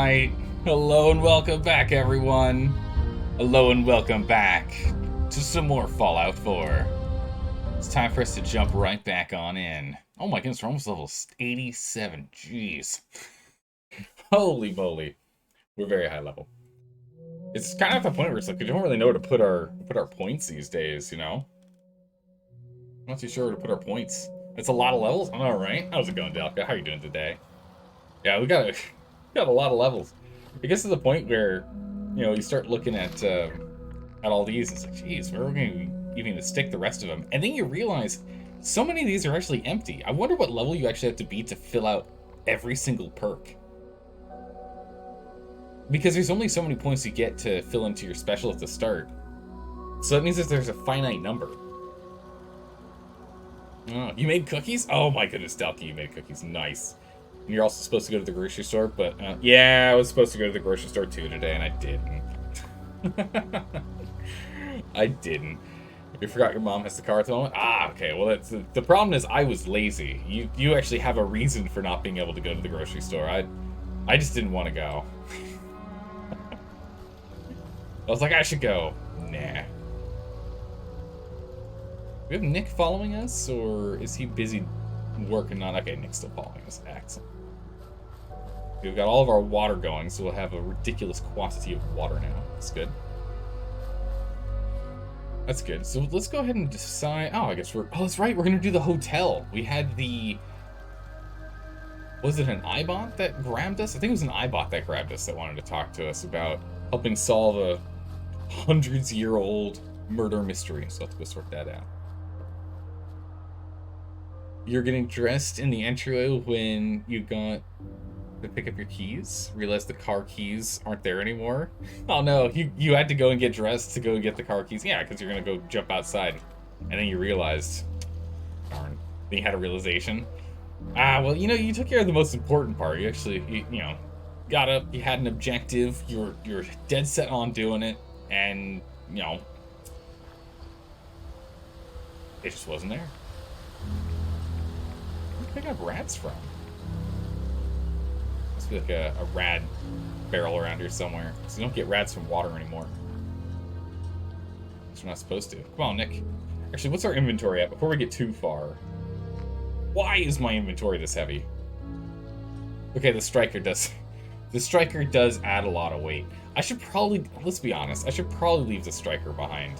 Alright, hello and welcome back everyone. Hello and welcome back to some more Fallout 4. It's time for us to jump right back on in. Oh my goodness, we're almost level 87, jeez. Holy moly, we're very high level. It's kind of at the point where it's like we don't really know where to put our points these days, you know? I'm not too sure where to put our points. It's a lot of levels, I know, right? How's it going, Delka? How are you doing today? Yeah, we got a lot of levels. It gets to the point where, you know, you start looking at all these, and it's like, geez, where are we going to even stick the rest of them? And then you realize so many of these are actually empty. I wonder what level you actually have to be to fill out every single perk. Because there's only so many points you get to fill into your special at the start. So that means that there's a finite number. Oh, you made cookies? Oh my goodness, Dalky, you made cookies. Nice. And you're also supposed to go to the grocery store, but yeah, I was supposed to go to the grocery store too today, and I didn't. I didn't. You forgot your mom has the car at the moment? Ah, okay. Well, that's the problem is I was lazy. You actually have a reason for not being able to go to the grocery store. I just didn't want to go. I was like, I should go. Nah. Do we have Nick following us, or is he busy working on... Okay, Nick's still following us. Excellent. We've got all of our water going, so we'll have a ridiculous quantity of water now. That's good. That's good. So let's go ahead and decide... Oh, I guess we're... Oh, that's right. We're going to do the hotel. We had the... Was it an iBot that grabbed us? I think it was an iBot that grabbed us that wanted to talk to us about helping solve a hundreds-year-old murder mystery. So let's go sort that out. You're getting dressed in the entryway when you got to pick up your keys. Realize the car keys aren't there anymore. Oh no, you had to go and get dressed to go get the car keys. Yeah, because you're gonna go jump outside, and then you realized, darn. Then you had a realization. Ah, well, you know, you took care of the most important part. You actually, you know, got up. You had an objective. You're dead set on doing it, and you know, it just wasn't there. Where'd you pick up rats from? Must be like a rad barrel around here somewhere. Because you don't get rats from water anymore. Because we're not supposed to. Come on, Nick. Actually, what's our inventory at before we get too far? Why is my inventory this heavy? Okay, the striker does... The striker does add a lot of weight. I should probably... Let's be honest. I should probably leave the striker behind.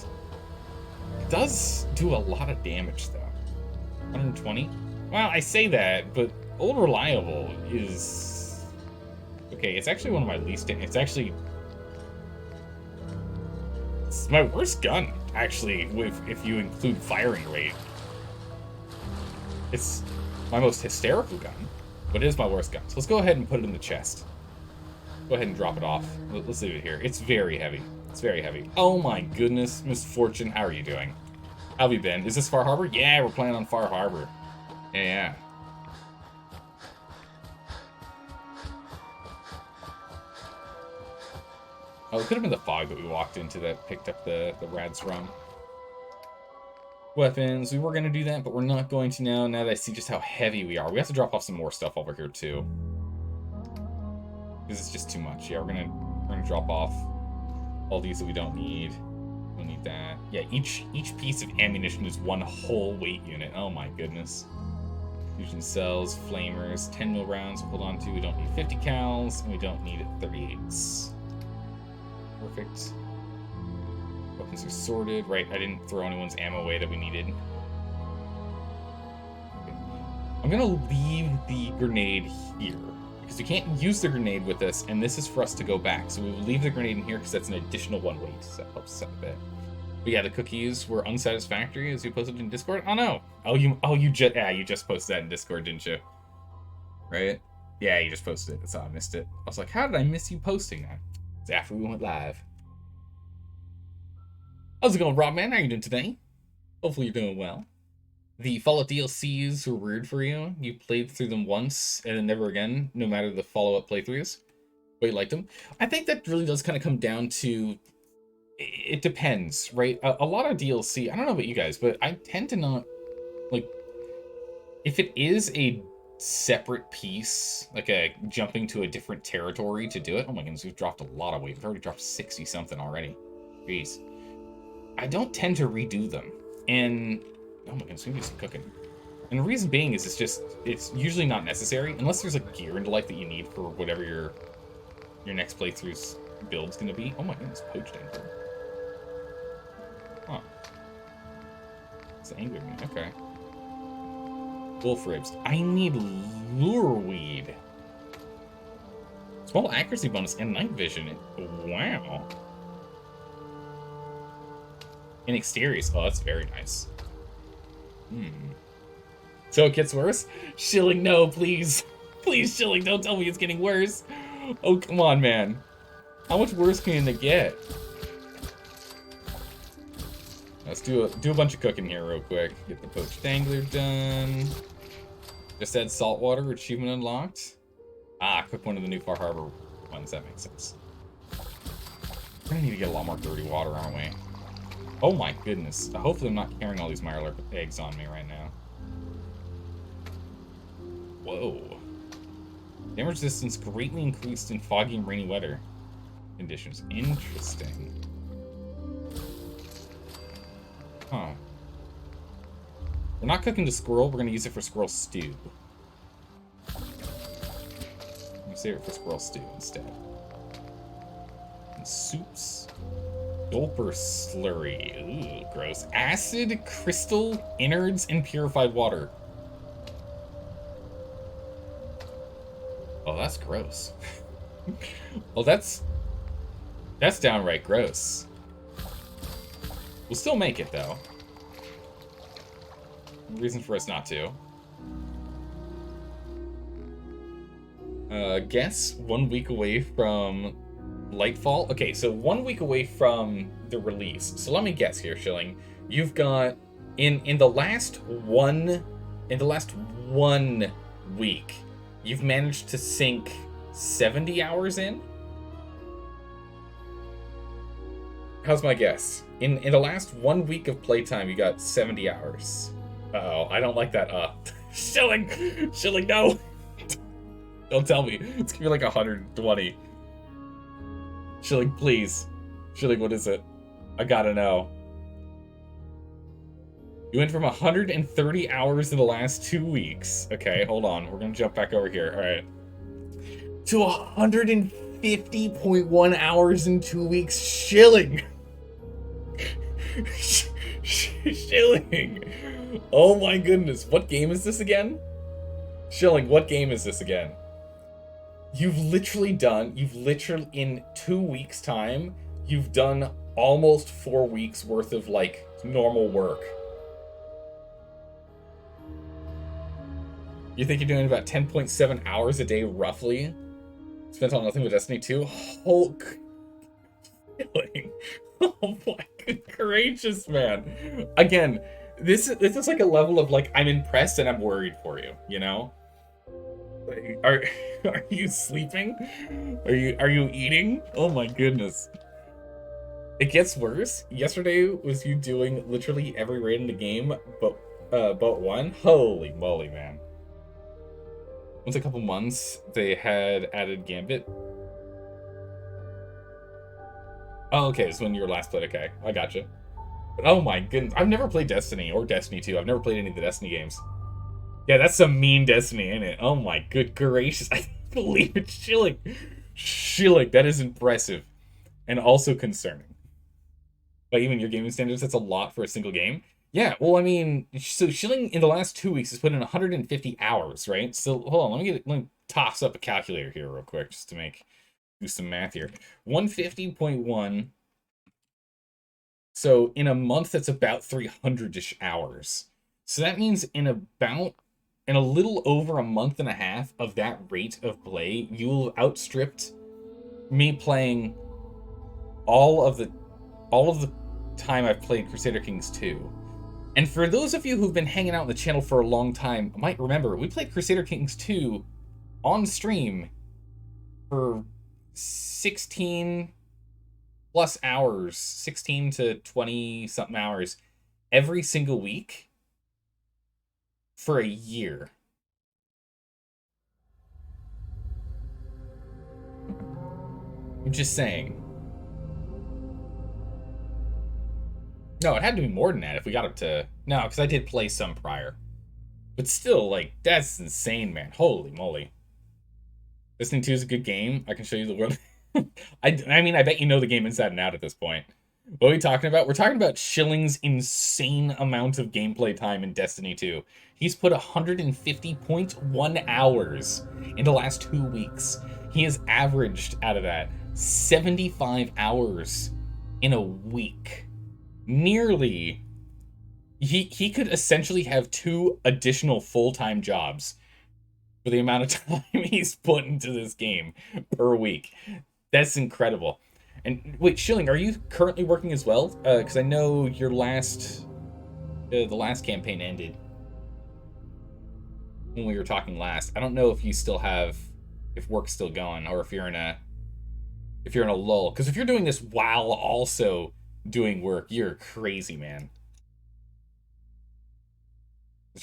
It does do a lot of damage, though. 120? Well, I say that, but Old Reliable is... Okay, it's actually one of my least... It's actually... It's my worst gun, actually, if you include firing rate. It's my most hysterical gun, but it is my worst gun. So let's go ahead and put it in the chest. Go ahead and drop it off. Let's leave it here. It's very heavy. It's very heavy. Oh my goodness, Miss Fortune, how are you doing? How have you been? Is this Far Harbor? Yeah, we're playing on Far Harbor. Yeah. Oh, it could have been the fog that we walked into that picked up the rads from. Weapons, we were going to do that, but we're not going to now that I see just how heavy we are. We have to drop off some more stuff over here, too. This is just too much. Yeah, we're gonna drop off all these that we don't need. Don't need that. Yeah, each piece of ammunition is one whole weight unit. Oh my goodness. Fusion cells, flamers, 10 mil rounds. Hold on to. We don't need 50 cals, and we don't need 38s. Perfect. Weapons are sorted. Right, I didn't throw anyone's ammo away that we needed. Okay. I'm gonna leave the grenade here. Because we can't use the grenade with this, and this is for us to go back. So we will leave the grenade in here because that's an additional one weight. So that helps us out a bit. But yeah, the cookies were unsatisfactory as you posted in Discord. Oh no! You just posted that in Discord, didn't you? Right? Yeah, you just posted it. That's how I missed it. I was like, how did I miss you posting that? It's after we went live. How's it going, Rob man? How are you doing today? Hopefully you're doing well. The Fallout DLCs were weird for you. You played through them once and then never again, no matter the follow-up playthroughs. But you liked them. I think that really does kind of come down to... It depends, right? A lot of DLC... I don't know about you guys, but I tend to not... Like, if it is a separate piece, like a jumping to a different territory to do it. Oh my goodness, we've dropped a lot of weight. We've already dropped 60 something already. Jeez. I don't tend to redo them. And oh my goodness, we need some cooking. And the reason being is it's usually not necessary unless there's like gear into life that you need for whatever your next playthrough's build's gonna be. Oh my goodness, poached angler. Huh. It's angler meat, okay. Wolf ribs. I need lure weed. Small accuracy bonus and night vision. Wow. And exteriors. Oh, that's very nice. So it gets worse? Shilling, no, please. Please, Shilling, don't tell me it's getting worse. Oh, come on, man. How much worse can it get? Let's do a bunch of cooking here real quick. Get the poached angler done. Just add saltwater, achievement unlocked. Ah, cook one of the new Far Harbor ones, that makes sense. We're gonna need to get a lot more dirty water, aren't we? Oh my goodness. Hopefully I'm not carrying all these Mirelurk eggs on me right now. Whoa. Damage resistance greatly increased in foggy and rainy weather conditions. Interesting. Huh. We're not cooking the squirrel, we're gonna use it for squirrel stew. I'm gonna save it for squirrel stew instead. And soups. Gulper slurry. Ooh, gross. Acid, crystal, innards, and purified water. Oh, that's gross. Well, that's downright gross. We'll still make it, though. No reason for us not to. Guess 1 week away from Lightfall. Okay, so 1 week away from the release. So let me guess here, Shilling. You've got in the last one week, you've managed to sink 70 hours in? How's my guess? In the last 1 week of playtime, you got 70 hours. Uh-oh, I don't like that. Shilling, no! Don't tell me. It's gonna be like 120. Shilling, please. Shilling, what is it? I gotta know. You went from 130 hours in the last 2 weeks. Okay, hold on. We're gonna jump back over here. All right. To 150.1 hours in 2 weeks. Shilling. Shilling. Oh my goodness. What game is this again? Shilling, what game is this again? You've literally, in 2 weeks' time, you've done almost 4 weeks worth of, like, normal work. You think you're doing about 10.7 hours a day, roughly? Spent on nothing but Destiny 2? Hulk. Oh my good gracious, man. Again, this is like a level of, like, I'm impressed and I'm worried for you, you know? Are you sleeping? Are you eating? Oh my goodness. It gets worse. Yesterday was you doing literally every raid in the game but one. Holy moly, man. Once a couple months they had added Gambit. Oh, okay, so when you were last played, okay. I gotcha. But oh my goodness. I've never played Destiny or Destiny 2. I've never played any of the Destiny games. Yeah, that's some mean Destiny, ain't it? Oh my good gracious. I can't believe it's Shilling. Shilling, that is impressive. And also concerning. By even your gaming standards, that's a lot for a single game. Yeah, well, I mean, so Shilling in the last 2 weeks has put in 150 hours, right? So, hold on, let me toss up a calculator here real quick, just to do some math here. 150.1. So, in a month, that's about 300-ish hours. So that means in a little over a month and a half of that rate of play, you'll have outstripped me playing all of the time I've played Crusader Kings 2. And for those of you who've been hanging out on the channel for a long time, might remember, we played Crusader Kings 2 on stream for 16 plus hours, 16 to 20 something hours every single week for a year. I'm just saying. No, it had to be more than that if we got up to... No, because I did play some prior. But still, like, that's insane, man. Holy moly. Destiny 2 is a good game. I can show you the world. I mean, I bet you know the game inside and out at this point. What are we talking about? We're talking about Schilling's insane amount of gameplay time in Destiny 2. He's put 150.1 hours in the last 2 weeks. He has averaged out of that 75 hours in a week. Nearly. He could essentially have 2 additional full-time jobs for the amount of time he's put into this game per week. That's incredible. And wait, Schilling, are you currently working as well? Because I know your the last campaign ended when we were talking last. I don't know if you still have, if work's still going, or if you're in a lull. Because if you're doing this while also doing work, you're crazy, man.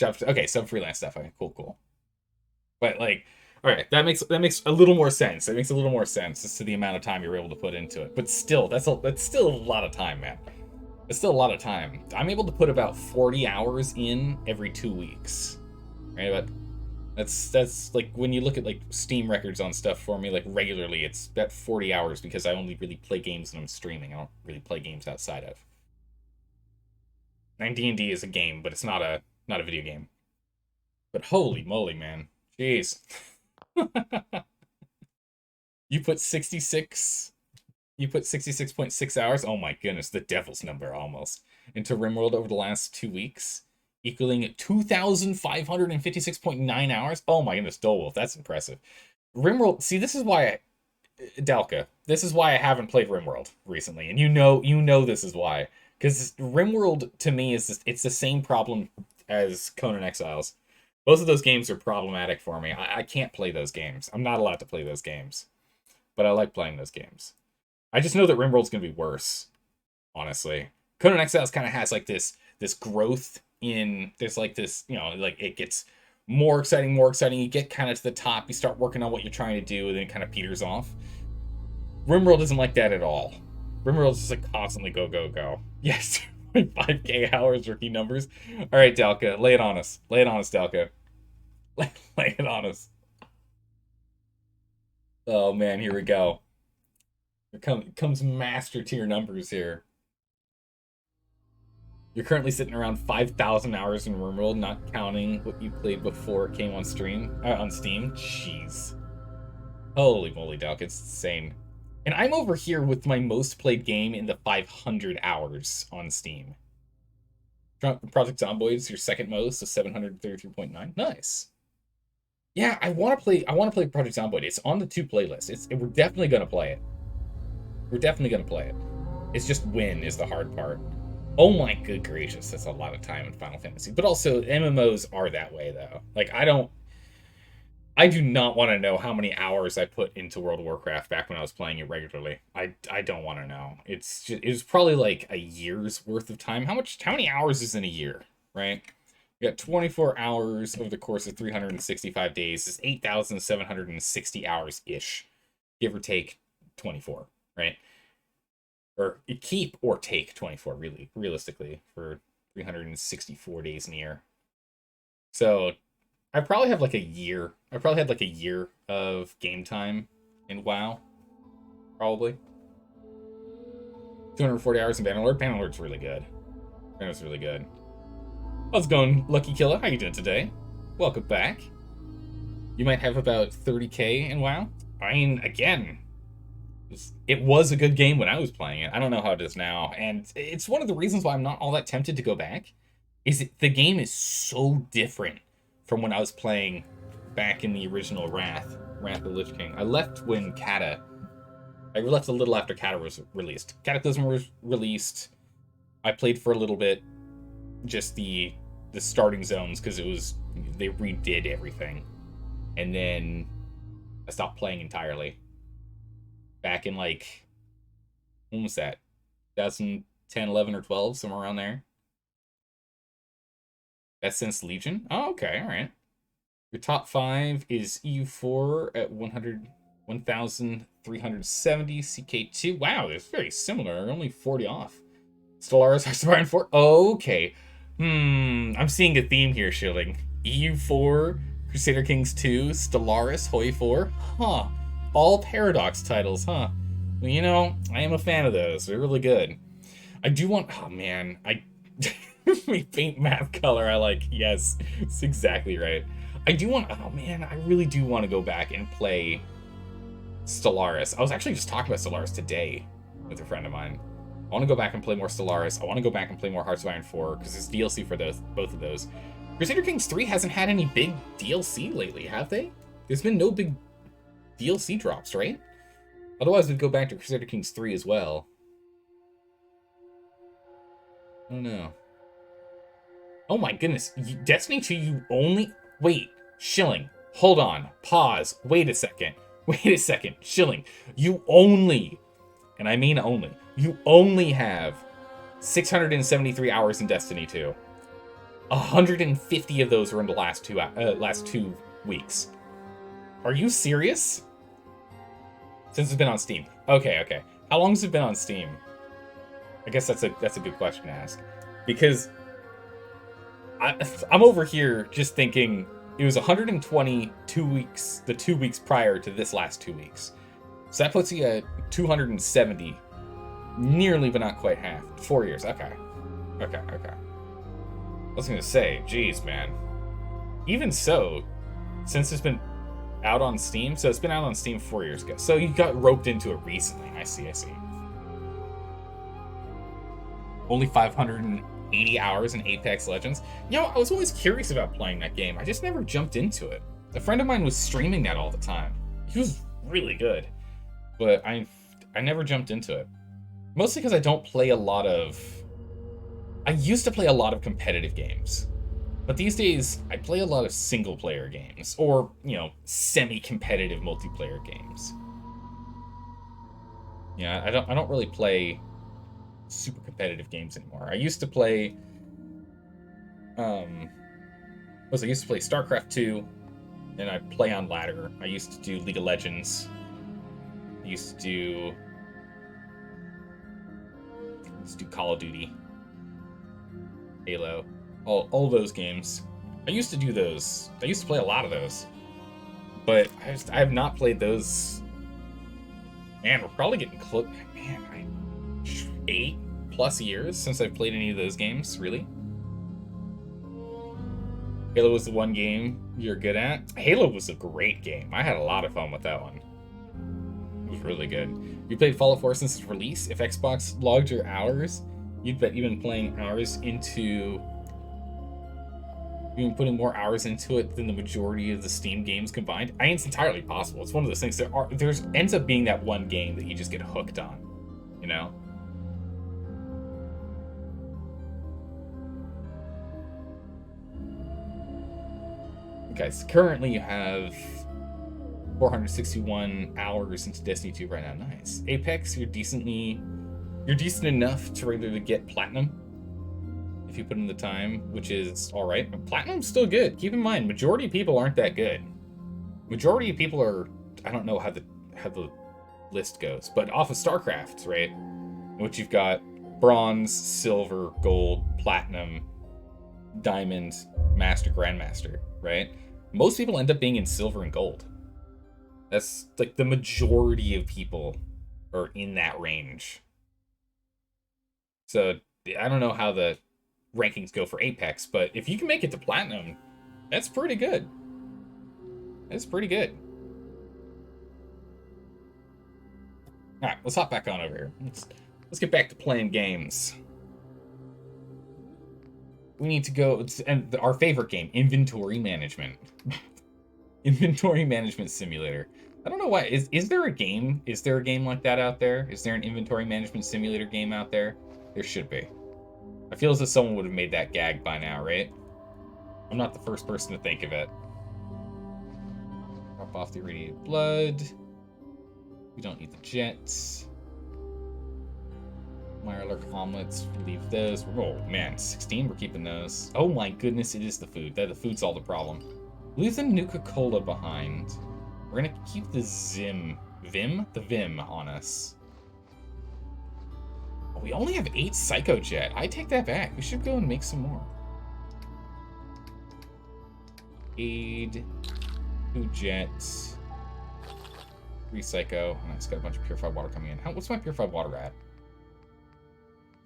Okay, some freelance stuff. Okay, cool. But like, all right, that makes a little more sense. It makes a little more sense as to the amount of time you're able to put into it. But still, that's still a lot of time, man. It's still a lot of time. I'm able to put about 40 hours in every 2 weeks, right? But that's like when you look at like Steam records on stuff for me, like regularly, it's that 40 hours because I only really play games when I'm streaming. I don't really play games outside of. And D&D is a game, but it's not a video game. But holy moly, man. Jeez. You put 66.6 hours. Oh my goodness, the devil's number almost into RimWorld over the last 2 weeks, equaling 2,556.9 hours. Oh my goodness, Dolewolf, that's impressive. RimWorld, see, this is why Delka, this is why I haven't played RimWorld recently, and you know this is why, because RimWorld to me is it's the same problem as Conan Exiles. Both of those games are problematic for me. I can't play those games. I'm not allowed to play those games. But I like playing those games. I just know that RimWorld's going to be worse, honestly. Conan Exiles kind of has like this growth in... There's like this, like it gets more exciting. You get kind of to the top. You start working on what you're trying to do, and then it kind of peters off. RimWorld isn't like that at all. RimWorld is just like constantly go. Yes, 5K hours, rookie numbers. All right, Dalka, lay it on us. Dalka. Lay it on us. Oh man, here we go. Here comes master tier numbers here. You're currently sitting around 5,000 hours in RimWorld, not counting what you played before it came on Steam. Jeez. Holy moly, Dalka, it's insane. And I'm over here with my most played game in the 500 hours on Steam. Project Zomboid is your second most, so 733.9. Nice. Yeah, I want to play Project Zomboid. It's on the 2 playlist. We're definitely gonna play it. It's just when is the hard part. Oh my good gracious, that's a lot of time in Final Fantasy. But also MMOs are that way though. Like I do not want to know how many hours I put into World of Warcraft back when I was playing it regularly. I don't want to know. It was probably like a year's worth of time. How many hours is in a year, right? You got 24 hours over the course of 365 days. It's 8,760 hours-ish. Give or take 24, right? Or keep or take 24, really, realistically, for 364 days in a year. So I probably have like a year. I probably had like a year of game time in WoW. Probably. 240 hours in Bannerlord. Bannerlord's really good. Bannerlord's really good. How's it going, Lucky Killer? How you doing today? Welcome back. You might have about 30k in WoW. I mean, again, it was a good game when I was playing it. I don't know how it is now. And it's one of the reasons why I'm not all that tempted to go back. The game is so different from when I was playing back in the original Wrath of the Lich King. I left when I left a little after Kata was released. Cataclysm was released. I played for a little bit, just the starting zones, because they redid everything. And then I stopped playing entirely. Back in like, when was that? 2010, 11, or 12, somewhere around there. That's since Legion? Oh, okay, alright. Your top 5 is EU4 at 1,000 370. CK2. Wow, it's very similar. Only 40 off. Stellaris, Hearthstone 4. Okay. I'm seeing a theme here, Shilling. EU4, Crusader Kings 2, Stellaris, Hoi 4. Huh. All Paradox titles, huh? Well, you know, I am a fan of those. They're really good. I do want... Oh, man. Paint math color, I like. Yes, it's exactly right. I do want... Oh, man, I really do want to go back and play Stellaris. I was actually just talking about Stellaris today with a friend of mine. I want to go back and play more Stellaris. I want to go back and play more Hearts of Iron 4, because there's DLC for both of those. Crusader Kings 3 hasn't had any big DLC lately, have they? There's been no big DLC drops, right? Otherwise, we'd go back to Crusader Kings 3 as well. I don't know. Oh my goodness. Destiny 2, you only... Wait, Shilling. Hold on. Pause. Wait a second. Shilling. You only... And I mean only. You only have 673 hours in Destiny 2. 150 of those were in the last 2 weeks. Are you serious? Since it's been on Steam. Okay. How long has it been on Steam? I guess that's a good question to ask. Because I'm over here just thinking it was 120 2 weeks, the 2 weeks prior to this last 2 weeks. So that puts you at 270. Nearly, but not quite half. 4 years. Okay. I was going to say, geez, man. Even so, since it's been out on Steam, so it's been out on Steam 4 years ago. So you got roped into it recently. I see. Only 580 hours in Apex Legends. You know, I was always curious about playing that game. I just never jumped into it. A friend of mine was streaming that all the time. He was really good. But I never jumped into it. Mostly because I don't play a lot of... I used to play a lot of competitive games. But these days, I play a lot of single-player games. Or, you know, semi-competitive multiplayer games. Yeah, I don't really play super competitive games anymore. I used to play... I used to play StarCraft 2. And I play on ladder. I used to do League of Legends. I used to do Call of Duty, Halo, all those games. I used to do those. I used to play a lot of those, but I have not played those. Man, we're probably getting close. Man, 8+ years since I've played any of those games. Really, Halo was the one game you're good at. Halo was a great game. I had a lot of fun with that one. It was really good. You played Fallout 4 since its release. If Xbox logged your hours, you'd bet you've been playing hours into... You've been putting more hours into it than the majority of the Steam games combined. I mean, it's entirely possible. It's one of those things. There's ends up being that one game that you just get hooked on. You know? Okay, so currently you have 461 hours into Destiny 2 right now. Nice. Apex, you're decent enough to regularly get platinum if you put in the time, which is all right. But platinum's still good. Keep in mind, majority of people aren't that good. Majority of people are... I don't know how the list goes, but off of StarCraft, right? Which you've got bronze, silver, gold, platinum, diamond, master, grandmaster, right? Most people end up being in silver and gold. That's like the majority of people are in that range. So I don't know how the rankings go for Apex, but if you can make it to platinum, that's pretty good. That's pretty good. All right, let's hop back on over here. Let's get back to playing games. We need to go and our favorite game, inventory management. Inventory management simulator. I don't know why. Is there a game? Is there a game like that out there? Is there an inventory management simulator game out there? There should be. I feel as if someone would have made that gag by now, right? I'm not the first person to think of it. Drop off the irradiated blood. We don't need the jets. Mirelurk omelets. Leave those. Oh man, 16. We're keeping those. Oh my goodness, it is the food. The food's all the problem. Leave the Nuka-Cola behind. We're gonna keep the Zim Vim? The Vim on us. Oh, we only have 8 Psycho Jet. I take that back. We should go and make some more. Aid. 2 Jets. 3 Psycho. Oh, it's got a bunch of purified water coming in. What's my purified water at?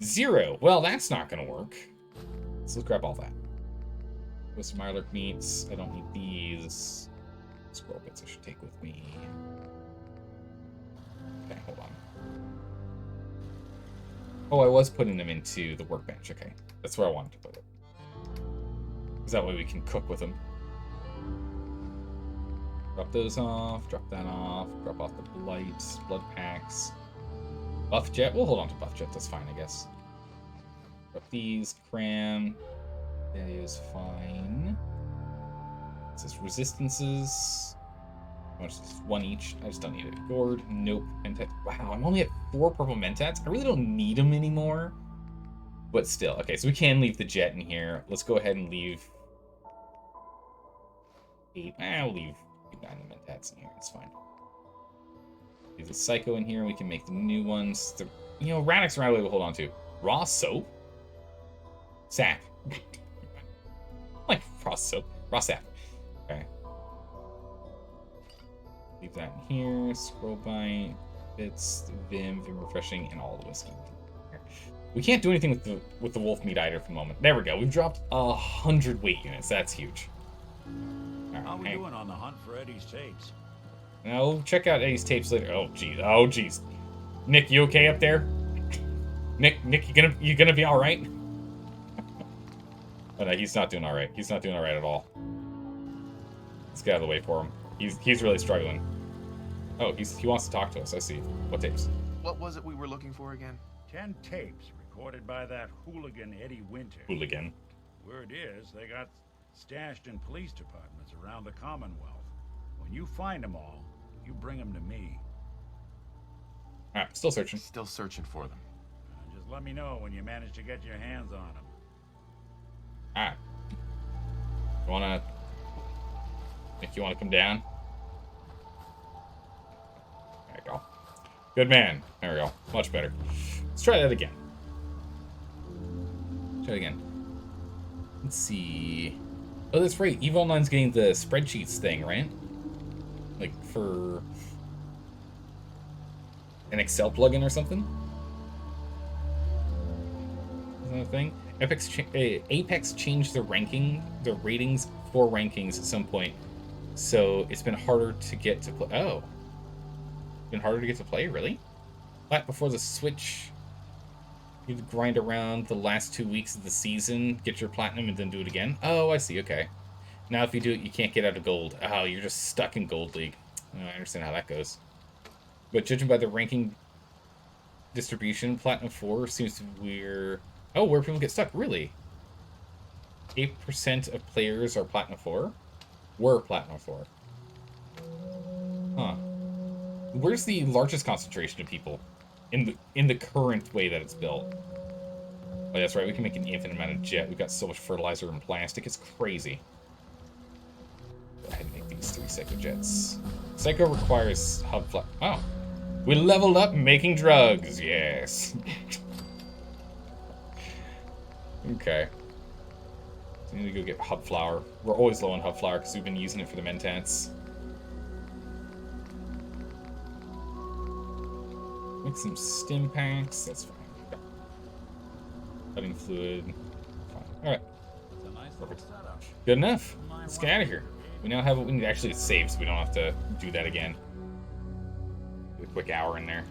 0. Well, that's not going to work. So let's grab all that. With some Mirelurk meats. I don't need these. Squirrel bits I should take with me. Okay, hold on. Oh, I was putting them into the workbench. Okay, that's where I wanted to put it. Because that way we can cook with them. Drop those off, drop that off, drop off the blights, blood packs. Buff jet? We'll hold on to buff jet, that's fine, I guess. Drop these, cram. That is fine. It says resistances. How much is this? 1 each. I just don't need it. Gourd, nope. Mentat. Wow, I'm only at 4 purple mentats. I really don't need them anymore. But still. Okay, so we can leave the jet in here. Let's go ahead and leave 8. I'll leave 9 mentats in here. It's fine. Leave the psycho in here. We can make the new ones. Radix right away we'll hold on to. Raw soap? Sap. Like raw soap. Raw sap. Okay. Leave that in here. Scroll bite. Bits. Vim refreshing, and all the whiskey. We can't do anything with the wolf meat either for the moment. There we go. We've dropped 100 weight units. That's huge. Right, how are we doing on the hunt for Eddie's tapes? I'll check out Eddie's tapes later. Oh geez. Oh geez. Nick, you okay up there? Nick, you gonna be all right? Oh, no, he's not doing all right. He's not doing all right at all. Let's get out of the way for him. He's really struggling. Oh, he wants to talk to us. I see. What tapes? What was it we were looking for again? 10 tapes recorded by that hooligan Eddie Winter. Hooligan. Word is they got stashed in police departments around the Commonwealth. When you find them all, you bring them to me. All right, still searching. Still searching for them. Just let me know when you manage to get your hands on them. All right. You wanna come down? There you go. Good man. There we go. Much better. Let's try that again. Try it again. Let's see. Oh, that's right. EVE Online's getting the spreadsheets thing, right? Like for an Excel plugin or something? Is that a thing? Apex changed the ratings for rankings at some point. So it's been harder to get to play. Oh. It's been harder to get to play, really? But before the Switch, you'd grind around the last 2 weeks of the season, get your platinum, and then do it again. Oh, I see, okay. Now if you do it, you can't get out of gold. Oh, you're just stuck in Gold League. Oh, I understand how that goes. But judging by the ranking distribution, Platinum 4 seems to be where people get stuck. Really? 8% of players are Platinum 4? Were Platinum 4. Huh. Where's the largest concentration of people in the current way that it's built? Oh, that's right. We can make an infinite amount of jet. We've got so much fertilizer and plastic. It's crazy. Go ahead and make these 3 Psycho Jets. Psycho requires hub flat. Oh. We leveled up making drugs. Yes. Okay. So we need to go get hub flour. We're always low on hub flour because we've been using it for the mentats. Make some stim packs. That's fine. Okay. Cutting fluid. Fine. Alright. Perfect. Good enough. Let's get out of here. We now have what we need. Actually, it's saved, so we don't have to do that again. Get a quick hour in there.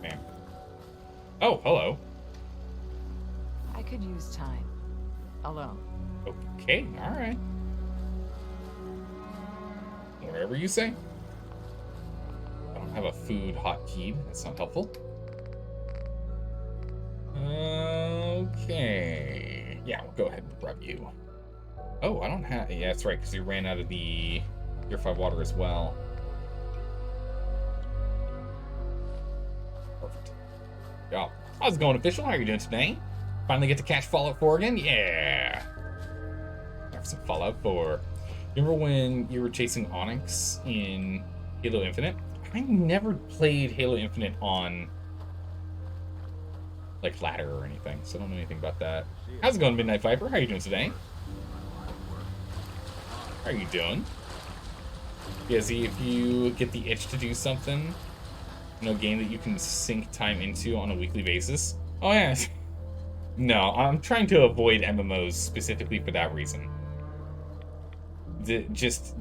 Bam. Oh, hello. I could use time. Alone. Okay, alright. Whatever you say. I don't have a food hotkey. That's not helpful. Okay. Yeah, we'll go ahead and grab you. Oh, I don't have... Yeah, that's right, because you ran out of the purified water as well. Perfect. Yeah. How's it going, official? How are you doing today? Finally get to catch Fallout 4 again? Yeah! Have some Fallout 4. Remember when you were chasing Onyx in Halo Infinite? I never played Halo Infinite on like ladder or anything, so I don't know anything about that. How's it going, Midnight Viper? How are you doing today? How are you doing? Yeah, see, if you get the itch to do something, game that you can sink time into on a weekly basis. Oh yeah. No, I'm trying to avoid MMOs specifically for that reason. There's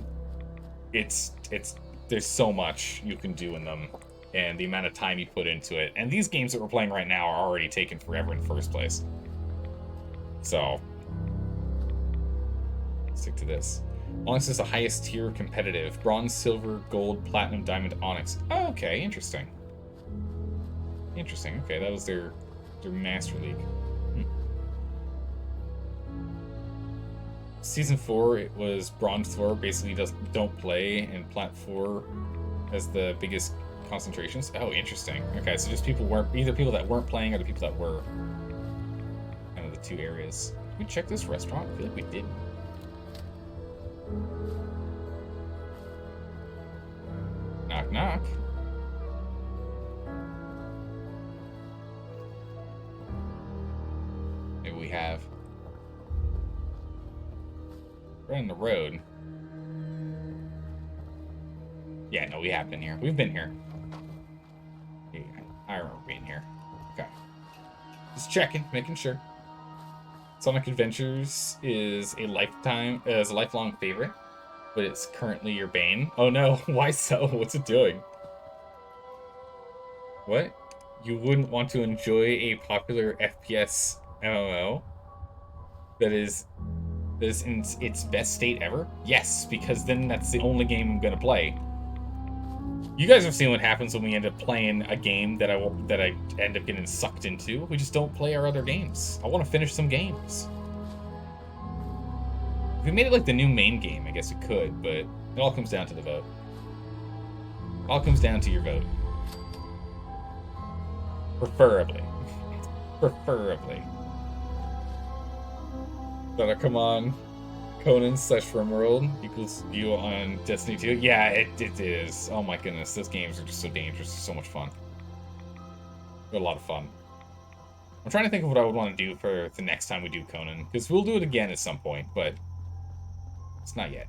so much you can do in them, and the amount of time you put into it. And these games that we're playing right now are already taking forever in the first place. So, stick to this. Onyx is the highest tier competitive. Bronze, silver, gold, platinum, diamond, onyx. Oh, okay, interesting. Interesting. Okay, that was their Master League. Season 4, it was Bronze 4, basically don't play, and Plat 4 has the biggest concentrations. Oh, interesting. Okay, so just either people that weren't playing or the people that were. Kind of the two areas. Did we check this restaurant? I feel like we didn't. Knock, knock. Maybe we have. Right on the road. Yeah, no, we have been here. We've been here. Yeah, I remember being here. Okay. Just checking, making sure. Sonic Adventures is a lifelong favorite, but it's currently your bane. Oh no, why so? What's it doing? What? You wouldn't want to enjoy a popular FPS MMO that is in its best state ever? Yes, because then that's the only game I'm gonna play. You guys have seen what happens when we end up playing a game that I end up getting sucked into. We just don't play our other games. I want to finish some games. If we made it like the new main game, I guess we could, but it all comes down to the vote. It all comes down to your vote. Preferably. Preferably. Gotta come on. Conan/RimWorld equals you on Destiny 2. Yeah, it is. Oh my goodness, those games are just so dangerous. They're so much fun. They're a lot of fun. I'm trying to think of what I would want to do for the next time we do Conan, because we'll do it again at some point, but it's not yet.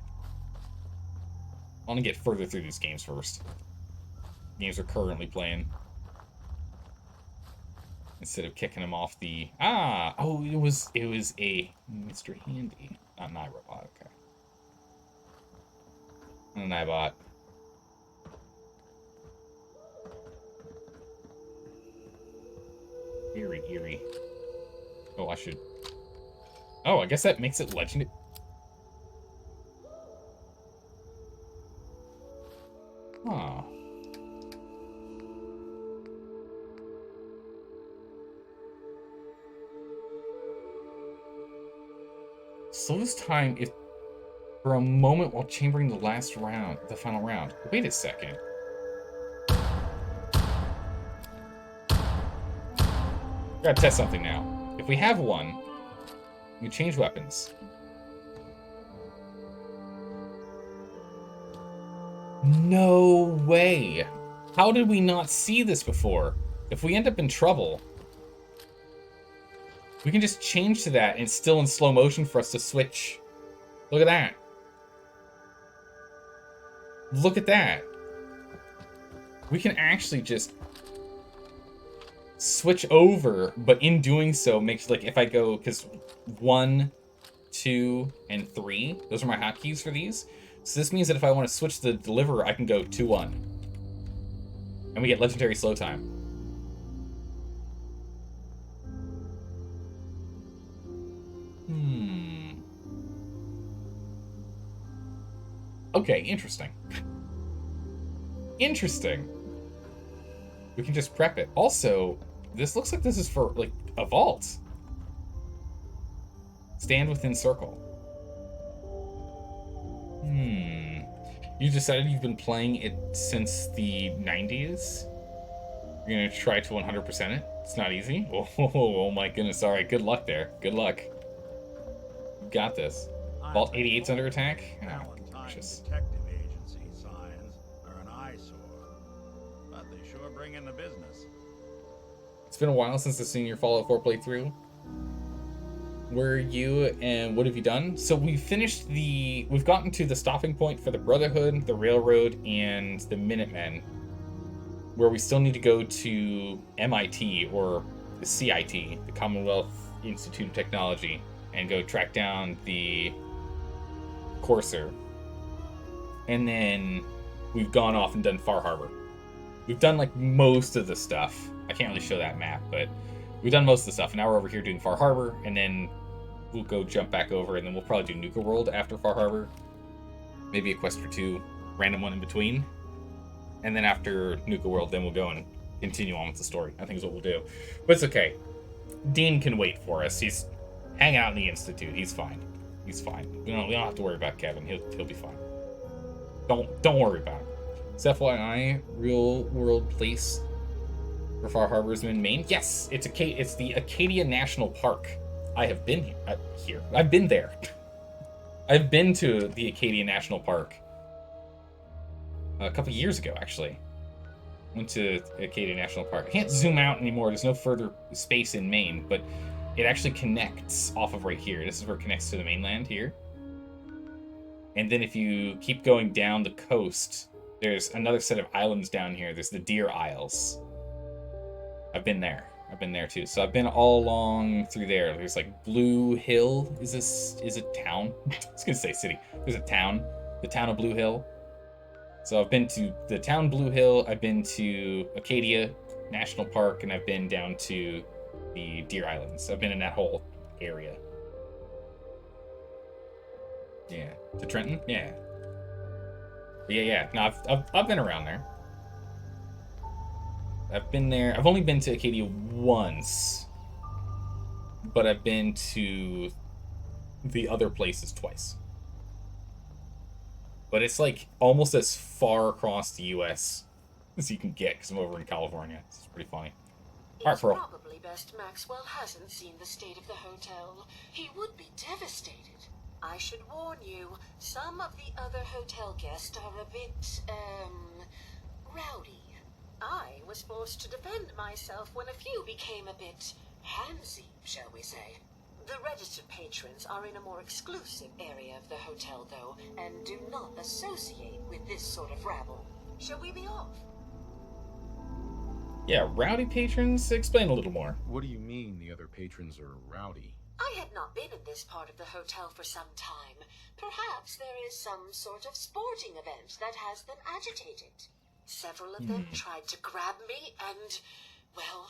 I want to get further through these games first. Games we're currently playing. Instead of kicking them off the... Oh, it was a Mr. Handy. Not an iRobot, okay. Not an iBot. Eerie. Oh, I should... Oh, I guess that makes it legendary. Huh. Slows time if for a moment while chambering the final round. Wait a second. Gotta test something now. If we have one, we change weapons. No way. How did we not see this before? If we end up in trouble, we can just change to that and it's still in slow motion for us to switch. Look at that. Look at that. We can actually just switch over, but in doing so makes, like, if I go, because 1, 2, and 3, those are my hotkeys for these. So this means that if I want to switch the deliverer, I can go 2, 1. And we get legendary slow time. Okay, interesting. Interesting. We can just prep it. Also, this looks like this is for, like, a vault. Stand within circle. You decided you've been playing it since the 90s? You're gonna try to 100% it? It's not easy? Oh my goodness, alright, good luck there. Good luck. You got this. Vault 88's under attack? Oh, Detective agency signs are an eyesore. sure bring in the business. It's been a while since I've seen your Fallout 4 playthrough. Where are you and what have you done? So we've gotten to the stopping point for the Brotherhood, the Railroad, and the Minutemen, where we still need to go to MIT, or the CIT, the Commonwealth Institute of Technology, and go track down the Courser. And then we've gone off and done Far Harbor. We've done like most of the stuff. I can't really show that map, but we've done most of the stuff. And now we're over here doing Far Harbor, and then we'll go jump back over, and then we'll probably do Nuka World after Far Harbor. Maybe a quest or two, random one in between. And then after Nuka World, then we'll go and continue on with the story. I think is what we'll do. But it's okay. Dean can wait for us. He's hanging out in the Institute. He's fine. He's fine. We don't have to worry about Kevin. He'll be fine. Don't worry about him. So FYI, real world place for Far Harbor is in Maine. Yes, it's the Acadia National Park. I have been here. I've been there. I've been to the Acadia National Park a couple years ago, actually. Went to Acadia National Park. I can't zoom out anymore. There's no further space in Maine, but it actually connects off of right here. This is where it connects to the mainland here. And then if you keep going down the coast, there's another set of islands down here. There's the Deer Isles. I've been there. I've been there too. So I've been all along through there. There's like Blue Hill. Is a town? I was gonna say city. There's a town. The town of Blue Hill. So I've been to the town Blue Hill. I've been to Acadia National Park, and I've been down to the Deer Islands. I've been in that whole area. Yeah. To Trenton? Yeah. But yeah. No, I've been around there. I've been there. I've only been to Acadia once, but I've been to the other places twice. But it's like almost as far across the U.S. as you can get, because I'm over in California. It's pretty funny. All right, Pearl. It's probably best Maxwell hasn't seen the state of the hotel. He would be devastated. I should warn you, some of the other hotel guests are a bit, rowdy. I was forced to defend myself when a few became a bit handsy, shall we say. The registered patrons are in a more exclusive area of the hotel, though, and do not associate with this sort of rabble. Shall we be off? Yeah, rowdy patrons? Explain a little more. What do you mean the other patrons are rowdy? I had not been in this part of the hotel for some time. Perhaps there is some sort of sporting event that has them agitated. Several of them tried to grab me and, well,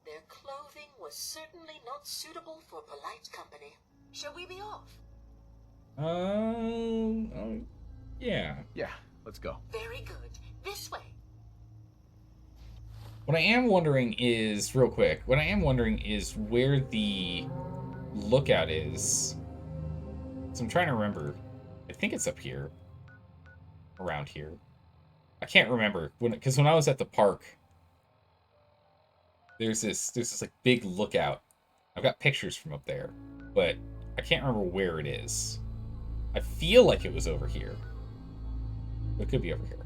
their clothing was certainly not suitable for polite company. Shall we be off? Yeah. Yeah, let's go. Very good. This way. What I am wondering is, real quick, where the lookout is. So I'm trying to remember. I think it's up here. Around here. I can't remember. Because when I was at the park, there's this like big lookout. I've got pictures from up there, but I can't remember where it is. I feel like it was over here. But it could be over here.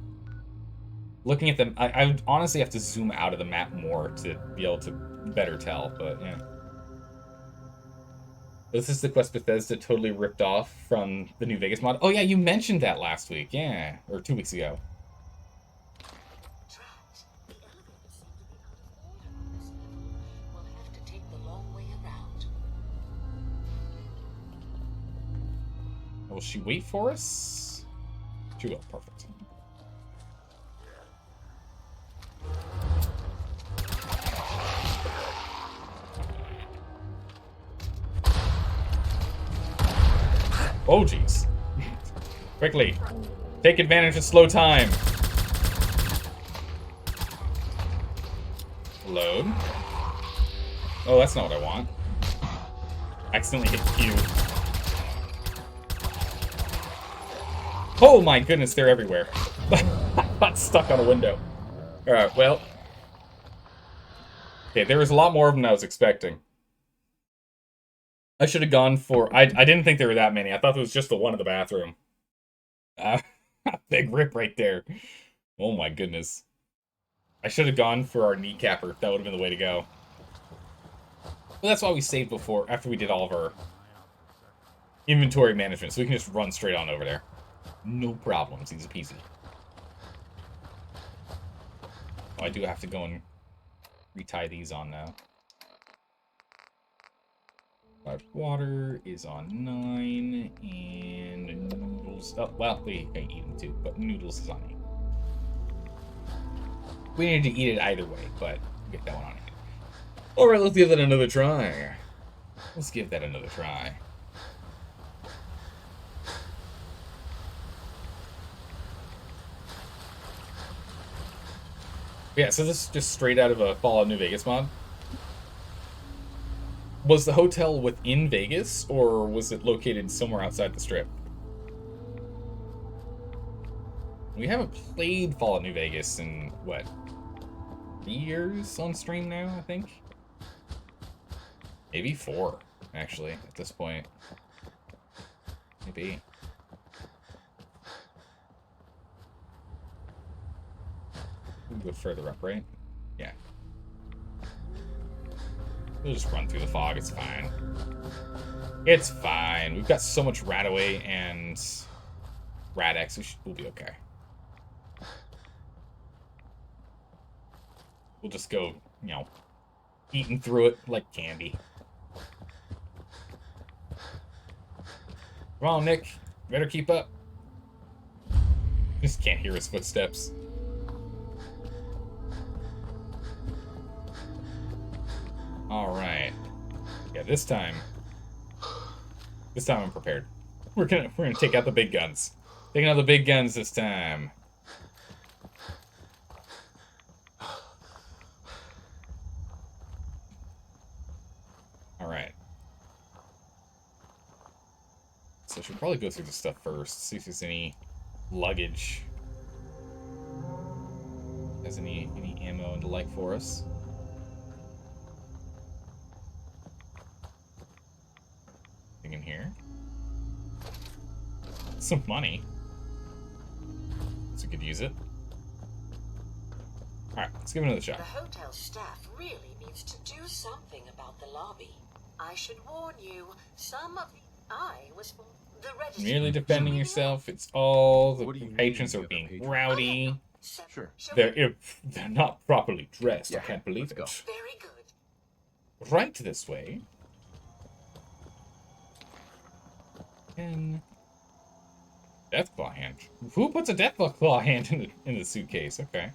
Looking at them, I would honestly have to zoom out of the map more to be able to better tell, but yeah. This is the quest Bethesda totally ripped off from the New Vegas mod. Oh yeah, you mentioned that last week, yeah, or 2 weeks ago. Drat. The elevators seem to be out of order on this level. We'll have to take the long way around. Will she wait for us? She will, perfect. Oh, jeez. Quickly. Take advantage of slow time. Load. Oh, that's not what I want. Accidentally hit Q. Oh my goodness, they're everywhere. I got stuck on a window. Alright, well. Okay, there was a lot more of them than I was expecting. I should have gone for... I didn't think there were that many. I thought there was just the one in the bathroom. Big rip right there. Oh my goodness. I should have gone for our kneecapper. That would have been the way to go. Well, that's why we saved before, after we did all of our inventory management, so we can just run straight on over there. No problems, easy peasy. Oh, I do have to go and retie these on now. Water is on 9, and noodles... Oh, well, we can eat them too, but noodles is on 8. We need to eat it either way, but get that one on 8. Alright, let's give that another try. Let's give that another try. Yeah, so this is just straight out of a Fallout New Vegas mod. Was the hotel within Vegas, or was it located somewhere outside the Strip? We haven't played Fallout New Vegas in, what, 3 years on stream now, I think? Maybe 4, actually, at this point. Maybe. We'll go further up, right? Yeah. We'll just run through the fog, it's fine. It's fine. We've got so much Radaway and Rad-X, we'll be okay. We'll just go, you know, eating through it like candy. Come on, Nick. Better keep up. Just can't hear his footsteps. Alright. Yeah, this time I'm prepared. We're gonna take out the big guns. Taking out the big guns this time. Alright. So I should probably go through this stuff first, see if there's any luggage. Has any ammo and the like for us. Anything in here? Some money. So we could use it. Alright, let's give it another shot. The hotel staff really needs to do something about the lobby. I should warn you, some of the... the register... Merely defending yourself, it's all the What do you patrons mean, are being patrons? rowdy. Sure. They're not properly dressed. Yeah, I can't believe let's go. it. Very good. Right this way. And Deathclaw hand. Who puts a Deathclaw hand in the suitcase? Okay.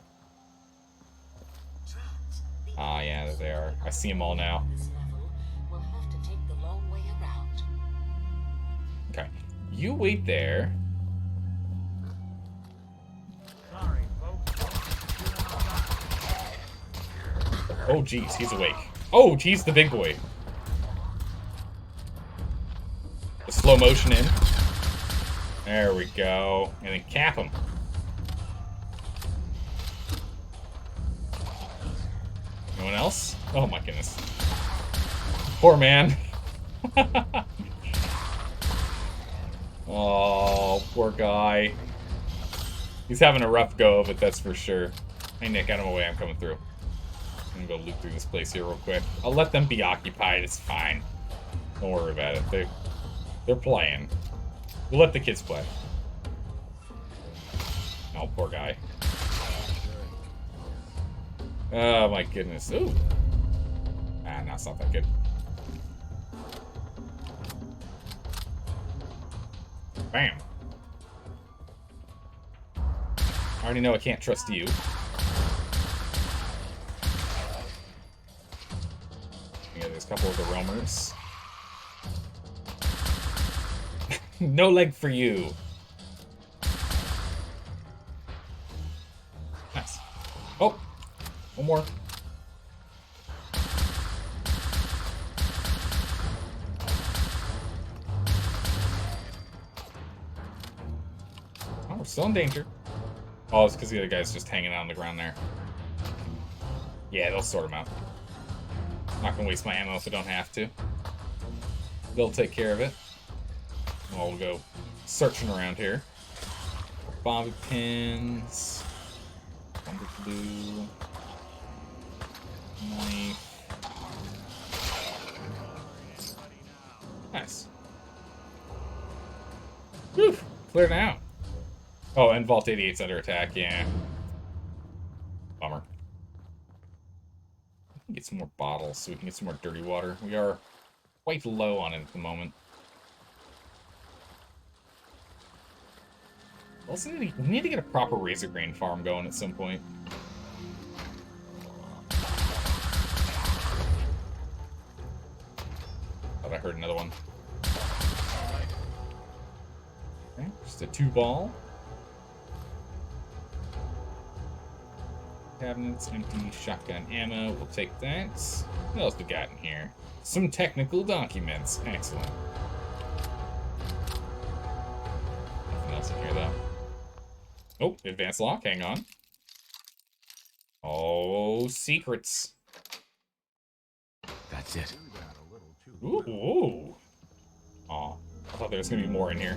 Ah, yeah, there they are. I see them all now. This level, we'll have to take the long way around. Okay. You wait there. Sorry, folks. Oh, geez, he's awake. Oh, geez, the big boy. The slow motion in. There we go. And then cap him. Anyone else? Oh my goodness. Poor man. Oh, poor guy. He's having a rough go of it, that's for sure. Hey Nick, out of my way, I'm coming through. I'm gonna go loot through this place here real quick. I'll let them be occupied, it's fine. Don't worry about it. They're playing. We'll let the kids play. Oh, poor guy. Oh my goodness. Ooh. Ah, no, it's not that good. Bam. I already know I can't trust you. Yeah, there's a couple of the roamers. No leg for you. Nice. Oh, one more. Oh, we're still in danger. Oh, it's because the other guy's just hanging out on the ground there. Yeah, they'll sort him out. Not gonna waste my ammo if I don't have to. They'll take care of it. We'll go searching around here. Bobby pins. Wonder glue. cleared out. Oh, and Vault 88's under attack, yeah. Bummer. Get some more bottles so we can get some more dirty water. We are quite low on it at the moment. Also, we need to get a proper razor grain farm going at some point. Thought I heard another one. Okay, just a 2-ball. Cabinets, empty shotgun ammo. We'll take that. What else we got in here? Some technical documents. Excellent. Nothing else in here, though. Oh, advanced lock. Hang on. Oh, secrets. That's it. Ooh, ooh. Aw, I thought there was gonna be more in here.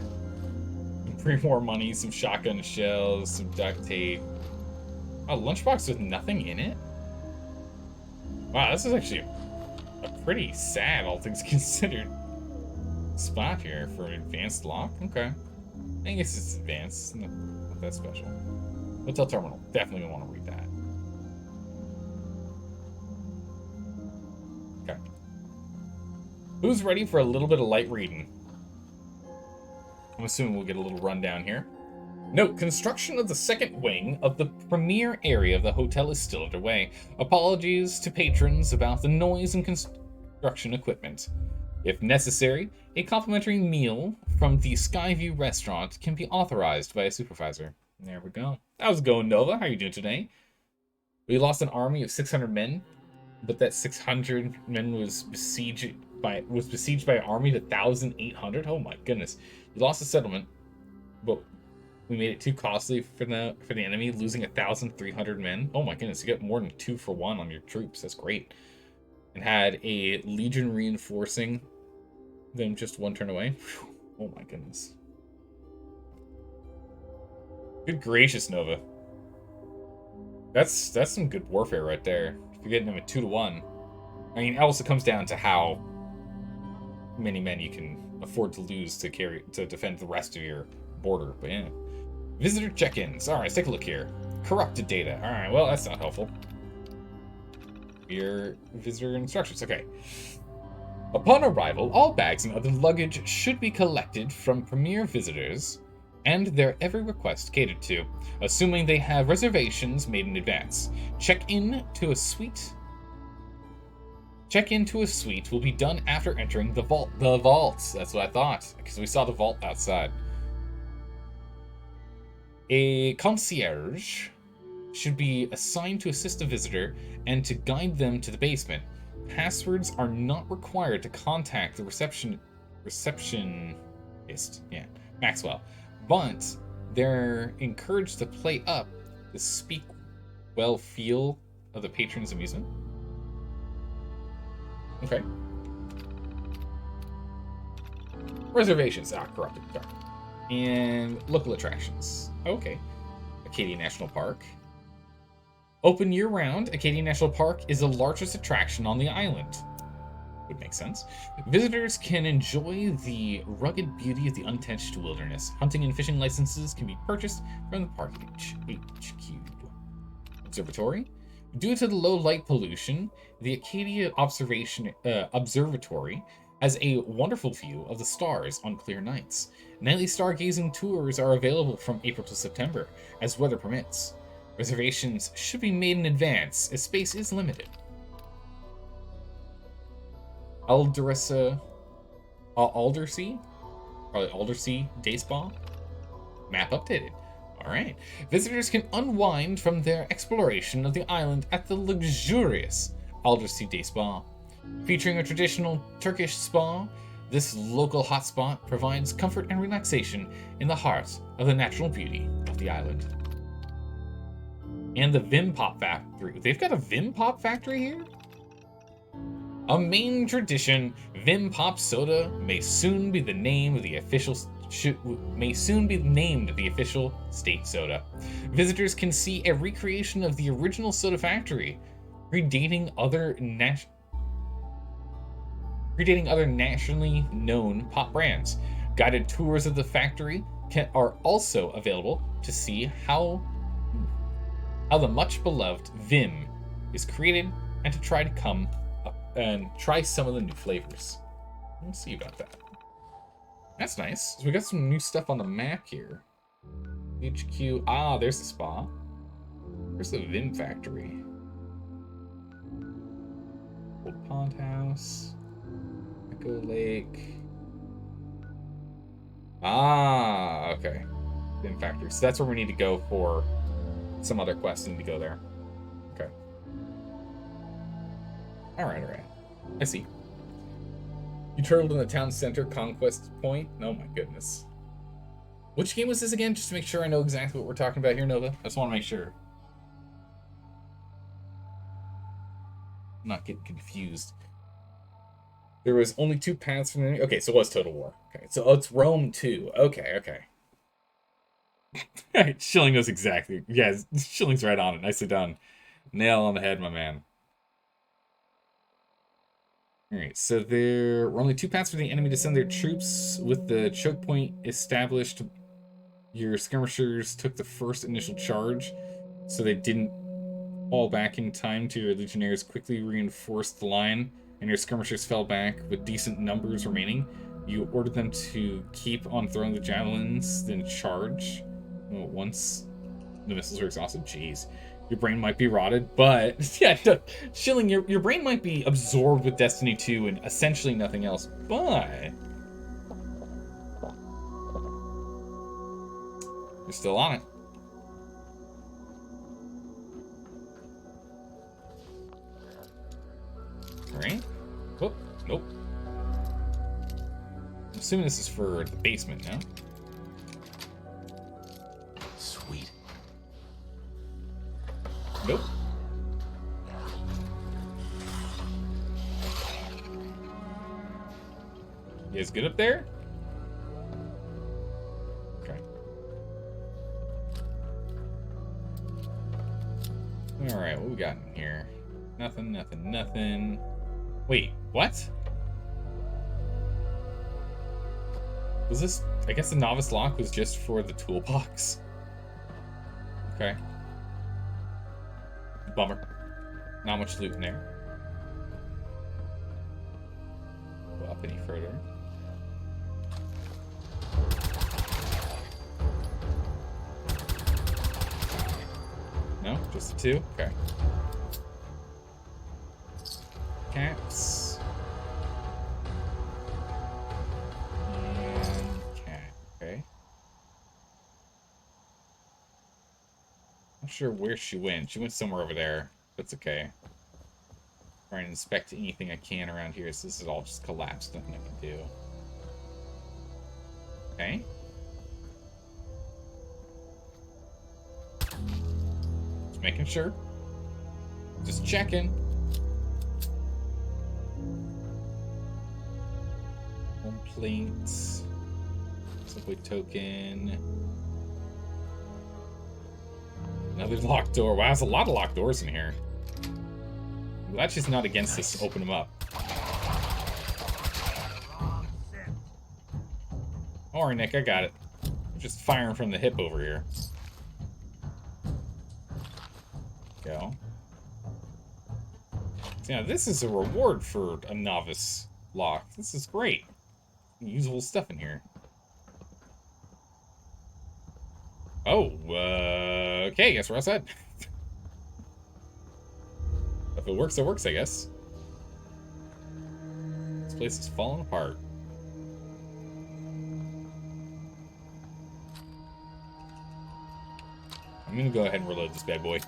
Some more money, some shotgun shells, some duct tape. A lunchbox with nothing in it? Wow, this is actually a pretty sad, all things considered, spot here for an advanced lock. Okay. I guess it's advanced. Not that special. Hotel terminal. Definitely want to read that. Okay. Who's ready for a little bit of light reading? I'm assuming we'll get a little rundown here. Note, construction of the second wing of the premier area of the hotel is still underway. Apologies to patrons about the noise and construction equipment. If necessary, a complimentary meal from the Skyview restaurant can be authorized by a supervisor. There we go. How's it going, Nova? How are you doing today? We lost an army of 600 men, but that 600 men was besieged by an army of 1,800. Oh my goodness! You lost a settlement, but we made it too costly for the enemy, losing 1,300 men. Oh my goodness! You get more than 2 for 1 on your troops. That's great. And had a legion reinforcing them just 1 turn away. Whew. Oh my goodness! Good gracious, Nova. That's some good warfare right there. If you're getting them at 2 to 1. I mean, also comes down to how many men you can afford to lose to defend the rest of your border. But yeah. Visitor check-ins. Alright, let's take a look here. Corrupted data. Alright, well, that's not helpful. Your visitor instructions. Okay. Upon arrival, all bags and other luggage should be collected from premier visitors and their every request catered to, assuming they have reservations made in advance. Check-in to a suite will be done after entering the vault. The vaults. That's what I thought, because we saw the vault outside. A concierge should be assigned to assist a visitor and to guide them to the basement. Passwords are not required to contact the receptionist, Maxwell, but they're encouraged to play up the speak well feel of the patron's amusement. Okay. Reservations. Corrupted. Dark. And local attractions. Okay. Acadia National Park. Open year-round, Acadia National Park is the largest attraction on the island. Would make sense. Visitors can enjoy the rugged beauty of the untouched wilderness. Hunting and fishing licenses can be purchased from the park HQ. Observatory. Due to the low light pollution, the Acadia Observatory has a wonderful view of the stars on clear nights. Nightly stargazing tours are available from April to September, as weather permits. Reservations should be made in advance, as space is limited. Aldersea Day Spa. Map updated. Alright. Visitors can unwind from their exploration of the island at the luxurious Aldersea Day Spa. Featuring a traditional Turkish spa, this local hotspot provides comfort and relaxation in the heart of the natural beauty of the island. And the Vim Pop Factory. They've got a Vim Pop Factory here? A main tradition, Vim Pop Soda may soon be named the official state soda. Visitors can see a recreation of the original soda factory, predating other nationally known pop brands. Guided tours of the factory are also available to see how the much beloved Vim is created and to try to come up and try some of the new flavors. We'll see about that. That's nice. So we got some new stuff on the map here. HQ. Ah, there's the spa. There's the Vim factory. Old Pond House. Echo Lake. Ah, okay. Vim factory. So that's where we need to go for some other quests. Need to go there. Okay. Alright, alright. I see. You turtled in the town center conquest point? Oh my goodness. Which game was this again? Just to make sure I know exactly what we're talking about here, Nova. I just want to make sure. I'm not getting confused. There was only 2 paths from the... Okay, so it was Total War. Okay, so it's Rome 2. Okay, okay. Schilling knows exactly. Yeah, Schilling's right on it. Nicely done. Nail on the head, my man. Alright, so there were only 2 paths for the enemy to send their troops. With the choke point established, your skirmishers took the first initial charge, so they didn't fall back in time to your legionnaires quickly reinforced the line, and your skirmishers fell back with decent numbers remaining. You ordered them to keep on throwing the javelins, then charge. Once the missiles are exhausted, jeez. Your brain might be rotted, but yeah, Schilling, your brain might be absorbed with Destiny 2 and essentially nothing else, but you're still on it. Alright. Oh, nope. I'm assuming this is for the basement now. Sweet. Nope. You guys good up there? Okay. Alright, what we got in here? Nothing, nothing, nothing. Wait, what? Was this... I guess the novice lock was just for the toolbox. Okay. Bummer. Not much loot in there. Go up any further. No? Just the 2? Okay. Caps. And cat. Okay. Not sure where she went. She went somewhere over there. That's okay. Trying to inspect anything I can around here, so this is all just collapsed. Nothing I can do. Okay. Just making sure. Just checking. Complaints. Subway token. Another locked door. Wow, there's a lot of locked doors in here. I'm glad she's not against this to open them up. Alright, Nick, I got it. I'm just firing from the hip over here. Go. So, yeah, this is a reward for a novice lock. This is great. Usable stuff in here. Oh, okay, guess we're outside. If it works, it works, I guess. This place is falling apart. I'm gonna go ahead and reload this bad boy.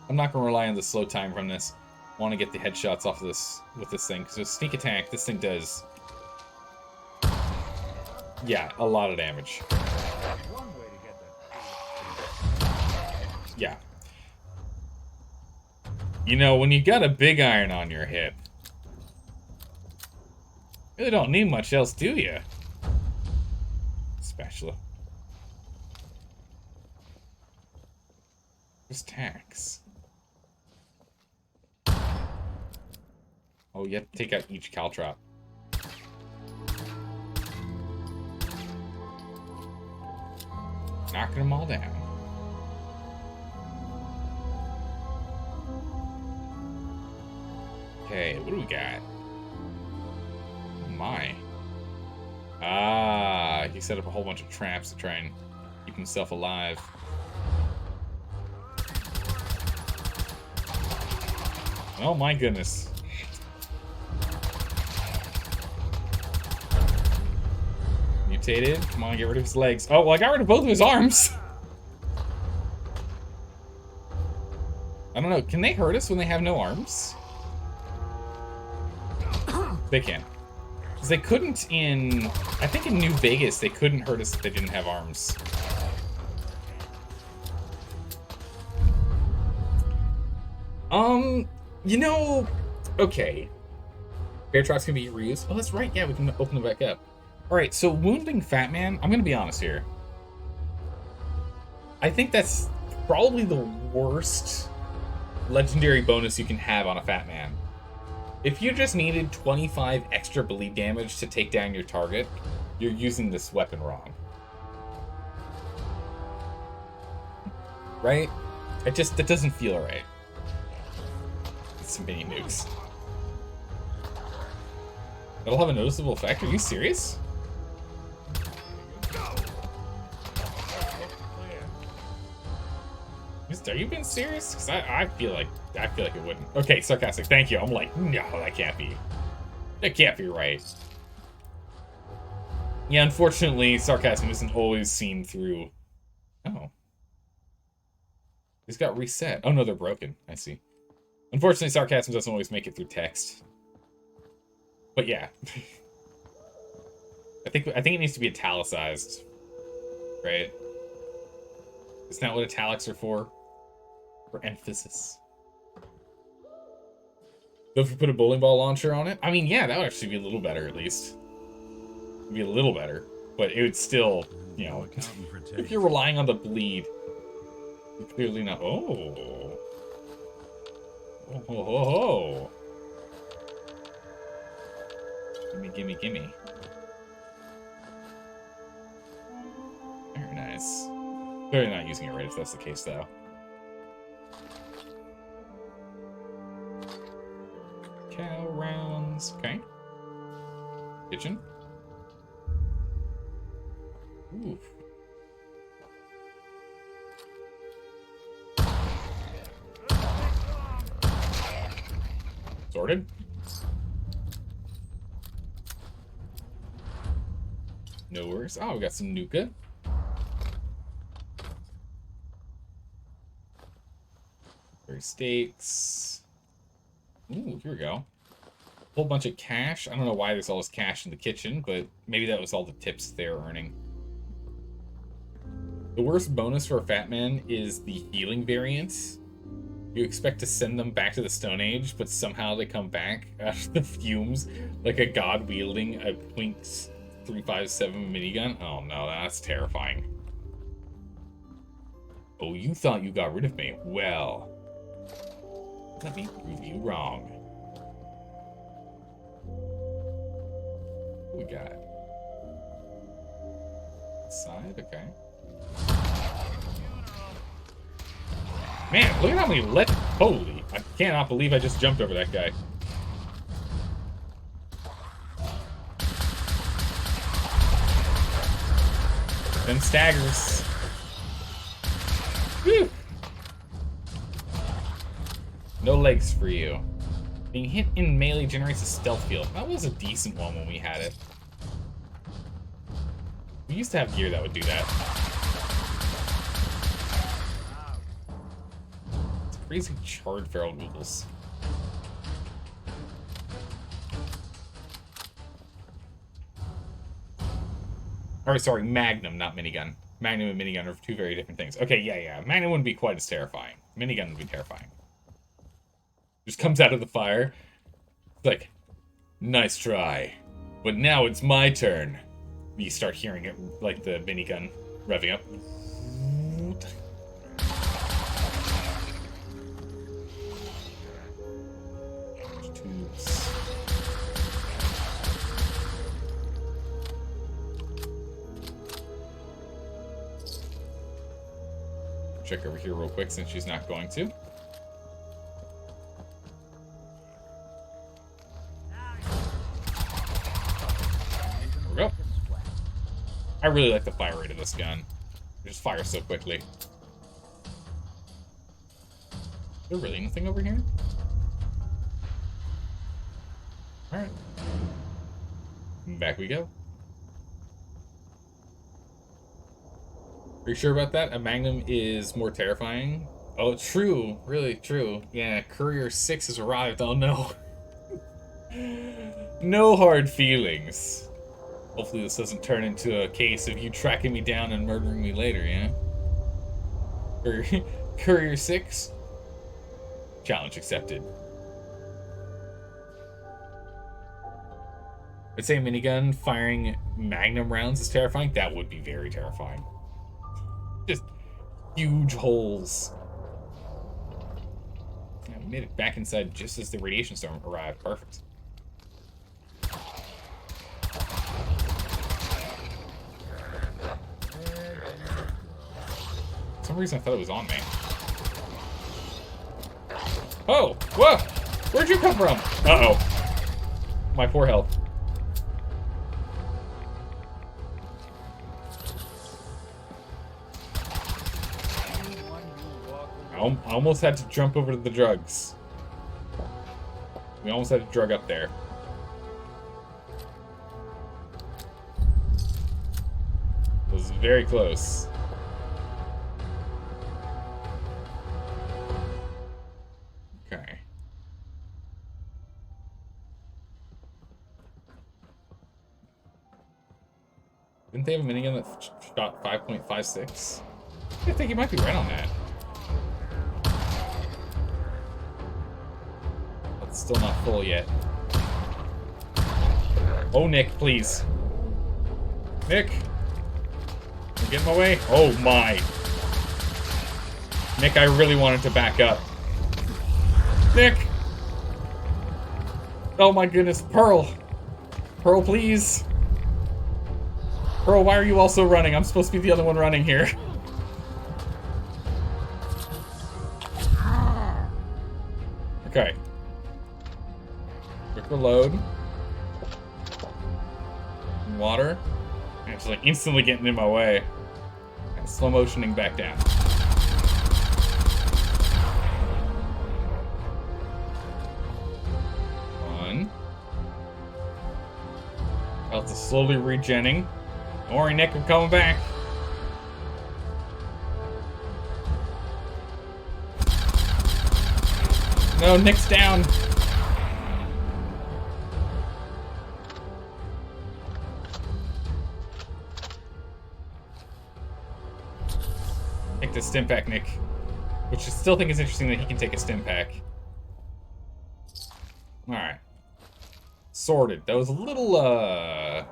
I'm not gonna rely on the slow time from this. I want to get the headshots off of this with this thing, because with sneak attack, this thing does, yeah, a lot of damage. Yeah. You know, when you got a big iron on your hip, you really don't need much else, do you? Spatula. Just tax. Oh, you have to take out each caltrop. knocking them all down. Okay, what do we got? Oh my. Ah, he set up a whole bunch of traps to try and keep himself alive. Oh my goodness. Mutated. Come on, get rid of his legs. Oh, well, I got rid of both of his arms. I don't know. Can they hurt us when they have no arms? They can. Because they couldn't in... I think in New Vegas, they couldn't hurt us if they didn't have arms. You know... Okay. Bear traps can be reused. Oh, that's right. Yeah, we can open them back up. Alright, so wounding Fat Man, I'm going to be honest here. I think that's probably the worst legendary bonus you can have on a Fat Man. If you just needed 25 extra bleed damage to take down your target, you're using this weapon wrong. Right? It doesn't feel right. It's some mini nukes. That'll have a noticeable effect? Are you serious? Are you being serious? Because I feel like it wouldn't. Okay, sarcastic. Thank you. I'm like, no, that can't be. That can't be right. Yeah, unfortunately, sarcasm isn't always seen through. Oh. These got reset. Oh no, they're broken. I see. Unfortunately, sarcasm doesn't always make it through text. But yeah. I think it needs to be italicized. Right? Isn't that what italics are for? For emphasis. So if you put a bowling ball launcher on it? I mean, yeah, that would actually be a little better, at least. It'd be a little better. But it would still, you know, if you're relying on the bleed, you're clearly not... Oh. Oh, ho, ho, ho. Gimme, gimme, gimme. Very nice. Clearly not using it right if that's the case, though. Cow rounds. Okay. Kitchen. Ooh. Sorted. No worries. Oh, we got some Nuka. Steaks. Ooh, here we go. Whole bunch of cash. I don't know why there's all this cash in the kitchen, but maybe that was all the tips they were earning. The worst bonus for a Fat Man is the healing variant. You expect to send them back to the Stone Age, but somehow they come back out of the fumes like a god wielding a .357 minigun. Oh no, that's terrifying. Oh, you thought you got rid of me. Well, let me prove you wrong. What we got? Side, okay. Man, look at how many holy, I cannot believe I just jumped over that guy. Then staggers. Whew. No legs for you. Being hit in melee generates a stealth field. That was a decent one when we had it. We used to have gear that would do that. It's crazy charred feral ghouls. Or sorry, Magnum, not minigun. Magnum and minigun are two very different things. Okay, yeah. Magnum wouldn't be quite as terrifying. Minigun would be terrifying. Just comes out of the fire. Like, nice try. But now it's my turn. You start hearing it, like the minigun revving up. Tubes. Check over here real quick since she's not going to. There we go. I really like the fire rate of this gun. It just fires so quickly. Is there really anything over here? Alright. Back we go. Are you sure about that? A Magnum is more terrifying? Oh, true. Really true. Yeah, Courier 6 has arrived. Oh no. No hard feelings. Hopefully this doesn't turn into a case of you tracking me down and murdering me later, yeah? Courier 6? Challenge accepted. I'd say a minigun firing Magnum rounds is terrifying. That would be very terrifying. Just huge holes. Yeah, we made it back inside just as the radiation storm arrived. Perfect. For some reason I thought it was on me. Oh! Whoa! Where'd you come from? Uh-oh. My poor health. I almost had to jump over to the drugs. We almost had to drug up there. It was very close. Okay. Didn't they have a minigun that shot 5.56? I think you might be right on that. It's still not full yet. Oh, Nick, please. Nick! Get in my way. Oh, my. Nick, I really wanted to back up. Nick! Oh, my goodness. Pearl! Pearl, please! Pearl, why are you also running? I'm supposed to be the other one running here. Okay. Quick reload. Water. And it's like instantly getting in my way. And slow motioning back down. One. Health is slowly regenning. Don't worry, Nick, I'm coming back. No, Nick's down. Take the stim pack, Nick. Which I still think is interesting that he can take a stim pack. Alright. Sorted. That was a little, that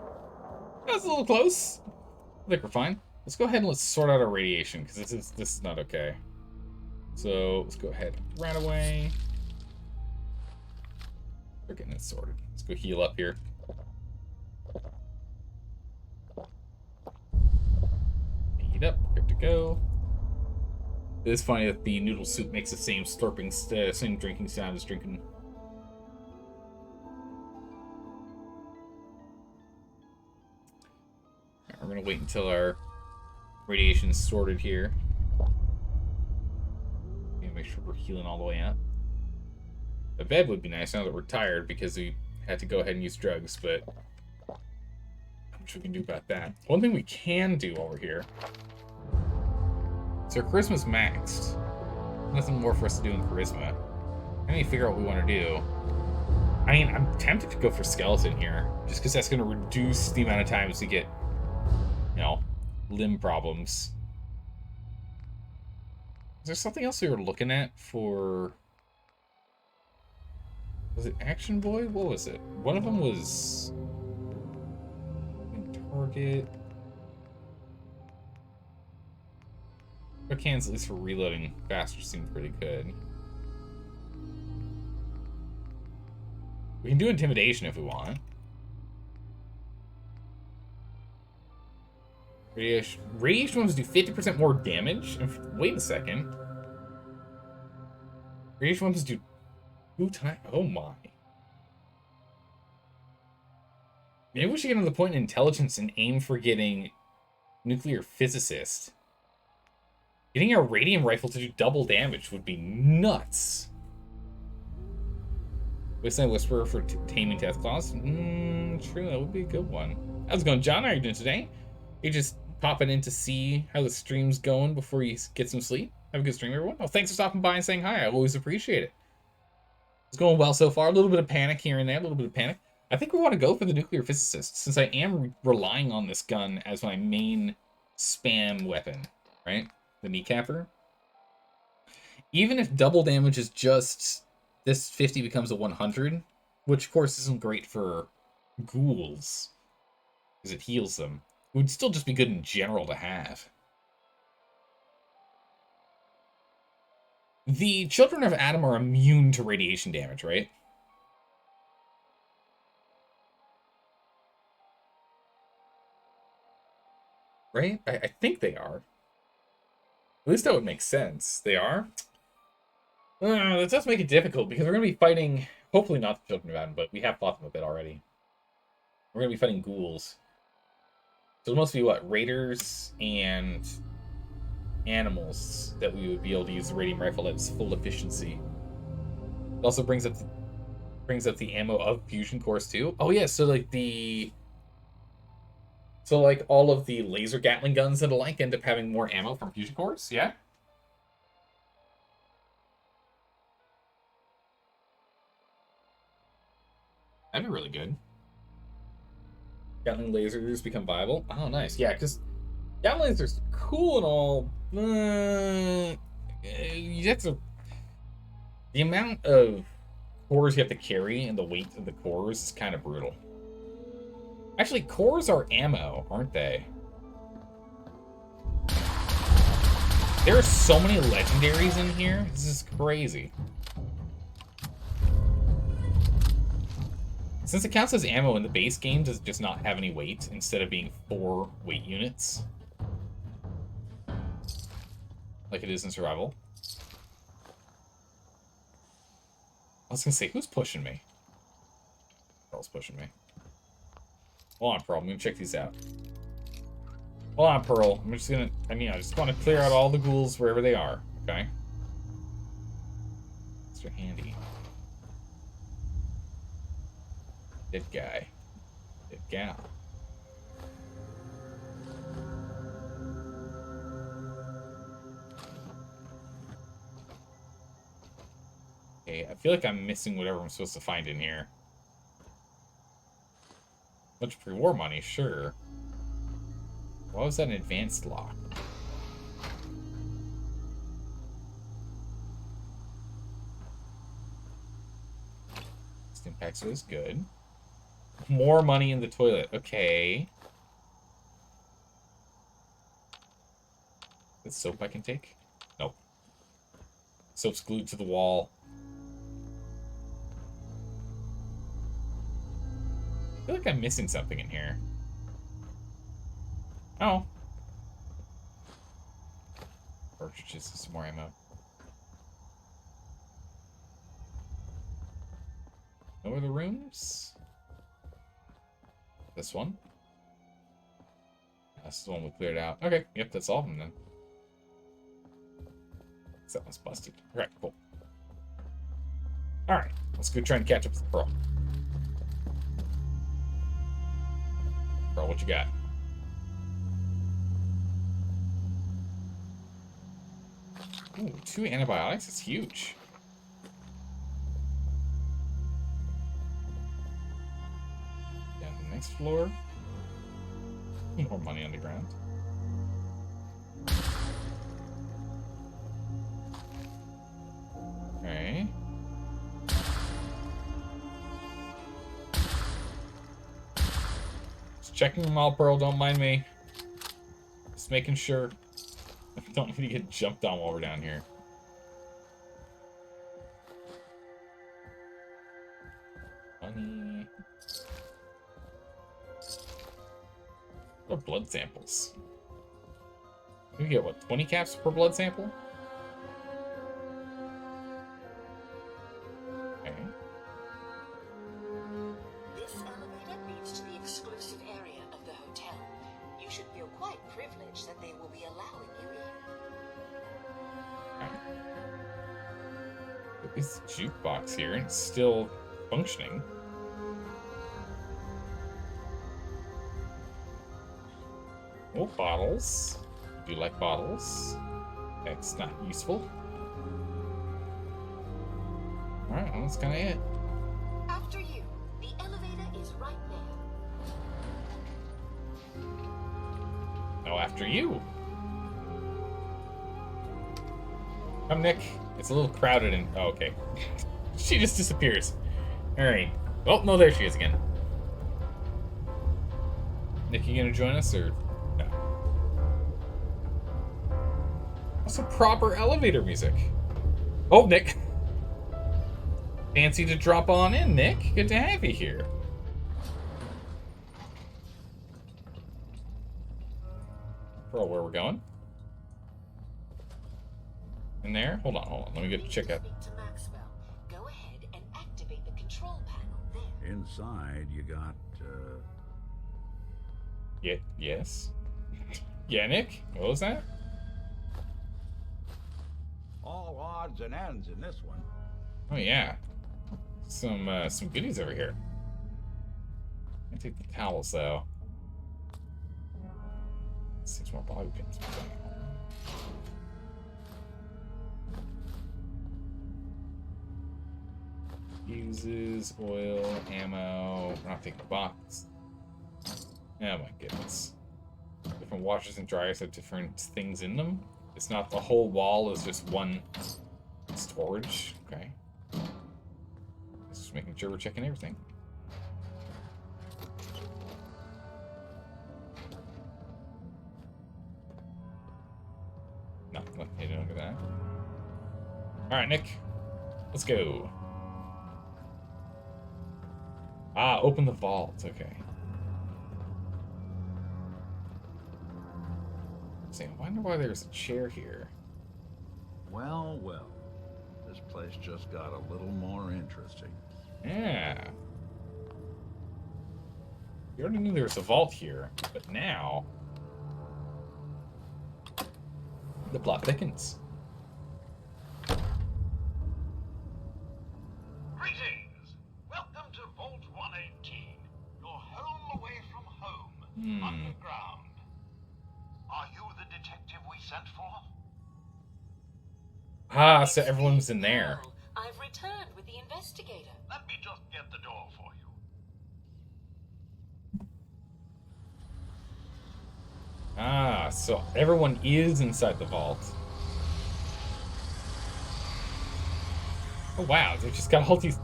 was a little close. I think we're fine. Let's go ahead and let's sort out our radiation, because this is not okay. So, let's go ahead and right away. We're getting it sorted. Let's go heal up here. Heat up. Good to go. It is funny that the noodle soup makes the same slurping, same drinking sound as drinking. Right, we're gonna wait until our radiation is sorted here. Make sure we're healing all the way up. A bed would be nice now that we're tired because we had to go ahead and use drugs, but not much we can do about that. One thing we can do while we're here. So Charisma's maxed. Nothing more for us to do in Charisma. I need to figure out what we want to do. I mean, I'm tempted to go for Skeleton here, just because that's going to reduce the amount of times we get, you know, limb problems. Is there something else we were looking at for... Was it Action Boy? What was it? One of them was... Target... Quick hands, at least for reloading faster, seemed pretty good. We can do Intimidation if we want. Radiation weapons do 50% more damage? Wait a second. Radiation weapons do 2 times... Oh my. Maybe we should get to the point in intelligence and aim for getting nuclear physicist. Getting a radium rifle to do double damage would be nuts. Wasteland Whisperer for taming death claws. True, that would be a good one. How's it going, John? How are you doing today? You just popping in to see how the stream's going before you get some sleep? Have a good stream, everyone. Oh, thanks for stopping by and saying hi. I always appreciate it. It's going well so far. A little bit of panic here and there. A little bit of panic. I think we want to go for the nuclear physicist, since I am relying on this gun as my main spam weapon, right? The kneecapper. Even if double damage is just this 50 becomes a 100, which of course isn't great for ghouls because it heals them, it would still just be good in general to have. The children of Adam are immune to radiation damage, right? Right? I think they are. At least that would make sense. They are? That does make it difficult, because we're going to be fighting... Hopefully not the Children of Adam, but we have fought them a bit already. We're going to be fighting ghouls. So it must be, what, raiders and animals that we would be able to use the radium rifle at its full efficiency. It also brings up the ammo of fusion cores, too. Oh, yeah, so, like, So, like, all of the laser Gatling guns and the like end up having more ammo from fusion cores, yeah? That'd be really good. Gatling lasers become viable. Oh, nice. Yeah, because Gatling lasers are cool and all. You have to... The amount of cores you have to carry and the weight of the cores is kind of brutal. Actually, cores are ammo, aren't they? There are so many legendaries in here. This is crazy. Since it counts as ammo in the base game, does it just not have any weight instead of being 4 weight units? Like it is in survival. I was gonna say, who's pushing me? Pearl's pushing me. Hold on, Pearl. I'm gonna check these out. Hold on, Pearl. I just want to clear out all the ghouls wherever they are, okay? Mr. Handy. Dead guy. Dead gal. Okay, I feel like I'm missing whatever I'm supposed to find in here. Bunch of pre-war money, sure. Why was that an advanced lock? Stimpack is good. More money in the toilet. Okay. Is soap I can take? Nope. Soap's glued to the wall. I feel like I'm missing something in here. Oh. Cartridges, some more ammo. No other rooms? This one? That's the one we cleared out. Okay, yep, that's all of them then. That one's busted. Alright, cool. Alright, let's go try and catch up with Pearl. Pearl, what you got? Ooh, 2 antibiotics? That's huge. Down to the next floor. More money underground. Okay. Just checking them all, Pearl. Don't mind me. Just making sure. Don't need to get jumped on while we're down here. Money. What are blood samples? We get, what, 20 caps per blood sample? Okay. This elevator leads to the exclusive area of the hotel. You should feel quite privileged that they will be allowing you in. Okay. This jukebox here, it's still functioning. Oh, bottles. Do you like bottles? That's not useful. Alright, well, that's kind of it. After you, the elevator is right there. Oh, after you. Come, Nick. It's a little crowded and... Oh, okay. She just disappears. Alright. Oh, no, there she is again. Nick, you gonna join us, or... No? That's a proper elevator music. Oh, Nick. Fancy to drop on in, Nick. Good to have you here. Pearl, where we're going? In there? Hold on. Let me go check out. Speak to Maxwell. Go ahead and activate the control panel there. Inside, you got, Yeah, yes. Yeah, Nick? What was that? all odds and ends in this one. Oh, yeah. Some goodies over here. I take the towels, though. 6 more bobby pins. Fuses, oil, ammo. We're not taking the box. Oh my goodness. Different washers and dryers have different things in them. It's not the whole wall is just one storage. Okay. Just making sure we're checking everything. No, nothing hidden under that. Alright, Nick. Let's go. Ah, open the vault. Okay. I wonder why there's a chair here. Well, well. This place just got a little more interesting. Yeah. You already knew there was a vault here, but now the plot thickens. Greetings! Welcome to Vault 118, your home away from home, underground. Are you the detective we sent for? Ah, so everyone's in there. I've returned with the investigator. Let me just get the door for you. Ah, so everyone is inside the vault. Oh wow, they just got all these...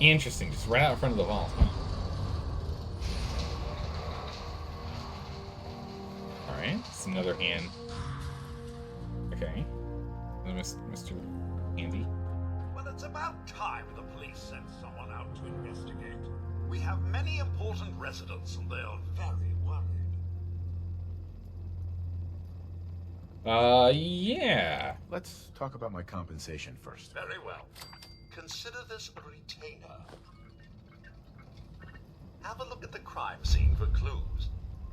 Interesting, just right out in front of the vault. Huh. Alright, it's another hand. Okay. Mr. Andy. Well, it's about time the police sent someone out to investigate. We have many important residents and they're very worried. Yeah. Let's talk about my compensation first. Very well. Consider this a retainer. Have a look at the crime scene for clues.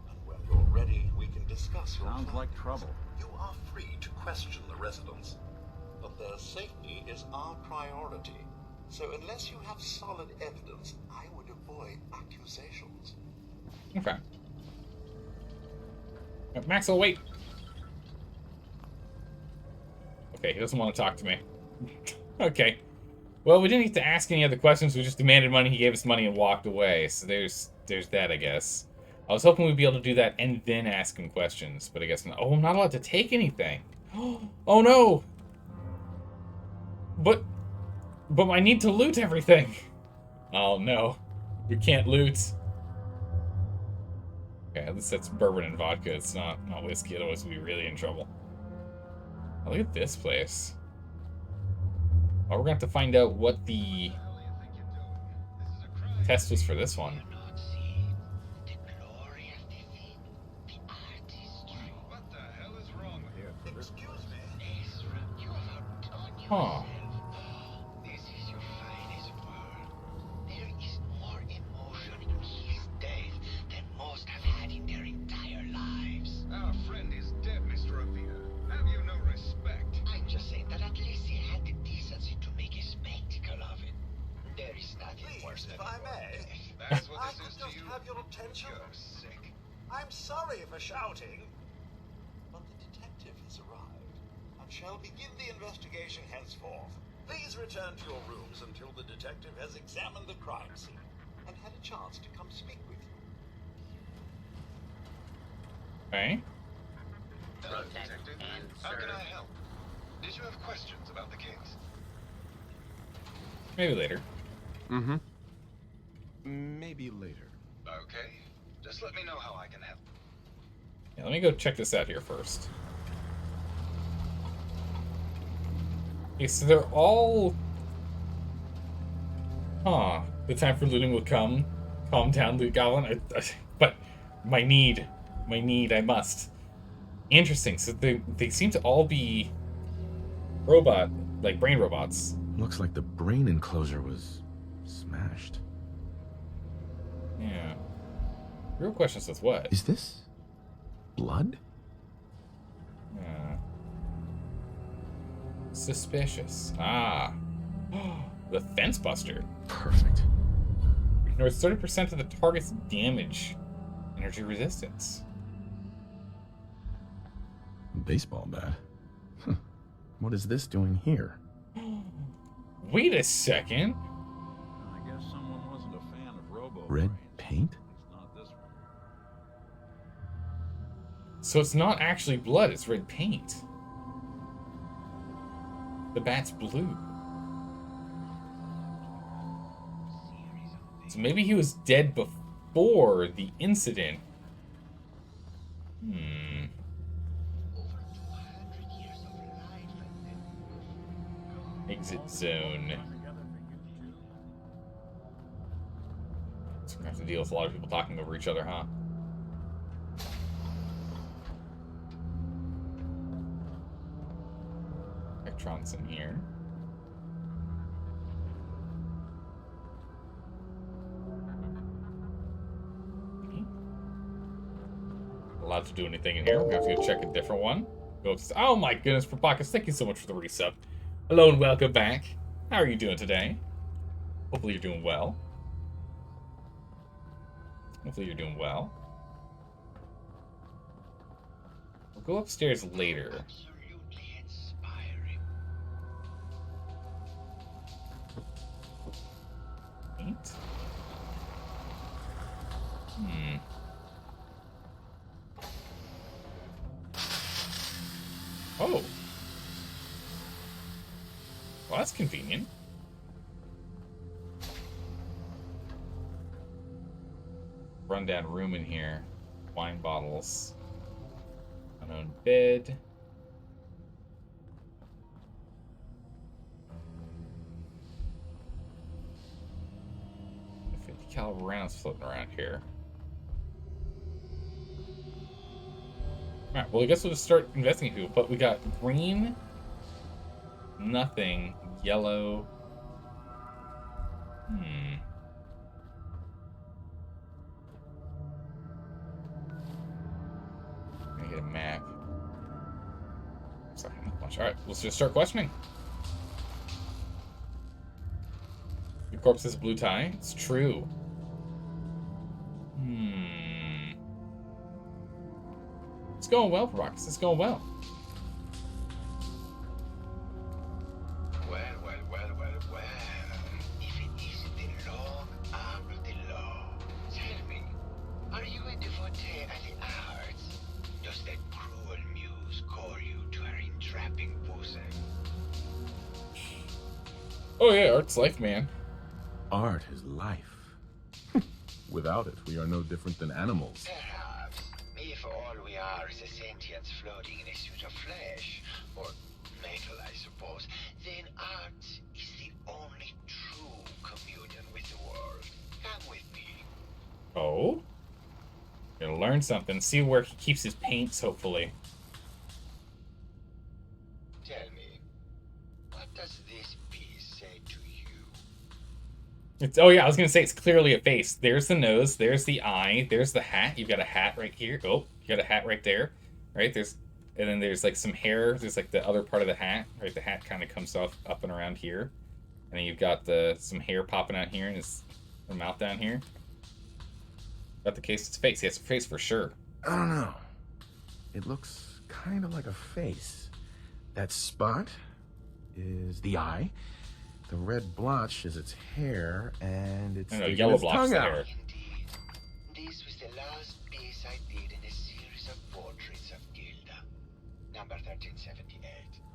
And when you're ready, we can discuss your Sounds like findings. trouble. You are free to question the residents, but their safety is our priority. So unless you have solid evidence, I would avoid accusations. Okay. Maxwell, wait. Okay, he doesn't want to talk to me. Okay. Well, we didn't need to ask any other questions. We just demanded money. He gave us money and walked away. So there's that, I guess. I was hoping we'd be able to do that and then ask him questions, but I guess not. Oh, I'm not allowed to take anything. Oh no. But I need to loot everything. Oh no. We can't loot. Okay, at least that's bourbon and vodka. It's not whiskey, otherwise we'd be really in trouble. Oh, look at this place. Oh, we're gonna have to find out what the test was for this one. What the hell is wrong Huh. This is your finest world. There is more emotion in his death than most have had in their entire lives. Our friend is dead, Mr. Avila. Have you no respect? I'm just saying that at least he had the decency to make a spectacle of it. There is nothing worse than if I may. That's what I this could is to just you? have your attention. You're sick. I'm sorry for shouting. But the detective has arrived and shall begin the investigation henceforth. Please return to your rooms until the detective has examined the crime scene and had a chance to come speak with you. Okay. Hello, Detective. How can I help? Did you have questions about the case? Maybe later. Mm-hmm. Maybe later. Okay. Just let me know how I can help. Yeah, let me go check this out here first. Okay, so they're all... Huh. The time for looting will come. Calm down, Loot Goblin. But my need, I must. Interesting. So they seem to all be robot, like brain robots. Looks like the brain enclosure was smashed. Yeah. Real question is with what? Is this blood? Yeah. Suspicious. Ah. The Fence Buster. Perfect. Ignores 30% of the target's damage. Energy resistance. Baseball bat. Huh. What is this doing here? Wait a second. I guess someone wasn't a fan of Robo. Red Brains. paint? At least not this one. So it's not actually blood, it's red paint. The bat's blue. So maybe he was dead before the incident. Over 200 years of life and then Exit zone. Together for you two. So we're gonna have to deal with a lot of people talking over each other, huh? Electrons in here. Allowed to do anything in here. We're gonna have to go check a different one. Go. Oh my goodness, Propakis, thank you so much for the resub. Hello and welcome back. How are you doing today? Hopefully you're doing well. Hopefully you're doing well. We'll go upstairs later. absolutely inspiring. Paint? Oh. Well, that's convenient. Rundown room in here. Wine bottles. Unknown bed. The 50 caliber rounds floating around here. Alright, well, I guess we'll just start investigating people. But we got green, nothing, yellow. Let me get a map. Sorry, not much. Alright, let's just start questioning. Your corpse has a blue tie. It's true. It's going well, Rockets. It's going well. Well. If it isn't the long arm of the law, tell me, are you a devotee of the arts? Does that cruel muse call you to her entrapping bosom? Oh yeah, art's life, man. Art is life. Without it, we are no different than animals. Perhaps, if all we are is a sentience floating in a suit of flesh, or metal, I suppose, then art is the only true communion with the world. Come with me. Oh? Gonna learn something. See where he keeps his paints, hopefully. Tell me, what does It's, oh yeah, I was gonna say it's clearly a face. There's the nose, there's the eye, there's the hat. You've got a hat right here. Oh, you got a hat right there. Right? And then there's like some hair. There's like the other part of the hat. Right? The hat kind of comes off up and around here. And then you've got some hair popping out here and his mouth down here. Got the case, it's face. He has a face for sure. I don't know. It looks kind of like a face. That spot is the eye. The red blotch is its hair, and it's No, yellow blotch is the hair. Indeed. This was the last piece I did in a series of portraits of Gilda. Number 1378.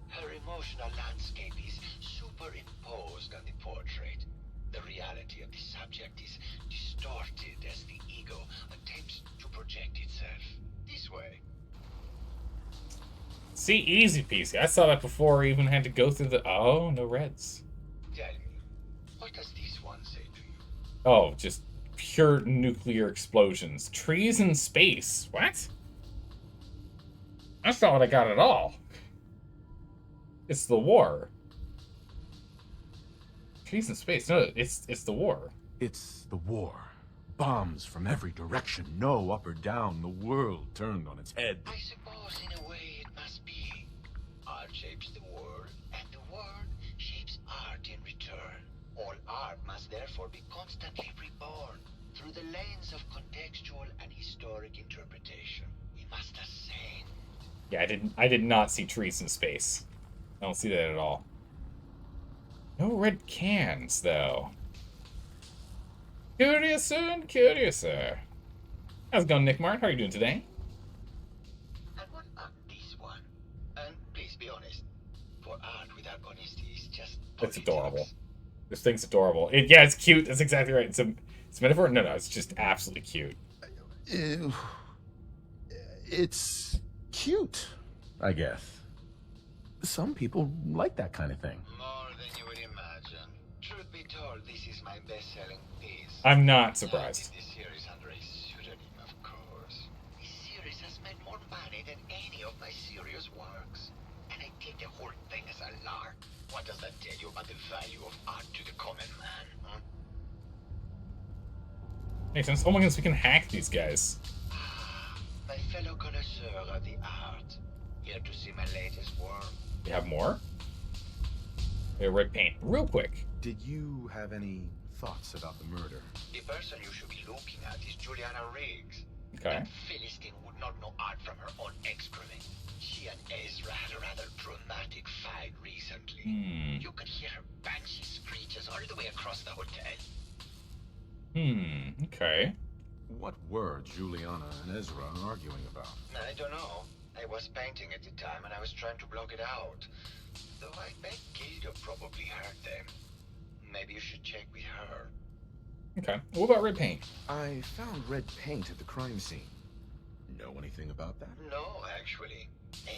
Her emotional landscape is superimposed on the portrait. The reality of the subject is distorted as the ego attempts to project itself. This way. See, easy peasy. I saw that before I even had to go through the... Oh, no reds. Tell me, what does this one say to you? Oh, just pure nuclear explosions. Trees in space. What? That's not what I got at all. It's the war. Trees in space. No, it's the war. It's the war. Bombs from every direction, no up or down, the world turned on its head. I suppose in a way it must be. Art shapes the world, and the world shapes art in return. All art must therefore be constantly reborn through the lens of contextual and historic interpretation. We must ascend. Yeah, I did not see trees in space. I don't see that at all. No red cans, though. Curiouser and curiouser. How's it going, Nick Martin? How are you doing today? And what about this one? And please be honest, for art without honesty is just It's politics. adorable. This thing's adorable. Yeah, it's cute. That's exactly right. It's a metaphor? No, it's just absolutely cute. It's cute, I guess. Some people like that kind of thing. More than you would imagine. Truth be told, this is my best-selling piece. I'm not I surprised. did this series under a pseudonym, of course. This series has made more money than any of my serious works. And I take the whole thing as a lark. What does that tell you about the value of art to the common man, huh? Makes sense. Oh my goodness, we can hack these guys. My fellow connoisseur of the art. Here to see my latest work. We have more? Red paint. Real quick. Did you have any thoughts about the murder? The person you should be looking at is Juliana Riggs. Okay. That Philistine would not know art from her own excrement. She and Ezra had a rather dramatic fight recently. You could hear her banshee screeches all the way across the hotel. Okay. What were Juliana and Ezra arguing about? I don't know. I was painting at the time and I was trying to block it out. Though I bet Gilda probably heard them. Maybe you should check with her. Okay. What about red paint? I found red paint at the crime scene. Know anything about that? No, actually.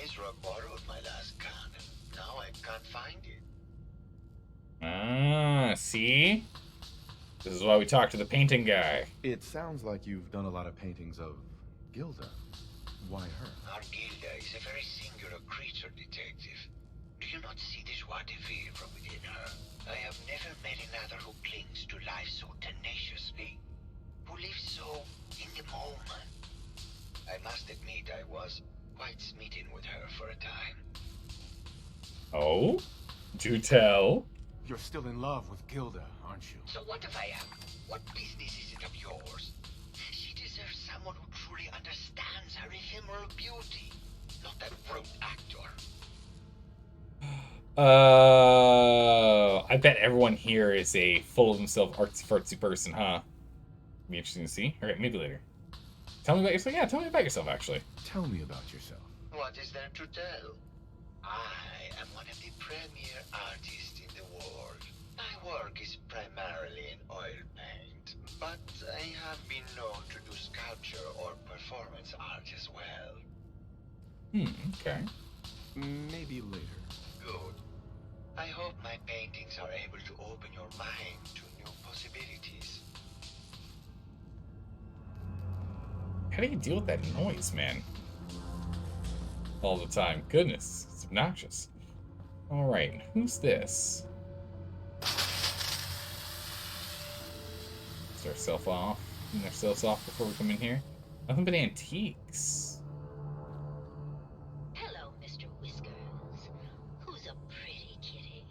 Ezra borrowed my last gun. Now I can't find it. Ah, see? This is why we talk to the painting guy. It sounds like you've done a lot of paintings of Gilda. Why her? Our Gilda is a very singular creature, detective. Do you not see the joie de vivre from within her? I have never met another who clings to life so tenaciously, who lives so in the moment. I must admit I was quite smitten with her for a time. Oh? Do tell. You're still in love with Gilda, aren't you? So what if I am? What business is it of yours? She deserves someone who truly understands her ephemeral beauty, not that rote actor. I bet everyone here is a full of himself artsy-fartsy person, huh? Be interesting to see. Alright, maybe later. Tell me about yourself. Yeah, tell me about yourself, actually. Tell me about yourself. What is there to tell? I am one of the premier artists in the world. My work is primarily in oil paint, but I have been known to do sculpture or performance art as well. Okay. Maybe later. Good. I hope my paintings are able to open your mind to new possibilities. How do you deal with that noise, man? All the time. Goodness, it's obnoxious. Alright, who's this? Start ourselves off. Clean ourselves off before we come in here. Nothing but antiques. Hello, Mr. Whiskers. Who's a pretty kitty?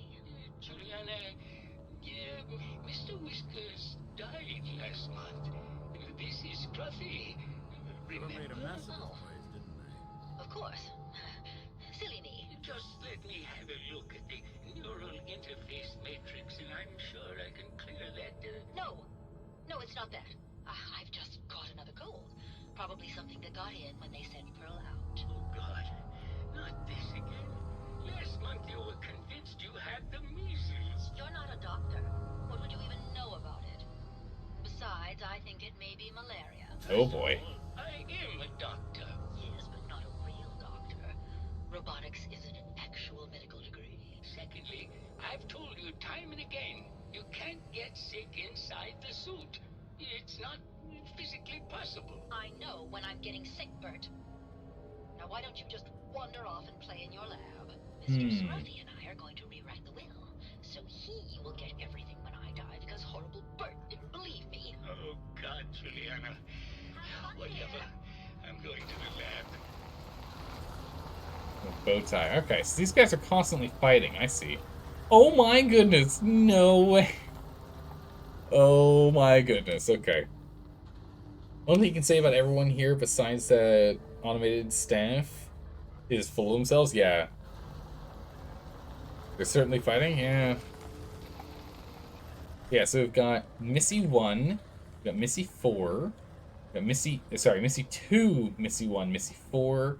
Juliana, Mr. Whiskers died last month. This is Scruffy. Sure made a mess of this place, didn't they? Of course. Silly me. Just let me have a look at the neural interface matrix, and I'm sure I can clear that. No. No, it's not that. I've just caught another cold. Probably something that got in when they sent Pearl out. Oh, God. Not this again. Last month you were convinced you had the measles. You're not a doctor. What would you even know about it? Besides, I think it may be malaria. Oh boy. I am a doctor. Yes, but not a real doctor. Robotics isn't an actual medical degree. Secondly, I've told you time and again, you can't get sick inside the suit. It's not physically possible. I know when I'm getting sick, Bert. Now why don't you just wander off and play in your lab? Mr. Scruffy and I are going to rewrite the will, so he will get everything when I die because horrible Bert didn't believe me. Oh, God, Juliana. Whatever. I'm going to the lab. Bow tie. Okay, so these guys are constantly fighting. I see. Oh my goodness. No way. Oh my goodness. Okay. One thing you can say about everyone here besides the automated staff is full of themselves. Yeah. They're certainly fighting. Yeah. Yeah, so we've got Missy 1. We've got Missy 4. We've got Missy 2, Missy 1, Missy 4.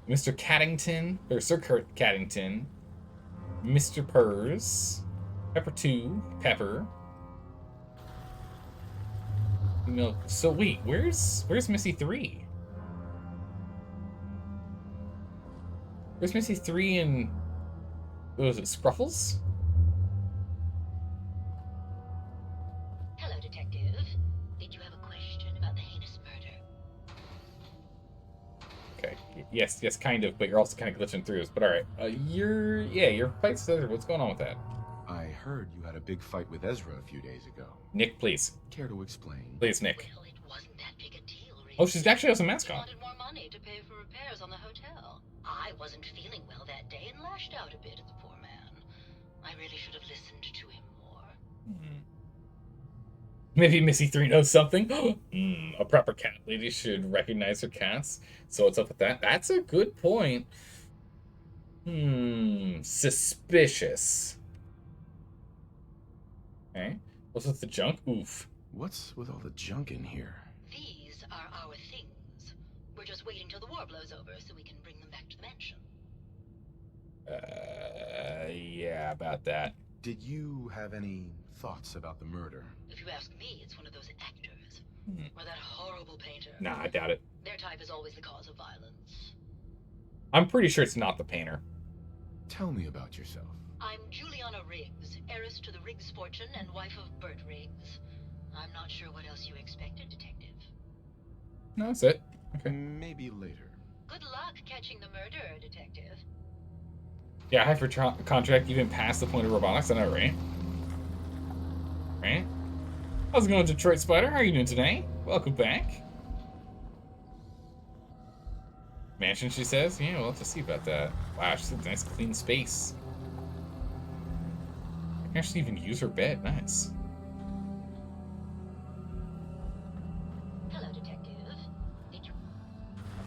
Mr. Caddington, or Sir Kurt Caddington. Mr. Purrs. Pepper 2, Pepper. No, so wait, where's Missy 3? Where's Missy 3 and what was it, Scruffles? Hello, Detective. Did you have a question about the heinous murder? Okay, yes, kind of, but you're also kind of glitching through this. But all right, your fight's there. What's going on with that? I heard you had a big fight with Ezra a few days ago. Nick, please. Care to explain? Please, Nick. Well, it wasn't that big a deal, really. Oh, she's actually has a mask He on. wanted more money to pay for repairs on the hotel. I wasn't feeling well that day and lashed out a bit at the poor man. I really should have listened to him more. Maybe Missy 3 knows something. A proper cat lady should recognize her cats. So what's up with that? That's a good point. Suspicious. Okay. What's with the junk? Oof. What's with all the junk in here? These are our things. We're just waiting till the war blows over so we can bring them back to the mansion. Yeah, about that. Did you have any thoughts about the murder? If you ask me, it's one of those actors. Or that horrible painter. Nah, I doubt it. Their type is always the cause of violence. I'm pretty sure it's not the painter. Tell me about yourself. I'm Juliana Riggs, heiress to the Riggs fortune and wife of Bert Riggs. I'm not sure what else you expected, Detective. No, that's it. Okay. Maybe later. Good luck catching the murderer, Detective. Yeah, high for contract even past the point of robotics. I know, right? Right? How's it going, Detroit Spider? How are you doing today? Welcome back. Mansion, she says? Yeah, we'll have to see about that. Wow, she's a nice clean space. I can actually even use her bed. Nice. Hello, Detective. Did you...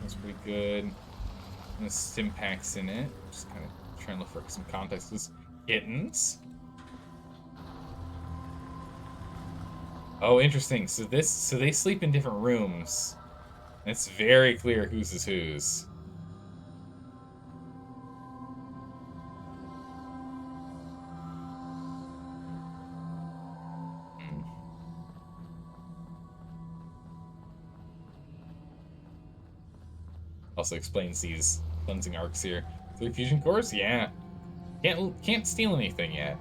That's pretty good. And the Stimpaks in it. Just kind of trying to look for some context. This kittens. Oh, interesting. So they sleep in different rooms. It's very clear whose is whose. Also explains these cleansing arcs here. 3 fusion cores? Yeah. Can't steal anything yet.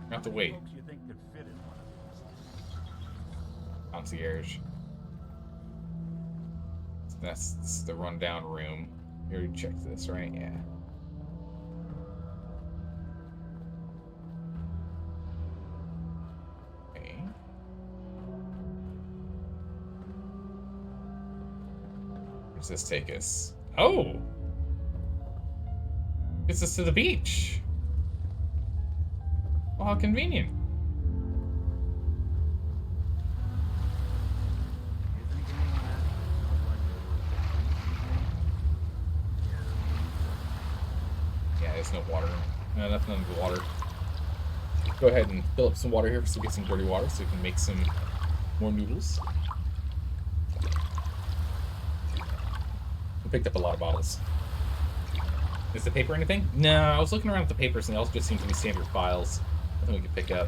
You have to wait. Folks you think could fit in one of these? Concierge. That's the rundown room. You already checked this, right? Yeah. Okay. does this take us? Oh! Gets us to the beach. Oh, how convenient. Yeah, there's no water. No, nothing under the water. Go ahead and fill up some water here so we get some dirty water so we can make some more noodles. We picked up a lot of bottles. Is the paper anything? No, I was looking around at the papers and they all just seem to be standard files. Nothing we can pick up.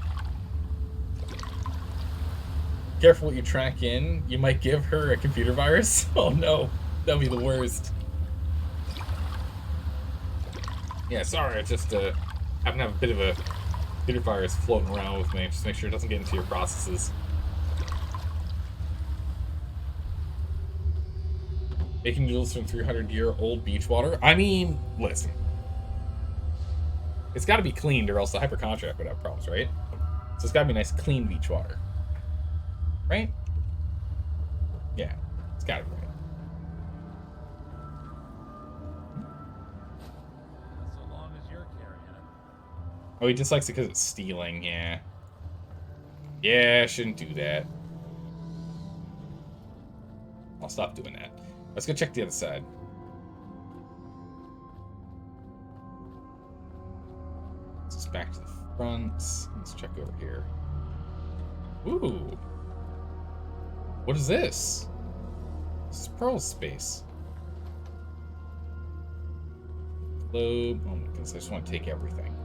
Careful what you track in. You might give her a computer virus. Oh no, that'd be the worst. Yeah, sorry, I just happen to have a bit of a computer virus floating around with me. Just make sure it doesn't get into your processes. Making noodles from 300-year-old beach water? I mean, listen. It's got to be cleaned or else the hypercontract would have problems, right? So it's got to be nice, clean beach water. Right? Yeah, it's got to be right. So long as you're carrying it. Oh, he dislikes it because it's stealing, yeah. Yeah, I shouldn't do that. I'll stop doing that. Let's go check the other side. Let's just back to the front. Let's check over here. Ooh. What is this? This is Pearl's space. Globe. Oh my goodness, I just want to take everything.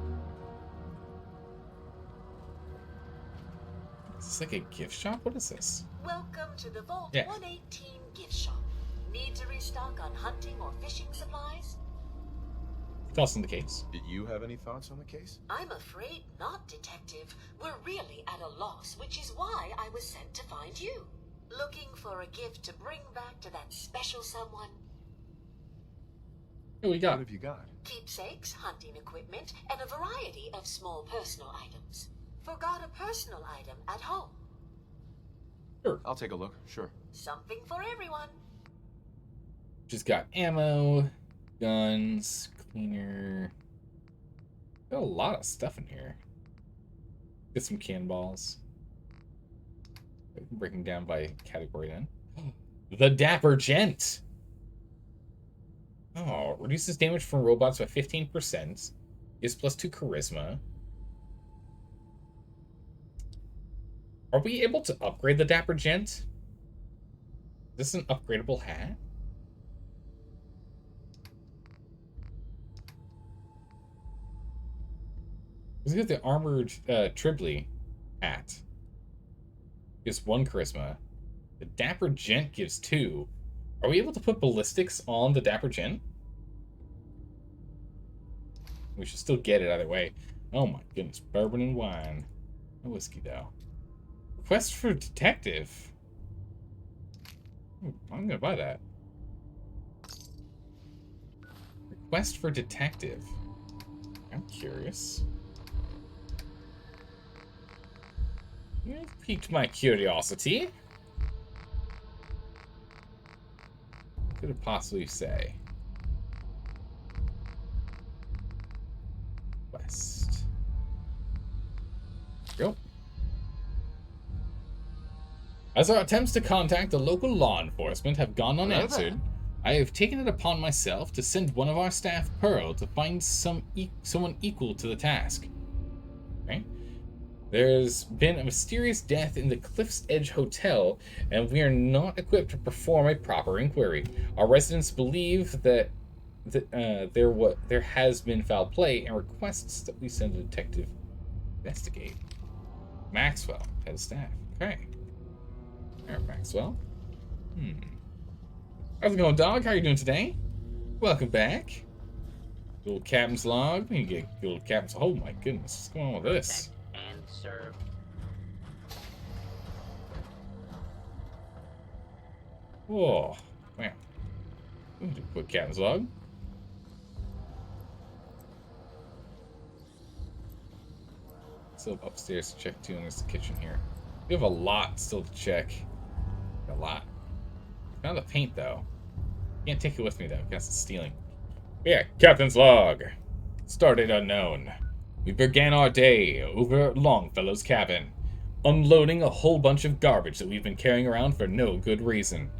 Is this like a gift shop? What is this? Welcome to the Vault Yeah. 118 gift shop. Need to restock on hunting or fishing supplies? Tossing the case. Did you have any thoughts on the case? I'm afraid not, Detective. We're really at a loss, which is why I was sent to find you. Looking for a gift to bring back to that special someone? What we got? What have you got? Keepsakes, hunting equipment, and a variety of small personal items. Forgot a personal item at home. Sure. I'll take a look, sure. Something for everyone. Just got ammo, guns, cleaner. Got a lot of stuff in here. Get some cannonballs. Breaking down by category then. The Dapper Gent. Oh, reduces damage from robots by 15%. Gives +2 charisma. Are we able to upgrade the Dapper Gent? Is this an upgradable hat? Let's get the armored Tribly hat. Gives 1 charisma. The Dapper Gent gives 2. Are we able to put ballistics on the Dapper Gent? We should still get it either way. Oh my goodness, bourbon and wine. No whiskey though. Request for detective. Ooh, I'm gonna buy that. Request for detective. I'm curious. You've piqued my curiosity. What could it possibly say? West. Go. As our attempts to contact the local law enforcement have gone unanswered, I have taken it upon myself to send one of our staff, Pearl, to find someone equal to the task. Okay? There's been a mysterious death in the Cliff's Edge Hotel, and we are not equipped to perform a proper inquiry. Our residents believe that there has been foul play and requests that we send a detective to investigate. Maxwell, head of staff. Okay. All right, Maxwell. How's it going, dog? How are you doing today? Welcome back. Good old captain's log. We can get good old captain's. Oh my goodness, what's going on with this? And serve. Whoa, man. We can do a quick captain's log. Still upstairs to check too, and there's the kitchen here. We have a lot still to check. A lot. Found the paint though. Can't take it with me, though, because it's stealing. Yeah, Captain's log. Started unknown. We began our day over at Longfellow's cabin, unloading a whole bunch of garbage that we've been carrying around for no good reason.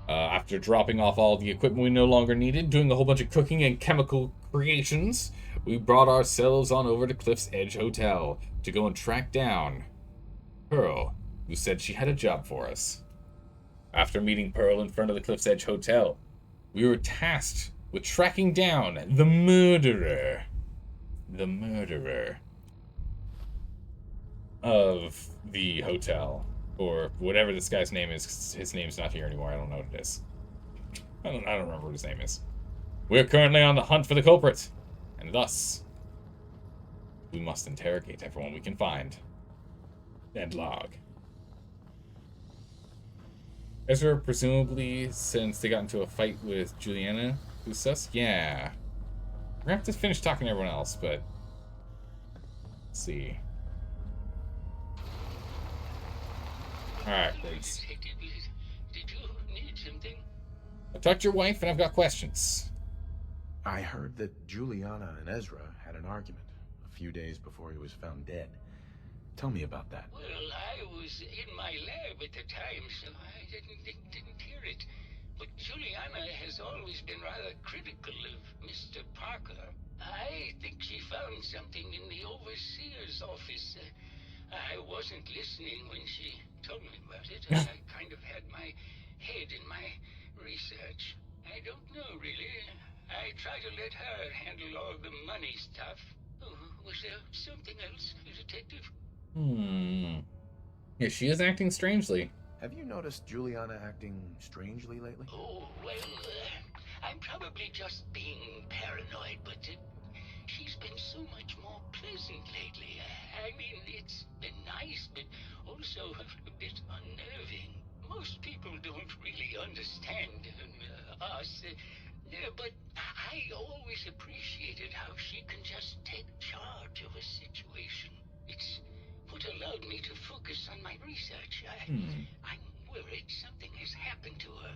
After dropping off all the equipment we no longer needed, doing a whole bunch of cooking and chemical creations, we brought ourselves on over to Cliff's Edge Hotel to go and track down Pearl, who said she had a job for us. After meeting Pearl in front of the Cliff's Edge Hotel, we were tasked with tracking down the murderer. The murderer of the hotel. Or whatever this guy's name is. His name's not here anymore. I don't know what it is. I don't remember what his name is. We're currently on the hunt for the culprit. And thus, we must interrogate everyone we can find. End log. Ezra, presumably, since they got into a fight with Juliana, who's sus? Yeah. We're gonna have to finish talking to everyone else, but... Let's see. Alright, please. Did you need something? I talked to your wife, and I've got questions. I heard that Juliana and Ezra had an argument a few days before he was found dead. Tell me about that. Well, I was in my lab at the time, so I didn't hear it. But Juliana has always been rather critical of Mr. Parker. I think she found something in the overseer's office. I wasn't listening when she told me about it. I kind of had my head in my research. I don't know, really. I try to let her handle all the money stuff. Oh, was there something else, Detective? Yeah, she is acting strangely. Have you noticed Juliana acting strangely lately? Oh, well, I'm probably just being paranoid, but she's been so much more pleasant lately. I mean, it's been nice, but also a bit unnerving. Most people don't really understand us, but I always appreciated how she can just take charge of a situation. It's what allowed me to focus on my research. I'm worried something has happened to her.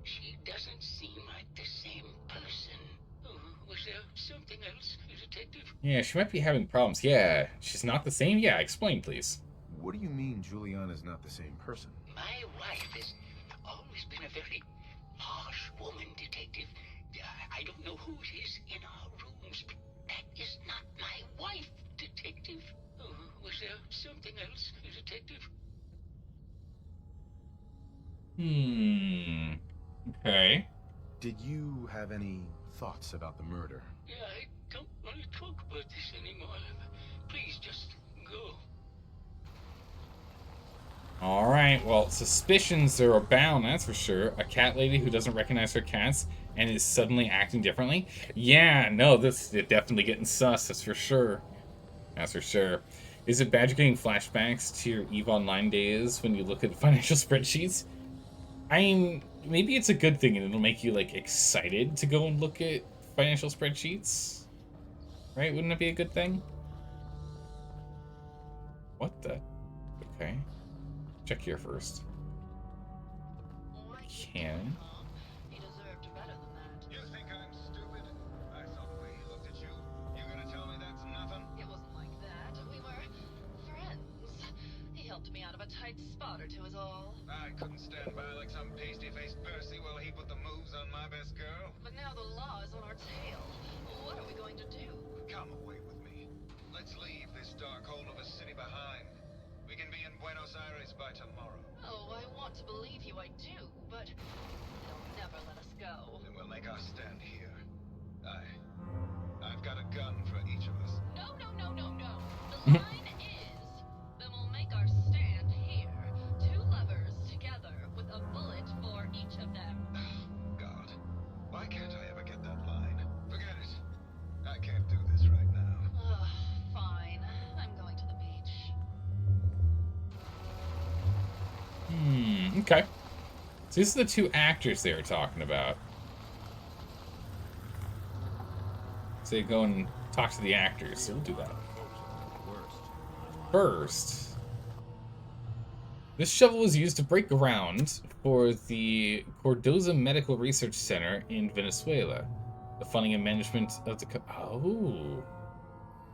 She doesn't seem like the same person. Oh, was there something else, Detective? Yeah, she might be having problems. Yeah, she's not the same? Yeah, explain, please. What do you mean Juliana's not the same person? My wife has always been a very harsh woman, Detective. I don't know who it is in our rooms, but that is not my wife, Detective. Oh, was there something else, Detective? Okay. Did you have any thoughts about the murder? Yeah, I don't want to talk about this anymore. Please, just go. Alright, well, suspicions are abound, that's for sure. A cat lady who doesn't recognize her cats and is suddenly acting differently? Yeah, no, this is definitely getting sus, that's for sure. That's for sure. Is it bad you're getting flashbacks to your EVE Online days when you look at financial spreadsheets? I mean, maybe it's a good thing and it'll make you, like, excited to go and look at financial spreadsheets. Right? Wouldn't it be a good thing? What the? Okay. Check here first. Can. He deserved better than that. You think I'm stupid? I saw the way he looked at you. You gonna tell me that's nothing? It wasn't like that. We were friends. He helped me out of a tight spot or two is all. I couldn't stand by like some pasty-faced Percy while he put the moves on my best girl. But now the law is on our tail. What are we going to do? Come away with me. Let's leave this dark hole of a city behind. We can be in Buenos Aires by tomorrow. Oh, I want to believe you, I do, but they'll never let us go. Then we'll make our stand here. I've got a gun for each of us. No. The line is, then we'll make our stand here. 2 lovers together with a bullet for each of them. God, why can't I ever get that line? Forget it. I can't do this right now. Fine. I'm going to the beach. Okay. So these are the 2 actors they were talking about. So you go and talk to the actors, so we'll do that. First, this shovel was used to break ground for the Cordoza Medical Research Center in Venezuela. The funding and management of the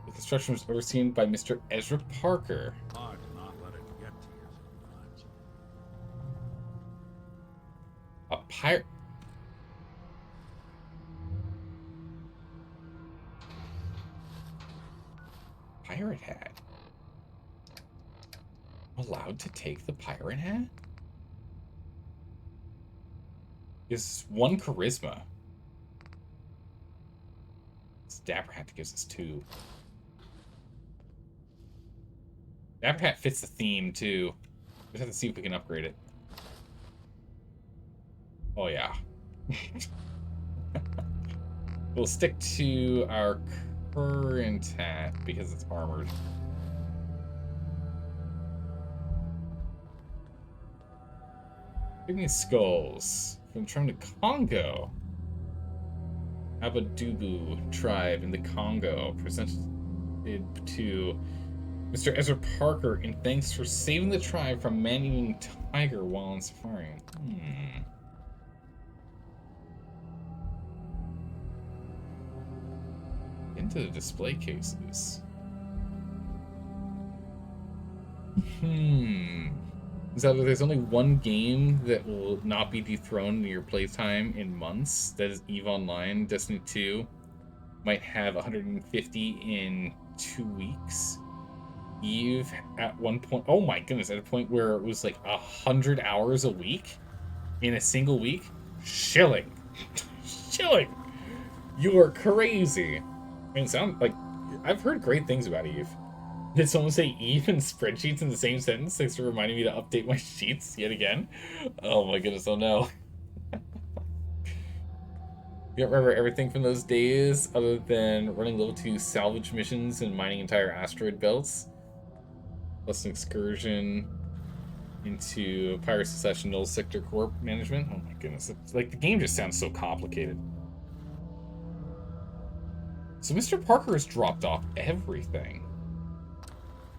the construction was overseen by Mr. Ezra Parker. Hard to not let it get to you sometimes. A pirate. Pirate hat. Allowed to take the pirate hat? Gives 1 charisma. This Dapper hat gives us 2. Dapper hat fits the theme too. Just have to see if we can upgrade it. Oh yeah. We'll stick to our current hat because it's armored. Pygmy skulls from the Congo. Abadubu tribe in the Congo presented to Mr. Ezra Parker in thanks for saving the tribe from man-eating tiger while on safari. Into the display cases. So there's only one game that will not be dethroned in your playtime in months. That is EVE Online. Destiny 2 might have 150 in 2 weeks. EVE at one point, oh my goodness, at a point where it was like 100 hours a week in a single week. Shilling. Shilling. You are crazy. I mean, sound like I've heard great things about EVE. Did someone say EVE and spreadsheets in the same sentence? Thanks for reminding me to update my sheets yet again. Oh my goodness, oh no. You don't remember everything from those days other than running level 2 salvage missions and mining entire asteroid belts? Plus an excursion into piracy / null sector corp management? Oh my goodness, it's like the game just sounds so complicated. So Mr. Parker has dropped off everything.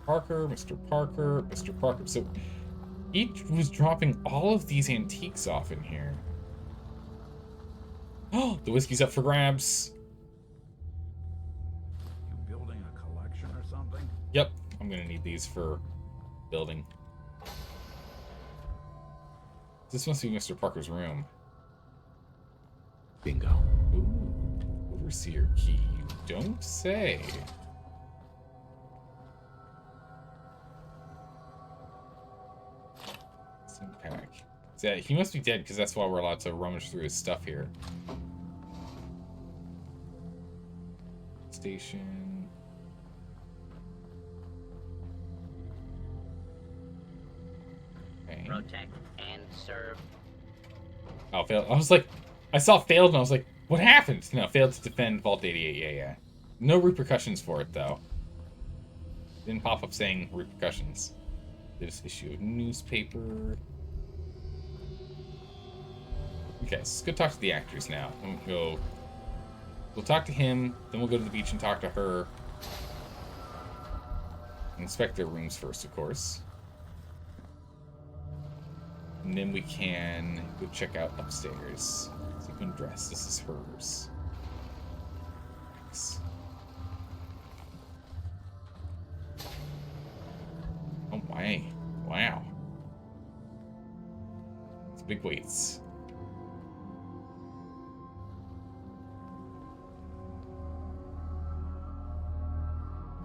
Parker, Mr. Parker, Mr. Parker. So he was dropping all of these antiques off in here. Oh, the whiskey's up for grabs. You building a collection or something? Yep, I'm gonna need these for building. This must be Mr. Parker's room. Bingo. Ooh, overseer key. You don't say. Pack. Yeah, he must be dead because that's why we're allowed to rummage through his stuff here. Station. Okay. Protect and serve. Oh, failed. I was like, I saw failed and I was like, what happened? No, failed to defend Vault 88. Yeah. No repercussions for it though. Didn't pop up saying repercussions. This issue of newspaper. Okay, so let's go talk to the actors now. We'll talk to him, then we'll go to the beach and talk to her. Inspect their rooms first, of course. And then we can go check out upstairs. Sequin dress, this is hers. Nice. Oh my, wow. It's big weights.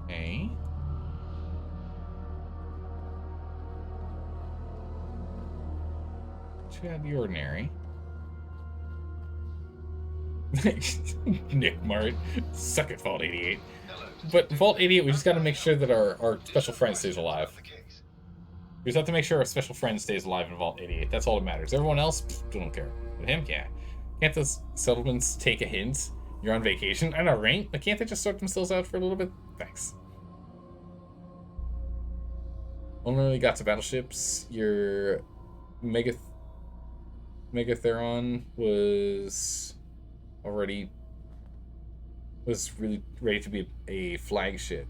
Okay. Too out of the ordinary. Nick Mart, suck it, Vault 88. But Vault 88, we just gotta make sure that our special friend stays alive. We just have to make sure our special friend stays alive in Vault 88. That's all that matters. Everyone else, don't care. But him, yeah. Can't those settlements take a hint? You're on vacation? I know, right? But can't they just sort themselves out for a little bit? Thanks. Only got to battleships. Your Megatheron was already really ready to be a flagship.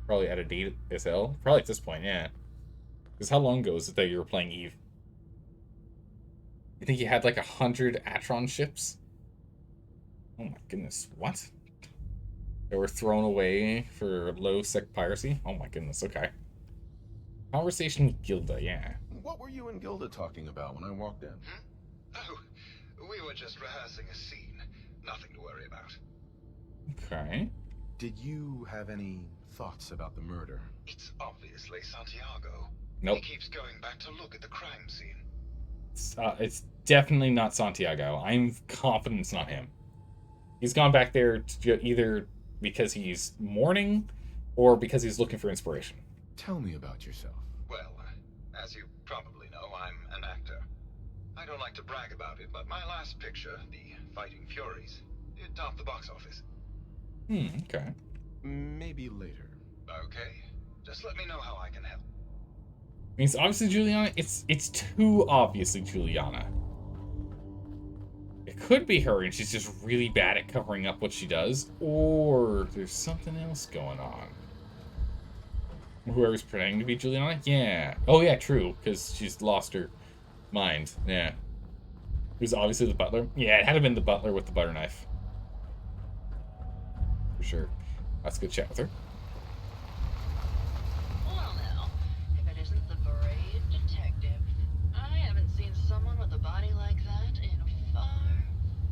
Probably out of date at SL. Probably at this point, yeah. Because how long ago was it that you were playing EVE? I think he had like 100 Atron ships. Oh my goodness, what? They were thrown away for low-sec piracy? Oh my goodness, okay. Conversation with Gilda, yeah. What were you and Gilda talking about when I walked in? Oh, we were just rehearsing a scene. Nothing to worry about. Okay. Did you have any thoughts about the murder? It's obviously Santiago. Nope. He keeps going back to look at the crime scene. It's definitely not Santiago. I'm confident it's not him. He's gone back there to either because he's mourning or because he's looking for inspiration. Tell me about yourself. Well, as you probably know, I'm an actor. I don't like to brag about it, but my last picture, The Fighting Furies, it topped the box office. Okay. Maybe later. Okay. Just let me know how I can help. I mean, it's obviously Juliana. It's too obviously Juliana. It could be her, and she's just really bad at covering up what she does, or there's something else going on. Whoever's pretending to be Juliana? Yeah. Oh, yeah, true, because she's lost her mind. Yeah. Who's obviously the butler? Yeah, it had to have been the butler with the butter knife. For sure. Let's go chat with her. Well now, if it isn't the brave detective. I haven't seen someone with a body like that in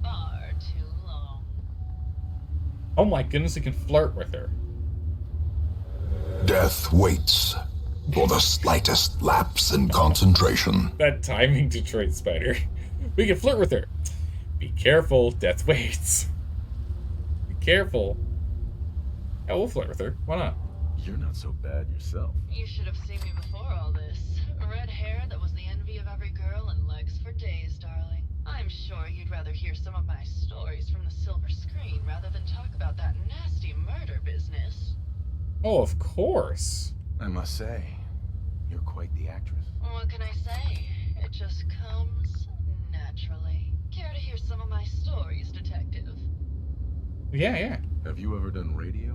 far too long. Oh my goodness, you can flirt with her. Death waits for the slightest lapse in concentration. That timing Detroit Spider. We can flirt with her. Be careful, death waits. Be careful. Yeah, we'll flirt with her. Why not? You're not so bad yourself. You should have seen me before all this. Red hair that was the envy of every girl and legs for days, darling. I'm sure you'd rather hear some of my stories from the silver screen rather than talk about that nasty murder business. Oh, of course. I must say, you're quite the actress. What can I say? It just comes naturally. Care to hear some of my stories, detective? Yeah. Have you ever done radio?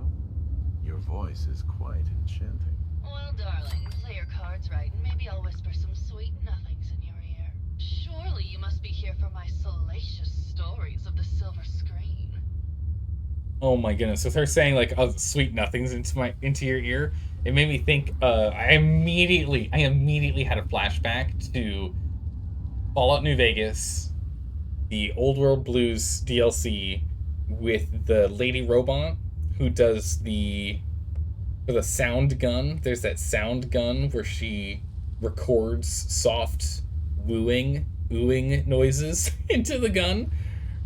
Your voice is quite enchanting. Well, darling, play your cards right, and maybe I'll whisper some sweet nothings in your ear. Surely you must be here for my salacious stories of the silver screen. Oh my goodness. With her saying like sweet nothings into your ear, it made me think I immediately had a flashback to Fallout New Vegas, the Old World Blues DLC with the lady robot who does the sound gun. There's that sound gun where she records soft oohing noises into the gun,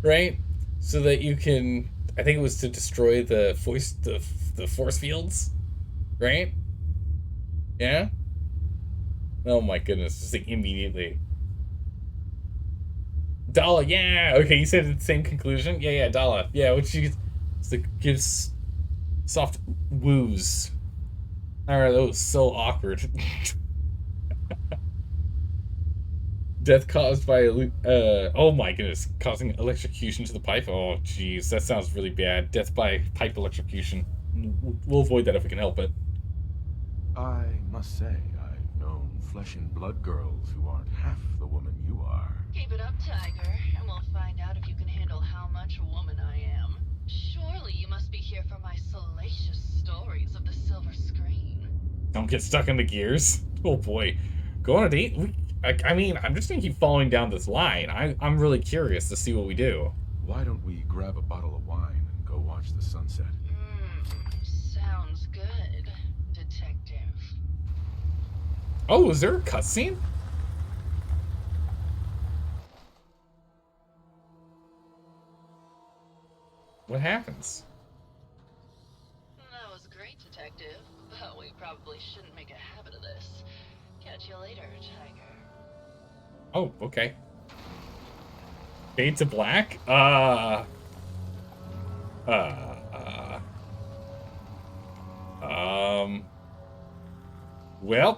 right? So that you can, I think it was to destroy the force fields, right? Yeah? Oh my goodness, just like immediately. Dala, yeah! Okay, you said the same conclusion? Yeah, Dala. Yeah, which she gives soft woos. Alright, that was so awkward. Death caused by, oh my goodness, causing electrocution to the pipe? Oh, jeez, that sounds really bad. Death by pipe electrocution. We'll avoid that if we can help it. I must say, I've known flesh and blood girls who aren't half the woman you are. Keep it up, Tiger, and we'll find out if you can handle how much woman I am. Surely you must be here for my salacious stories of the silver screen. Don't get stuck in the gears. Oh boy. Go on a date? I mean, I'm just gonna keep following down this line. I'm really curious to see what we do. Why don't we grab a bottle of wine and go watch the sunset? Sounds good, detective. Oh, is there a cutscene? What happens? That was great, detective, but we probably shouldn't make a habit of this. Catch you later, Tiger. Oh, okay. Fade to black? Well,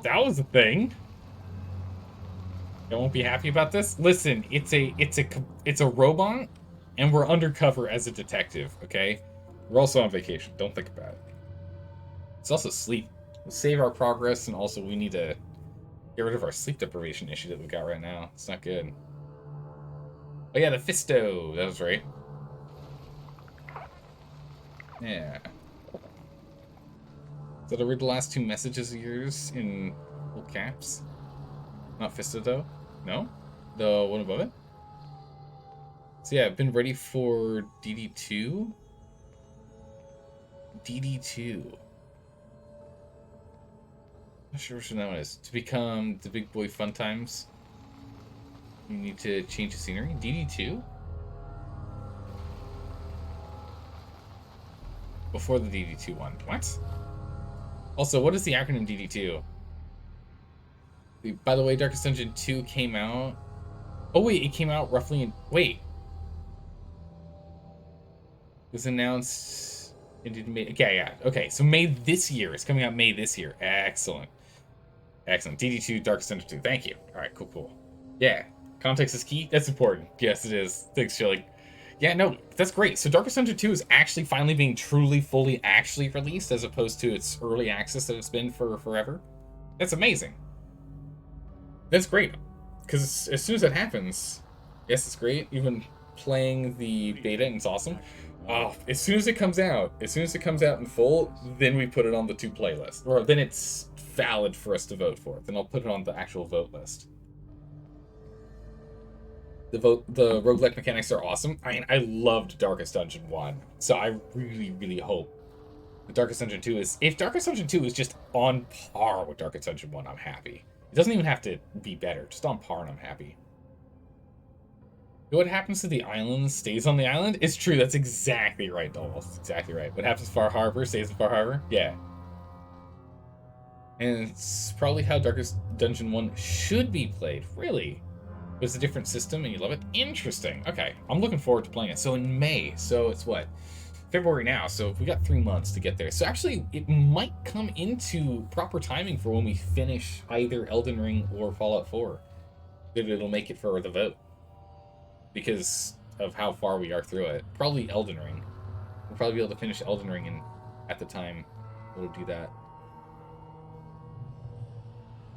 that was a thing. I won't be happy about this. Listen, it's a robot, and we're undercover as a detective, okay? We're also on vacation. Don't think about it. It's also sleep. We'll save our progress, and also we need to get rid of our sleep deprivation issue that we got right now. It's not good. Oh yeah, the Fisto. That was right. Yeah. Did I read the last two messages of yours in full caps? Not Fisto though? No? The one above it? So yeah, I've been ready for DD2. DD2. Not sure which one that one is. To become the big boy fun times, you need to change the scenery. DD2? Before the DD2 one. What? Also, what is the acronym DD2? By the way, Darkest Dungeon 2 came out... Oh wait, it came out roughly in... Wait. It was announced... in May... Okay, yeah. Okay, so May this year. It's coming out May this year. Excellent. Excellent. DD2, Darkest Dungeon 2. Thank you. Alright, cool, cool. Yeah. Context is key? That's important. Yes, it is. Thanks, Shelly. Yeah, no, that's great. So Darkest Dungeon 2 is actually finally being truly, fully, actually released as opposed to its early access that it's been for forever. That's amazing. That's great. Because as soon as that happens, yes, it's great. Even playing the beta, and it's awesome. As soon as it comes out in full, then we put it on the 2 playlist. Or then it's valid for us to vote for it. Then I'll put it on the actual vote list. The roguelike mechanics are awesome. I mean, I loved Darkest Dungeon 1, so I really, really hope the Darkest Dungeon 2 is... If Darkest Dungeon 2 is just on par with Darkest Dungeon 1, I'm happy. It doesn't even have to be better. Just on par and I'm happy. What happens to the island stays on the island? It's true, that's exactly right, Dole. That's exactly right. What happens to Far Harbor stays in Far Harbor? Yeah. And it's probably how Darkest Dungeon 1 should be played. Really? But it's a different system and you love it? Interesting. Okay, I'm looking forward to playing it. So in May, so it's what? February now, so we got 3 months to get there. So actually, it might come into proper timing for when we finish either Elden Ring or Fallout 4. That it'll make it for the vote. Because of how far we are through it. Probably Elden Ring. We'll probably be able to finish Elden Ring at the time we'll do that.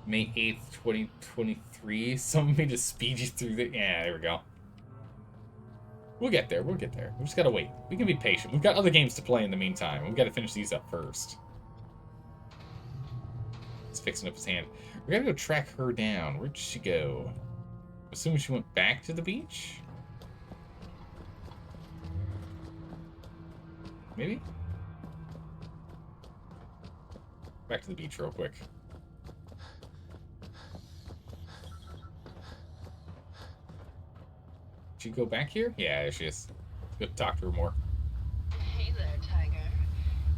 May 8th, 2023. Someone made to speed you through the... Yeah, there we go. We'll get there. We'll get there. We just gotta wait. We can be patient. We've got other games to play in the meantime. We've got to finish these up first. He's fixing up his hand. We gotta go track her down. Where'd she go? Assuming she went back to the beach? Maybe? Back to the beach real quick. Did you go back here? Yeah, there she is. Let's go talk to her more. Hey there, Tiger.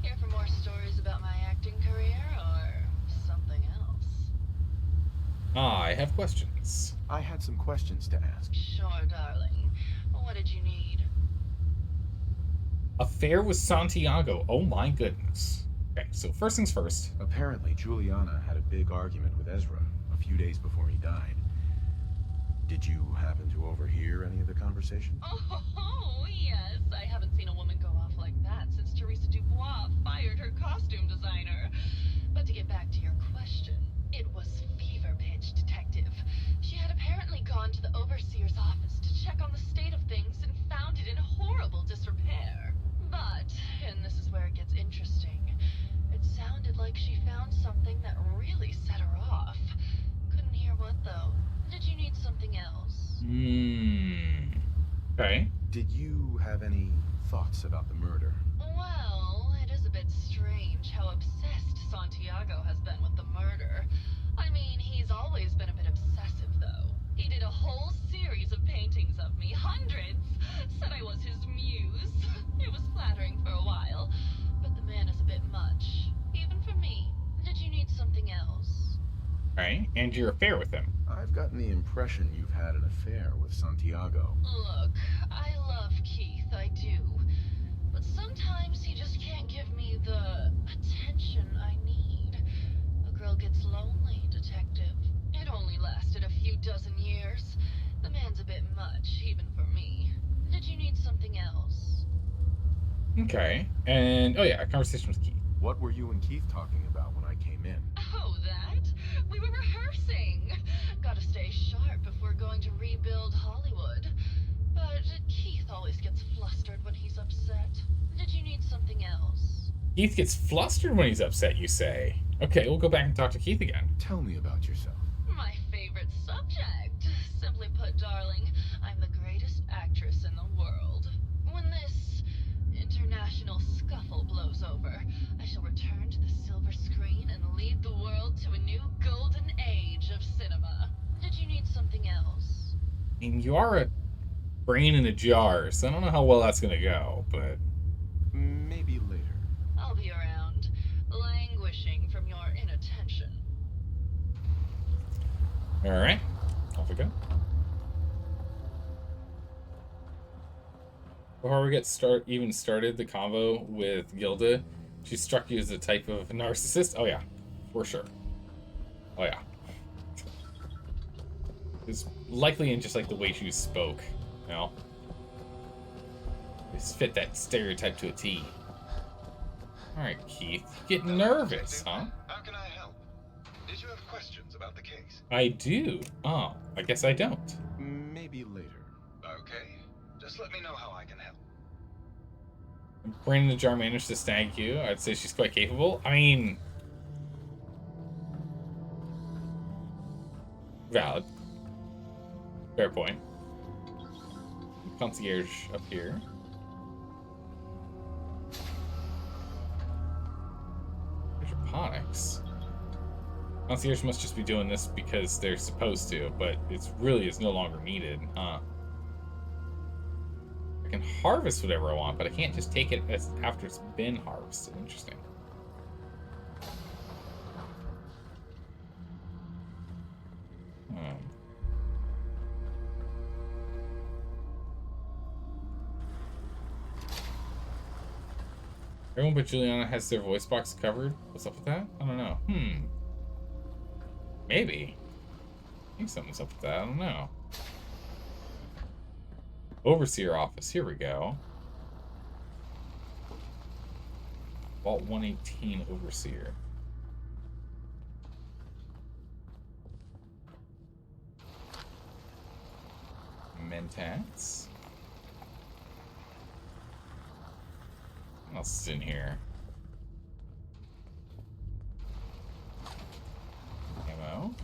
Here for more stories about my acting career or something else? I have questions. I had some questions to ask. Sure, darling. What did you need? Affair with Santiago. Oh my goodness. Okay, so first things first. Apparently, Juliana had a big argument with Ezra a few days before he died. Did you happen to overhear any of the conversation? Oh, yes. I haven't seen a woman go off like that since Teresa Dubois fired her costume designer. But to get back to your question, it was fever pitch, Detective. She had apparently gone to the Overseer's office to check on the state of things and found it in horrible disrepair. But, and this is where it gets interesting, it sounded like she found something that really set her off. Couldn't hear what, though. Did you need something else? Okay. Did you have any thoughts about the murder? Well, it is a bit strange how obsessed Santiago has been with the murder. I mean, he's always been a bit obsessive, though. He did a whole series of paintings of me, hundreds. Said I was his muse. It was flattering for a while, but the man is a bit much, even for me. Did you need something else? Alright, and your affair with him. I've gotten the impression you've had an affair with Santiago. Look, I love Keith, I do. But sometimes he just can't give me the attention I need. A girl gets lonely, Detective. It only lasted a few dozen years. The man's a bit much, even for me. Did you need something else? Okay. And, oh yeah, a conversation with Keith. What were you and Keith talking about when I came in? Oh, that? We were rehearsing. Gotta stay sharp if we're going to rebuild Hollywood. But Keith gets flustered when he's upset, you say. Okay, we'll go back and talk to Keith again. Tell me about yourself. My favorite subject. Simply put, darling, I'm the greatest actress in the world. When this international scuffle blows over, I shall return to the silver screen and lead the world to a new golden age of cinema. Did you need something else? I mean, you are a brain in a jar, so I don't know how well that's gonna go, but... Maybe later. I'll be around, languishing from your inattention. Alright, off we go. Before we get even started the convo with Gilda, she struck you as a type of narcissist? Oh yeah, for sure. Oh yeah. It's likely in just like the way she spoke, you know? Just fit that stereotype to a T. Alright, Keith. You get nervous, huh? How can I help? Did you have questions about the case? I do. Oh, I guess I don't. Maybe later. Okay. Just let me know how I can help. Brain in the jar managed to snag you. I'd say she's quite capable. I mean... valid. Fair point. Concierge up here. Hydroponics. Concierge must just be doing this because they're supposed to, but it really is no longer needed. I can harvest whatever I want, but I can't just take it after it's been harvested. Interesting. Everyone but Juliana has their voice box covered. What's up with that? I don't know. Maybe. I think something's up with that. I don't know. Overseer office. Here we go. Vault 118 Overseer. Mentats. What else is in here? Ammo.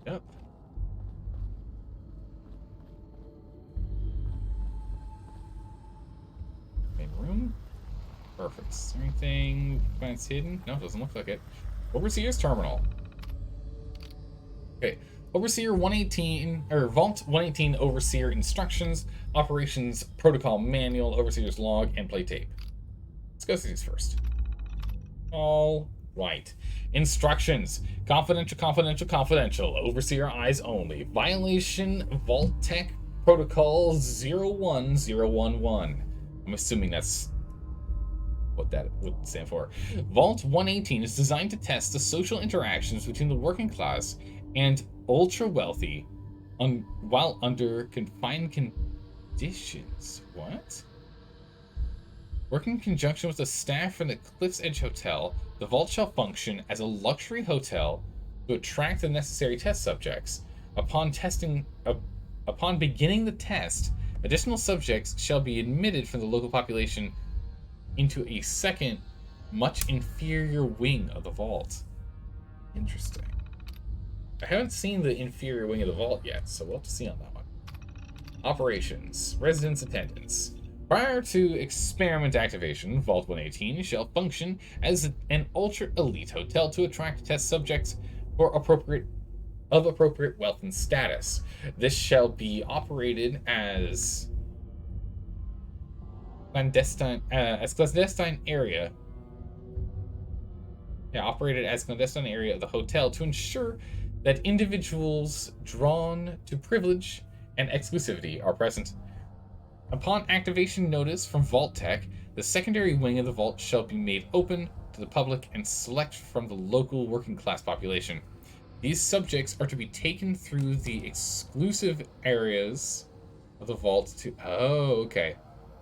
Yep. Main room. Perfect. Is there anything that's hidden? No, it doesn't look like it. Overseer's terminal. Okay. Overseer 118, or Vault 118 Overseer Instructions, Operations Protocol Manual, Overseer's Log, and Play Tape. Let's go through these first. All right. Instructions. Confidential, confidential, confidential. Overseer eyes only. Violation Vault Tech Protocol 01011. I'm assuming that's what that would stand for. Vault 118 is designed to test the social interactions between the working class and ultra-wealthy while under confined conditions. What? Working in conjunction with the staff in the Cliff's Edge Hotel, the vault shall function as a luxury hotel to attract the necessary test subjects. Upon beginning the test, additional subjects shall be admitted from the local population into a second, much inferior wing of the vault. Interesting. I haven't seen the inferior wing of the vault yet, so we'll have to see on that one. Operations. Residence attendance. Prior to experiment activation, Vault 118 shall function as an ultra-elite hotel to attract test subjects for appropriate wealth and status. This shall be operated as clandestine area. Yeah, operated as clandestine area of the hotel to ensure that individuals drawn to privilege and exclusivity are present. Upon activation notice from Vault Tech, the secondary wing of the vault shall be made open to the public and select from the local working class population. These subjects are to be taken through the exclusive areas of the vault to... Oh, okay.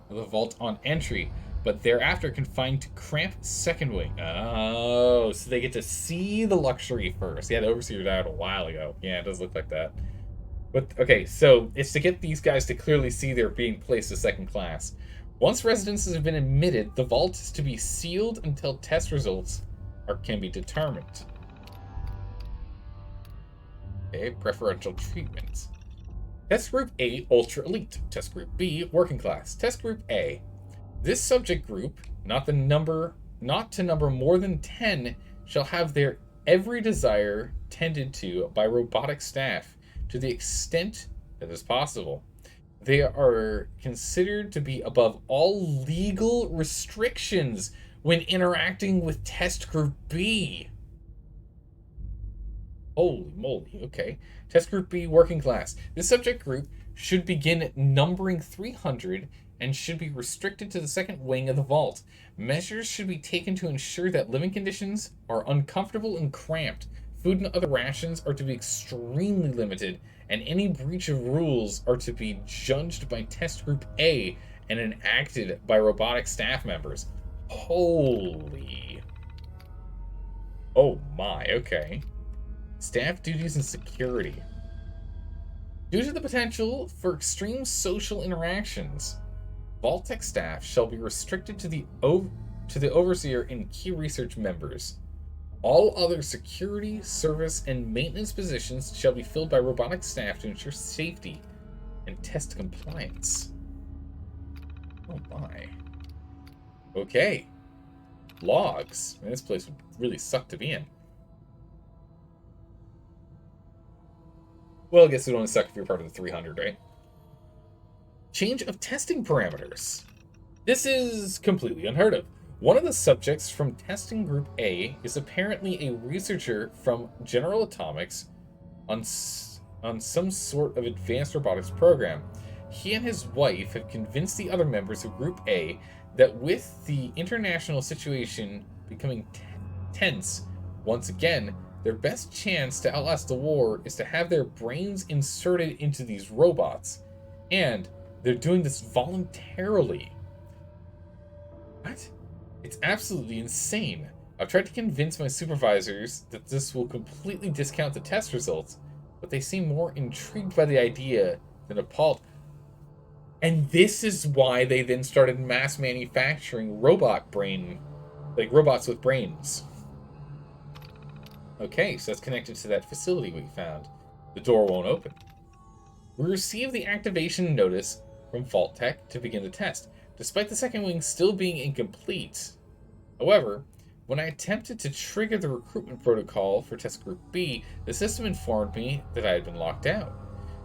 The vault on entry, but thereafter confined to cramped second wing. Oh, so they get to see the luxury first. Yeah, the Overseer died a while ago. Yeah, it does look like that. But, okay, so it's to get these guys to clearly see they're being placed as second class. Once residences have been admitted, the vault is to be sealed until test results can be determined. Okay, preferential treatment. Test Group A, Ultra Elite. Test Group B, Working Class. Test Group A. This subject group, not to number more than 10, shall have their every desire tended to by robotic staff to the extent that is possible. They are considered to be above all legal restrictions when interacting with Test Group B. Holy moly, okay. Test Group B, Working Class. This subject group should begin numbering 300 and should be restricted to the second wing of the vault. Measures should be taken to ensure that living conditions are uncomfortable and cramped. Food and other rations are to be extremely limited, and any breach of rules are to be judged by Test Group A and enacted by robotic staff members. Holy. Oh my, okay. Staff duties and security. Due to the potential for extreme social interactions, Vault-Tec staff shall be restricted to the overseer and key research members. All other security, service, and maintenance positions shall be filled by robotic staff to ensure safety and test compliance. Oh my. Okay. Logs. Man, this place would really suck to be in. Well, I guess it would only suck if you're part of the 300, right? Change of testing parameters. This is completely unheard of. One of the subjects from Testing Group A is apparently a researcher from General Atomics on some sort of advanced robotics program. He and his wife have convinced the other members of Group A that with the international situation becoming tense once again, their best chance to outlast the war is to have their brains inserted into these robots. And they're doing this voluntarily. What? It's absolutely insane. I've tried to convince my supervisors that this will completely discount the test results, but they seem more intrigued by the idea than appalled. And this is why they then started mass manufacturing robots with brains. Okay, so that's connected to that facility we found. The door won't open. We received the activation notice from Vault-Tec to begin the test, despite the second wing still being incomplete. However, when I attempted to trigger the recruitment protocol for Test Group B, the system informed me that I had been locked out.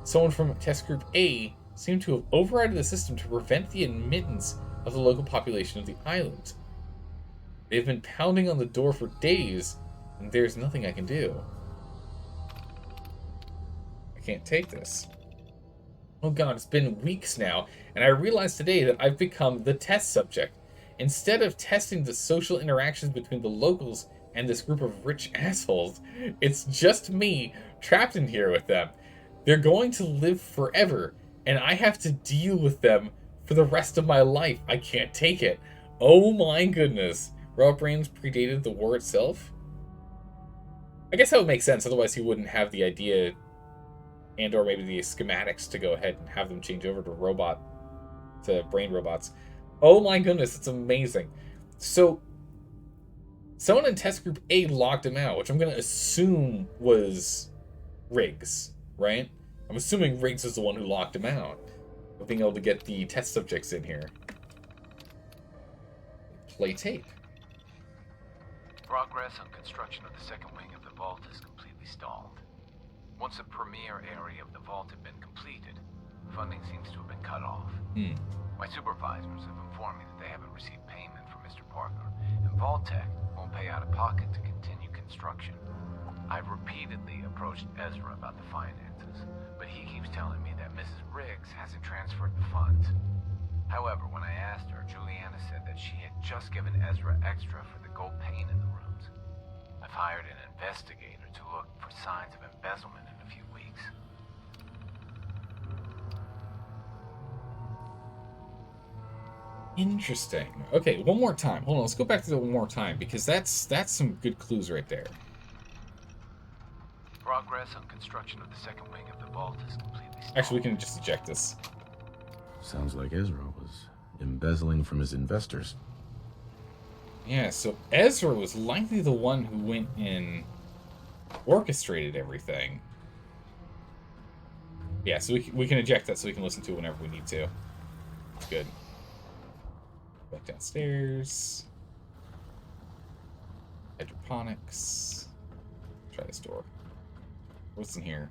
Someone from Test Group A seemed to have overridden the system to prevent the admittance of the local population of the island. They've been pounding on the door for days, and there's nothing I can do. I can't take this. Oh god, it's been weeks now, and I realized today that I've become the test subject. Instead of testing the social interactions between the locals and this group of rich assholes, it's just me trapped in here with them. They're going to live forever, and I have to deal with them for the rest of my life. I can't take it. Oh my goodness. Robot brains predated the war itself? I guess that would make sense, otherwise he wouldn't have the idea and or maybe the schematics to go ahead and have them change over to brain robots. Oh my goodness, it's amazing. So, someone in Test Group A locked him out, which I'm going to assume was Riggs, right? I'm assuming Riggs is the one who locked him out of being able to get the test subjects in here. Play tape. Progress on construction of the second wing of the vault is completely stalled. Once the premier area of the vault had been completed, funding seems to have been cut off. My supervisors have informed me that they haven't received payment from Mr. Parker, and Vault-Tec won't pay out of pocket to continue construction. I've repeatedly approached Ezra about the finances, but he keeps telling me that Mrs. Riggs hasn't transferred the funds. However, when I asked her, Juliana said that she had just given Ezra extra for the gold paint in the rooms. I've hired an investigator to look for signs of embezzlement in a few weeks. Interesting. Okay, one more time. Hold on, let's go back to that one more time, because that's some good clues right there. Progress on construction of the second wing of the vault is completely stalled. Actually, we can just eject this. Sounds like Ezra was embezzling from his investors. Yeah, so Ezra was likely the one who went and orchestrated everything. Yeah, so we can eject that so we can listen to it whenever we need to. That's good. Back downstairs. Hydroponics. Try this door. What's in here?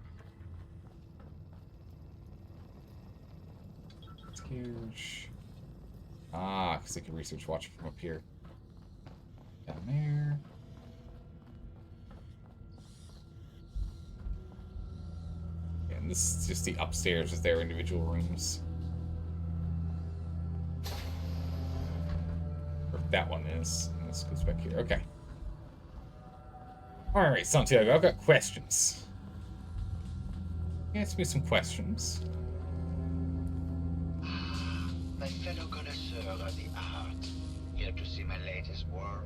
It's huge. Ah, because I can research watch from up here. Down there. And this is just the upstairs with their individual rooms. Or that one is. And this goes back here. Okay. Alright, Santiago, I've got questions. Ask me some questions. My fellow connoisseur of the art. Here to see my latest work.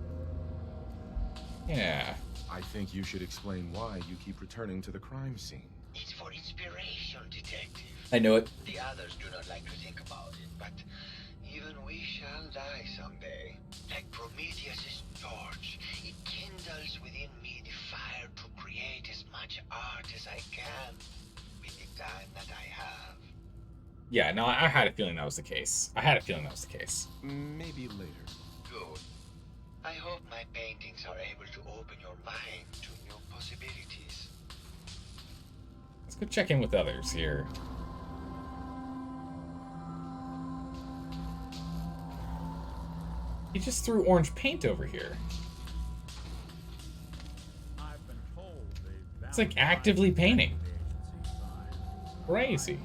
Yeah. I think you should explain why you keep returning to the crime scene. It's for inspiration, detective. I know it. The others do not like to think about it, but even we shall die someday. Like Prometheus' torch, it kindles within me the fire to create as much art as I can with the time that I have. Yeah, no, I had a feeling that was the case. Maybe later. Good. I hope my paintings are able to open your mind to new possibilities. Let's go check in with others here. He just threw orange paint over here. I've been told It's like actively painting. Crazy.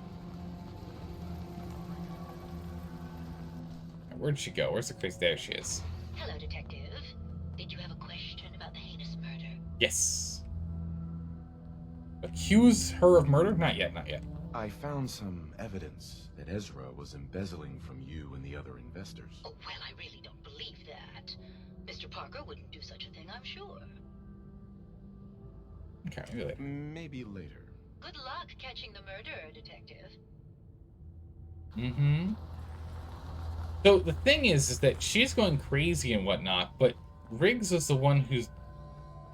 Where'd she go? Where's the crazy? There she is. Hello, Detective. Did you have a question about the heinous murder? Yes. Accuse her of murder? Not yet, not yet. I found some evidence that Ezra was embezzling from you and the other investors. Oh, well, I really don't believe that. Mr. Parker wouldn't do such a thing, I'm sure. Okay, maybe later. Maybe later. Good luck catching the murderer, Detective. Mm-hmm. So the thing is that she's going crazy and whatnot, but Riggs is the one who's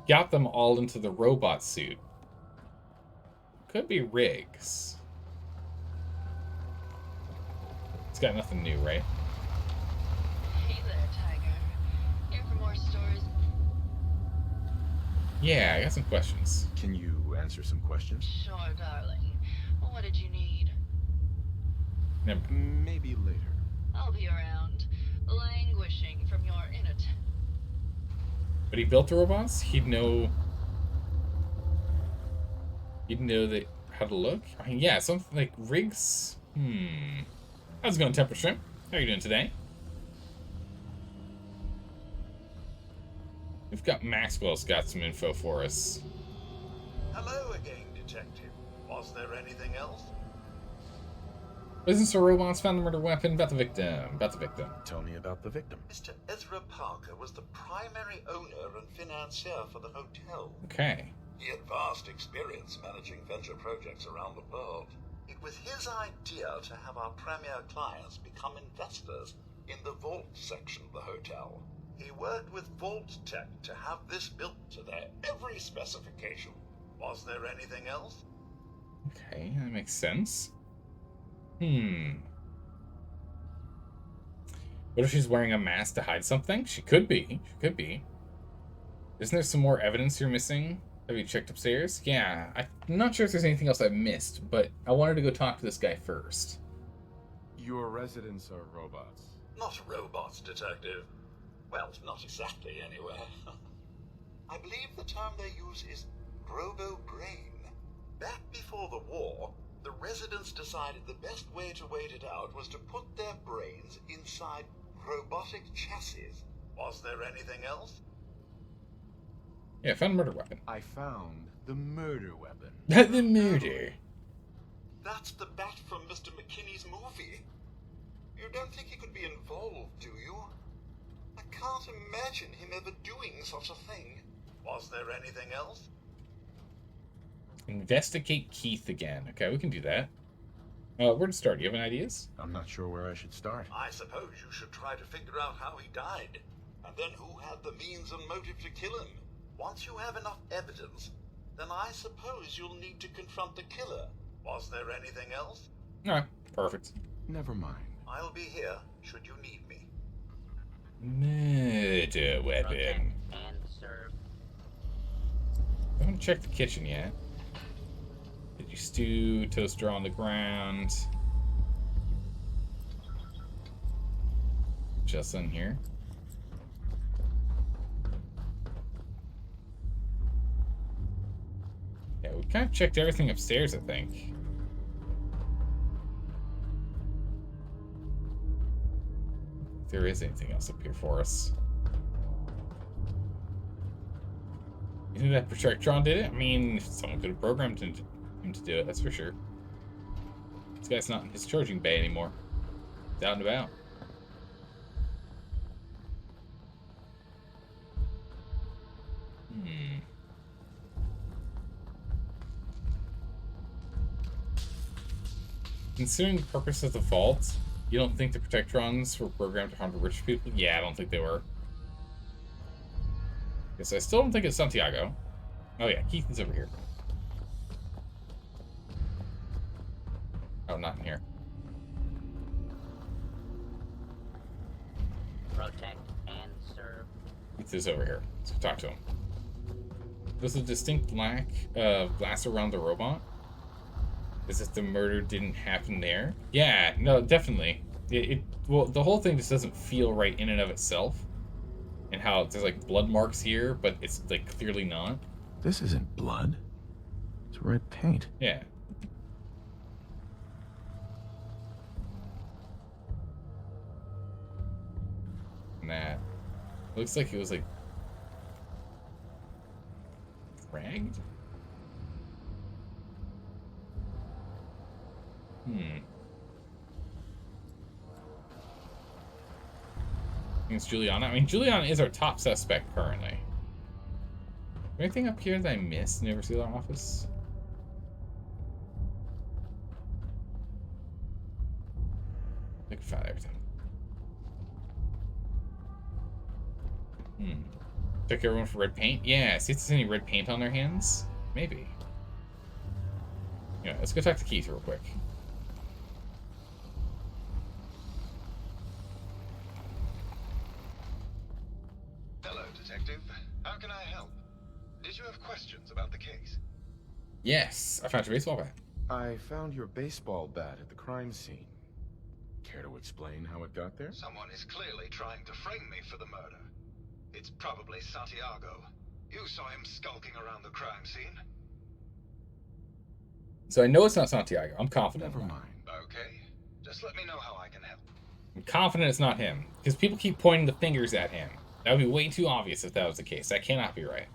got them all into the robot suit. Could be Riggs. It's got nothing new, right? Hey there, Tiger. Here for more stories. Yeah, I got some questions. Can you answer some questions? Sure, darling. What did you need? Maybe later. I'll be around, languishing from your inattention. But he built the robots? He'd know that how to look? I mean, yeah, something like Riggs. How's it going, Temper Shrimp? How are you doing today? We've got Maxwell's got some info for us. Hello again, Detective. Was there anything else? Business or robots found the murder weapon. About the victim. Tell me about the victim. Mr. Ezra Parker was the primary owner and financier for the hotel. Okay. He had vast experience managing venture projects around the world. It was his idea to have our premier clients become investors in the vault section of the hotel. He worked with Vault Tech to have this built to their every specification. Was there anything else? Okay, that makes sense. What if she's wearing a mask to hide something? She could be. Isn't there some more evidence you're missing? Have you checked upstairs? Yeah, I'm not sure if there's anything else I've missed, but I wanted to go talk to this guy first. Your residents are robots. Not robots, Detective. Well, not exactly, anyway. I believe the term they use is robo-brain. Back before the war, the residents decided the best way to wait it out was to put their brains inside robotic chassis. Was there anything else? Yeah, I found a murder weapon. I found the murder weapon. The murder. That's the bat from Mr. McKinney's movie. You don't think he could be involved, do you? I can't imagine him ever doing such a thing. Was there anything else? Investigate Keith again. Okay, we can do that. Where to start? Do you have any ideas? I'm not sure where I should start. I suppose you should try to figure out how he died, and then who had the means and motive to kill him. Once you have enough evidence, then I suppose you'll need to confront the killer. Was there anything else? Alright, perfect. Never mind. I'll be here should you need me. Murder weapon. And serve. I haven't checked the kitchen yet. Did you stew? Toaster on the ground. Just in here. Yeah, we kind of checked everything upstairs, I think. If there is anything else up here for us. You think that Protectron did it? I mean, someone could have programmed him to do it, that's for sure. This guy's not in his charging bay anymore. He's out and about. Considering the purpose of the vault, you don't think the Protectrons were programmed to harm the rich people? Yeah, I don't think they were. Guess I still don't think it's Santiago. Oh yeah, Keith is over here. Oh, not in here. Protect and serve. Keith is over here. Let's go talk to him. There's a distinct lack of glass around the robot. As if the murder didn't happen there. Yeah, no, definitely. Well, the whole thing just doesn't feel right in and of itself. And how there's like blood marks here, but it's like clearly not. This isn't blood. It's red paint. Yeah. And that looks like it was like dragged. I think it's Juliana. I mean, Juliana is our top suspect currently. Anything up here that I missed in the Overseer office? I think I found everything. Check everyone for red paint? Yeah, see if there's any red paint on their hands? Maybe. Yeah, let's go talk to Keith real quick. Hello, Detective. How can I help? Did you have questions about the case? Yes, I found your baseball bat. I found your baseball bat at the crime scene. Care to explain how it got there? Someone is clearly trying to frame me for the murder. It's probably Santiago. You saw him skulking around the crime scene. So I know it's not Santiago. I'm confident. Never mind. Okay. Just let me know how I can help. I'm confident it's not him. Because people keep pointing the fingers at him. That would be way too obvious if that was the case. That cannot be right.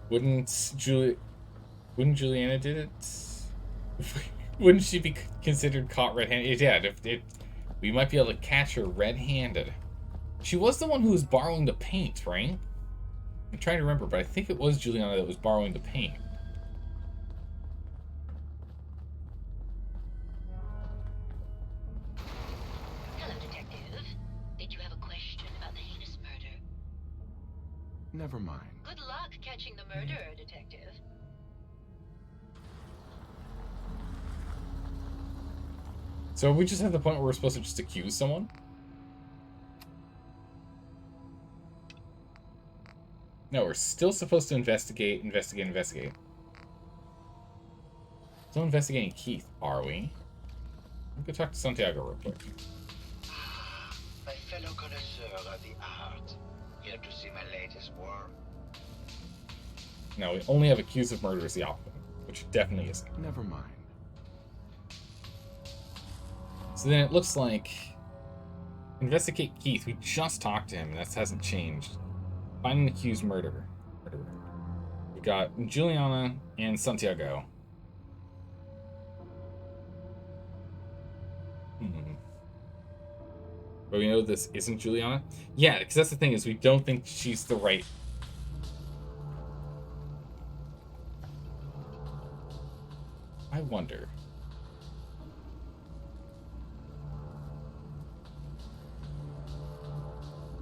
Wouldn't Juliana did it? Wouldn't she be considered caught red-handed? Yeah, we might be able to catch her red-handed. She was the one who was borrowing the paint, right? I'm trying to remember, but I think it was Juliana that was borrowing the paint. Hello, Detective. Did you have a question about the heinous murder? Never mind. Good luck catching the murderer, Detective. So are we just at the point where we're supposed to just accuse someone? No, we're still supposed to investigate. Still investigating Keith, are we? Let's go talk to Santiago real quick. My fellow connoisseur of the art. Here to see my latest work. No, we only have accused of murder as the option, which it definitely isn't. Never mind. So then it looks like investigate Keith. We just talked to him, and that hasn't changed. Find an accused murderer. We got Juliana and Santiago. But we know this isn't Juliana? Yeah, because that's the thing, is we don't think she's the right I wonder.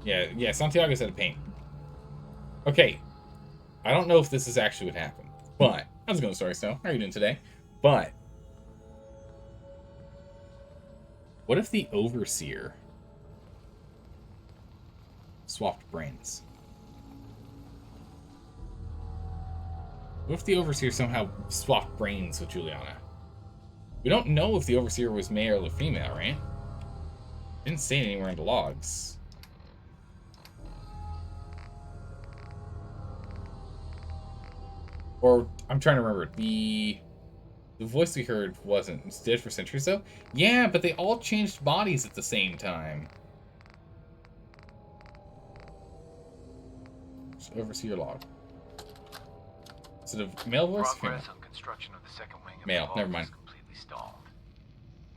Yeah, Santiago's out of paint. Okay. I don't know if this is actually what happened, but how's it going, Story Snow? How are you doing today? But what if the Overseer swapped brains? What if the Overseer somehow swapped brains with Juliana? We don't know if the Overseer was male or female, right? Didn't say it anywhere in the logs. Or, I'm trying to remember, the voice we heard wasn't. It's dead for centuries, though? Yeah, but they all changed bodies at the same time. Just oversee your log. Is it a male voice? Progress on construction of the second wing of male, the vault never mind. is completely stalled.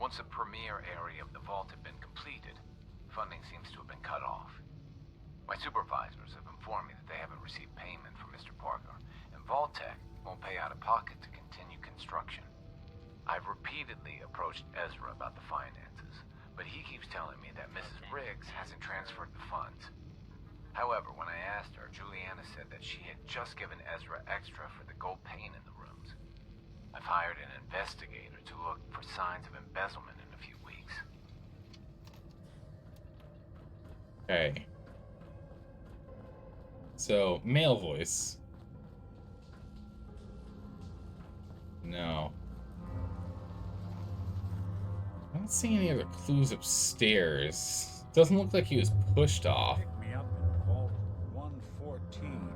Once the premier area of the vault had been completed, funding seems to have been cut off. My supervisors have informed me that they haven't received payment from Mr. Parker, and Vault-Tec won't pay out of pocket to continue construction. I've repeatedly approached Ezra about the finances, but he keeps telling me that Mrs. Briggs hasn't transferred the funds. However, when I asked her, Juliana said that she had just given Ezra extra for the gold paint in the rooms. I've hired an investigator to look for signs of embezzlement in a few weeks. Okay. So, male voice. No. I don't see any other clues upstairs. Doesn't look like he was pushed off. Pick me up in Vault 114.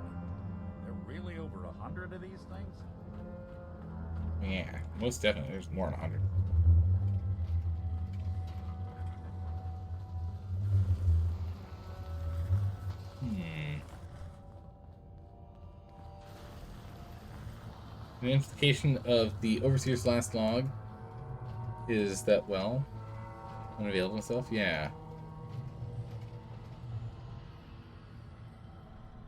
There are really over 100 of these things? Yeah, most definitely. There's more than 100. The implication of the Overseer's last log is that, well, unavailed himself? Yeah.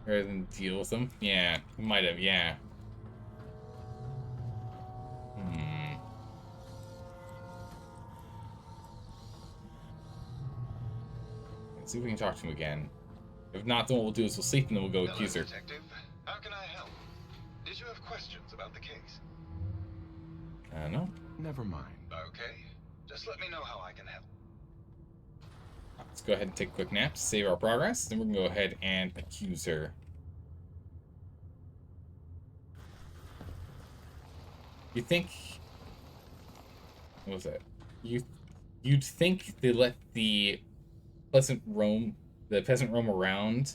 Rather than deal with them? Yeah, he might have, yeah. Let's see if we can talk to him again. If not, then what we'll do is we'll sleep and then we'll go accuse her. Detective. How can I help? Did you have questions about the case? No. Never mind. Okay. Just let me know how I can help. Let's go ahead and take a quick nap to save our progress. Then we're going to go ahead and accuse her. You think... What was that? You'd think they let the peasant roam around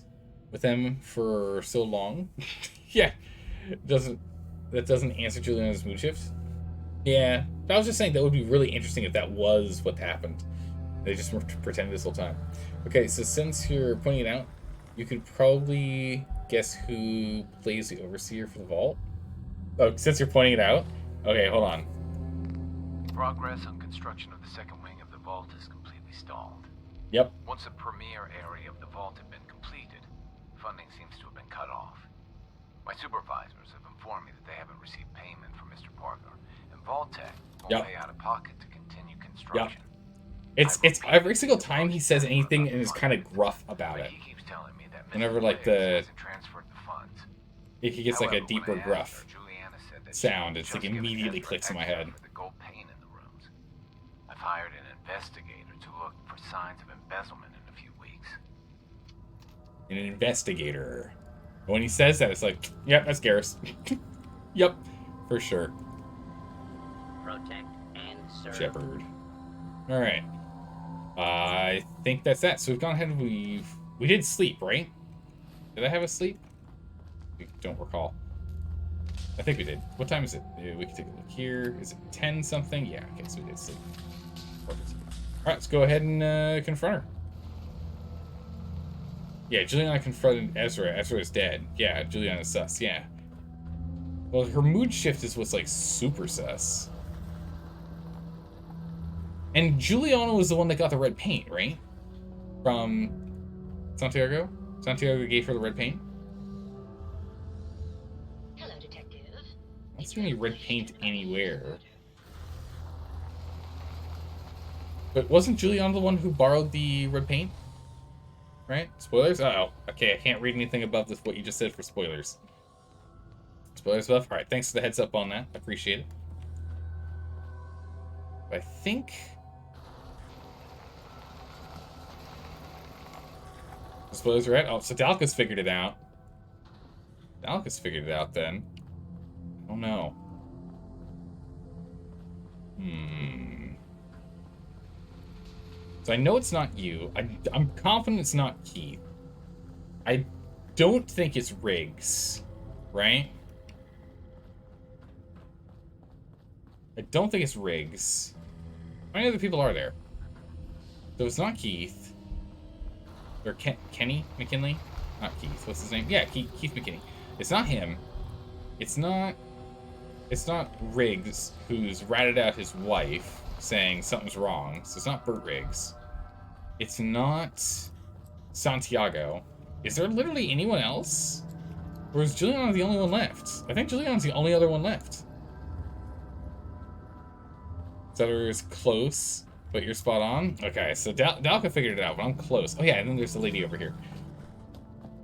with them for so long? Yeah. That doesn't answer Juliana's mood shift? Yeah. I was just saying that would be really interesting if that was what happened. They just were pretending this whole time. Okay, so since you're pointing it out, you could probably guess who plays the Overseer for the Vault. Oh, since you're pointing it out? Okay, hold on. Progress on construction of the second wing of the vault is completely stalled. Yep. Once the premier area of the vault had been completed, funding seems to have been cut off. My supervisors have informed me that they haven't received payment from Mr. Parker, and Vault-Tec won't pay out of pocket to continue construction. It's every single time he says anything and is kind of gruff about it. He keeps telling me that whenever like the transferred the funds. If he gets like a deeper gruff sound, it's like immediately clicks in my head. The gold paint in the rooms. I've hired an investigator to look for signs of embezzlement in a few weeks. An investigator. When he says that, it's like, yep, that's Garrus. Yep, for sure. Protect and serve. Shepard. All right. I think that's that. So we've gone ahead and we did sleep, right? Did I have a sleep? I don't recall. I think we did. What time is it? We can take a look here. Is it 10 something? Yeah, okay, so we did sleep. Perfect. All right, let's go ahead and confront her. Yeah, Juliana confronted Ezra. Ezra is dead. Yeah, Juliana's sus. Yeah. Well, her mood shift is what's like super sus. And Juliana was the one that got the red paint, right? From Santiago? Santiago gave her the red paint? Hello, detective. I don't see any red paint anywhere. But wasn't Juliana the one who borrowed the red paint? Right? Spoilers? Uh-oh. Okay, I can't read anything above this, what you just said for spoilers. Spoilers above? Alright, thanks for the heads up on that. I appreciate it. I think... the spoilers are right. Oh, so Dalka's figured it out. Dalka's figured it out then. I don't know. So I know it's not you. I'm confident it's not Keith. I don't think it's Riggs, right? I don't think it's Riggs. How many other people are there? So it's not Keith. Or Kenny McKinley? Not Keith. What's his name? Yeah, Keith McKinney. It's not him. It's not Riggs, who's ratted out his wife, saying something's wrong. So it's not Burt Riggs. It's not Santiago. Is there literally anyone else? Or is Juliana the only one left? I think Juliana's the only other one left. Sutter is close, but you're spot on. Okay, so Dalka figured it out, but I'm close. Oh yeah, and then there's the lady over here.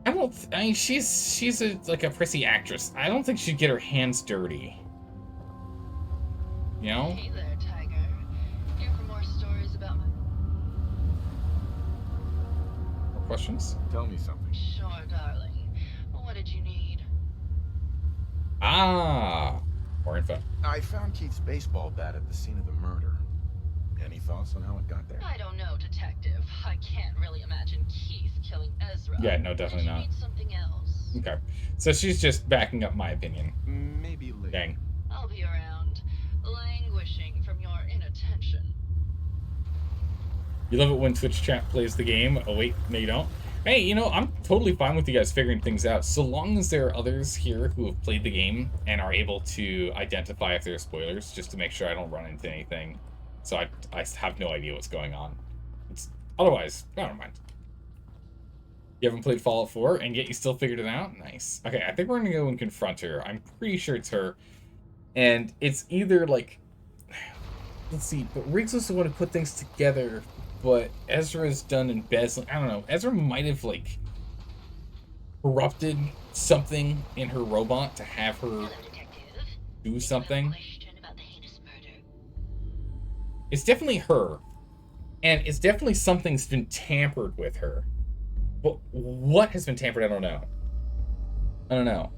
I mean, she's like a prissy actress. I don't think she'd get her hands dirty. You know? Hey there, Tiger. Here for more stories about my... More questions? Tell me something. Sure, darling. What did you need? Ah! More info. I found Keith's baseball bat at the scene of the murder. Any thoughts on how it got there? I don't know, detective. I can't really imagine Keith killing Ezra. Yeah, no, definitely not. Need something else. Okay. So she's just backing up my opinion. Maybe later. Dang. I'll be around, languishing from your inattention. You love it when Twitch chat plays the game. Oh, wait. No, you don't. Hey, you know, I'm totally fine with you guys figuring things out, so long as there are others here who have played the game and are able to identify if there are spoilers, just to make sure I don't run into anything. So I have no idea what's going on. Otherwise, never mind. You haven't played Fallout 4, and yet you still figured it out? Nice. Okay, I think we're going to go and confront her. I'm pretty sure it's her. And it's either, like... Let's see, but Riggs was the one who put things together, but Ezra's done embezzling. I don't know. Ezra might have, like, corrupted something in her robot to have her do something. It's definitely her. And it's definitely something's been tampered with her. But what has been tampered? I don't know. I don't know.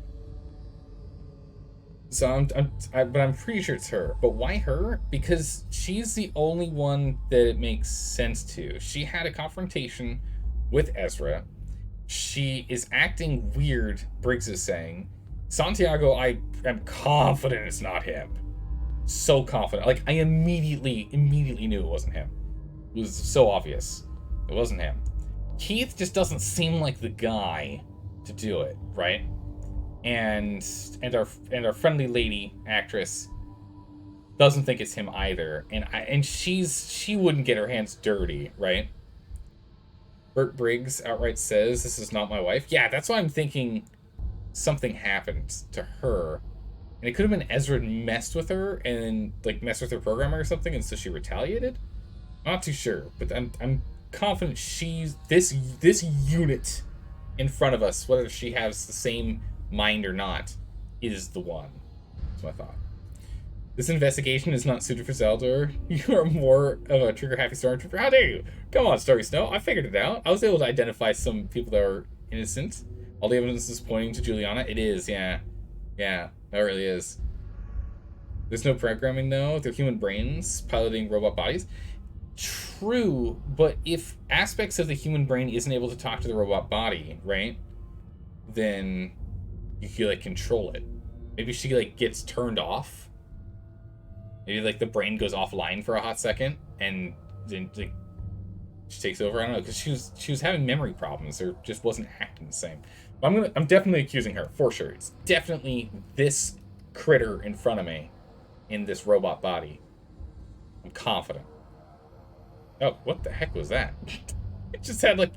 So but I'm pretty sure it's her. But why her? Because she's the only one that it makes sense to. She had a confrontation with Ezra. She is acting weird, Briggs is saying. Santiago, I am confident it's not him. So confident. Like, I immediately knew it wasn't him. It was so obvious. It wasn't him. Keith just doesn't seem like the guy to do it, right? And our friendly lady actress doesn't think it's him either. And she wouldn't get her hands dirty, right? Burt Briggs outright says, "This is not my wife." Yeah, that's why I'm thinking something happened to her. And it could have been Ezra messed with her and like messed with her programmer or something, and so she retaliated. I'm not too sure, but I'm confident she's this unit in front of us, whether she has the same mind or not, is the one. That's my thought. This investigation is not suited for Zaldor. You are more of a trigger-happy stormtrooper. How dare you? Come on, Starry Snow. I figured it out. I was able to identify some people that are innocent. All the evidence is pointing to Juliana. It is, yeah. Yeah, that really is. There's no programming, though. They're human brains piloting robot bodies. True, but if aspects of the human brain isn't able to talk to the robot body, right? Then you can, like, control it. Maybe she, like, gets turned off. Maybe, like, the brain goes offline for a hot second, and then, like, she takes over. I don't know, because she was having memory problems, or just wasn't acting the same. But I'm definitely accusing her, for sure. It's definitely this critter in front of me, in this robot body. I'm confident. Oh, what the heck was that? It just had, like,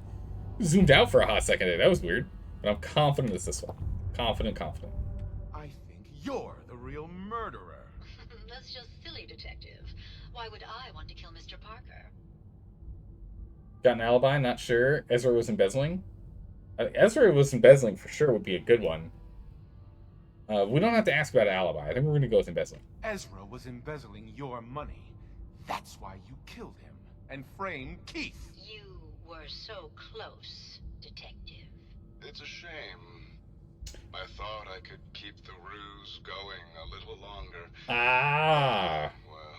zoomed out for a hot second there. That was weird. But I'm confident it's this one. Confident. I think you're the real murderer. That's just silly, Detective. Why would I want to kill Mr. Parker? Got an alibi? Not sure. Ezra was embezzling? Ezra was embezzling for sure would be a good one. We don't have to ask about an alibi. I think we're going to go with embezzling. Ezra was embezzling your money. That's why you killed him and framed Keith. You were so close, Detective. It's a shame. I thought I could keep the ruse going a little longer. Ah. Well,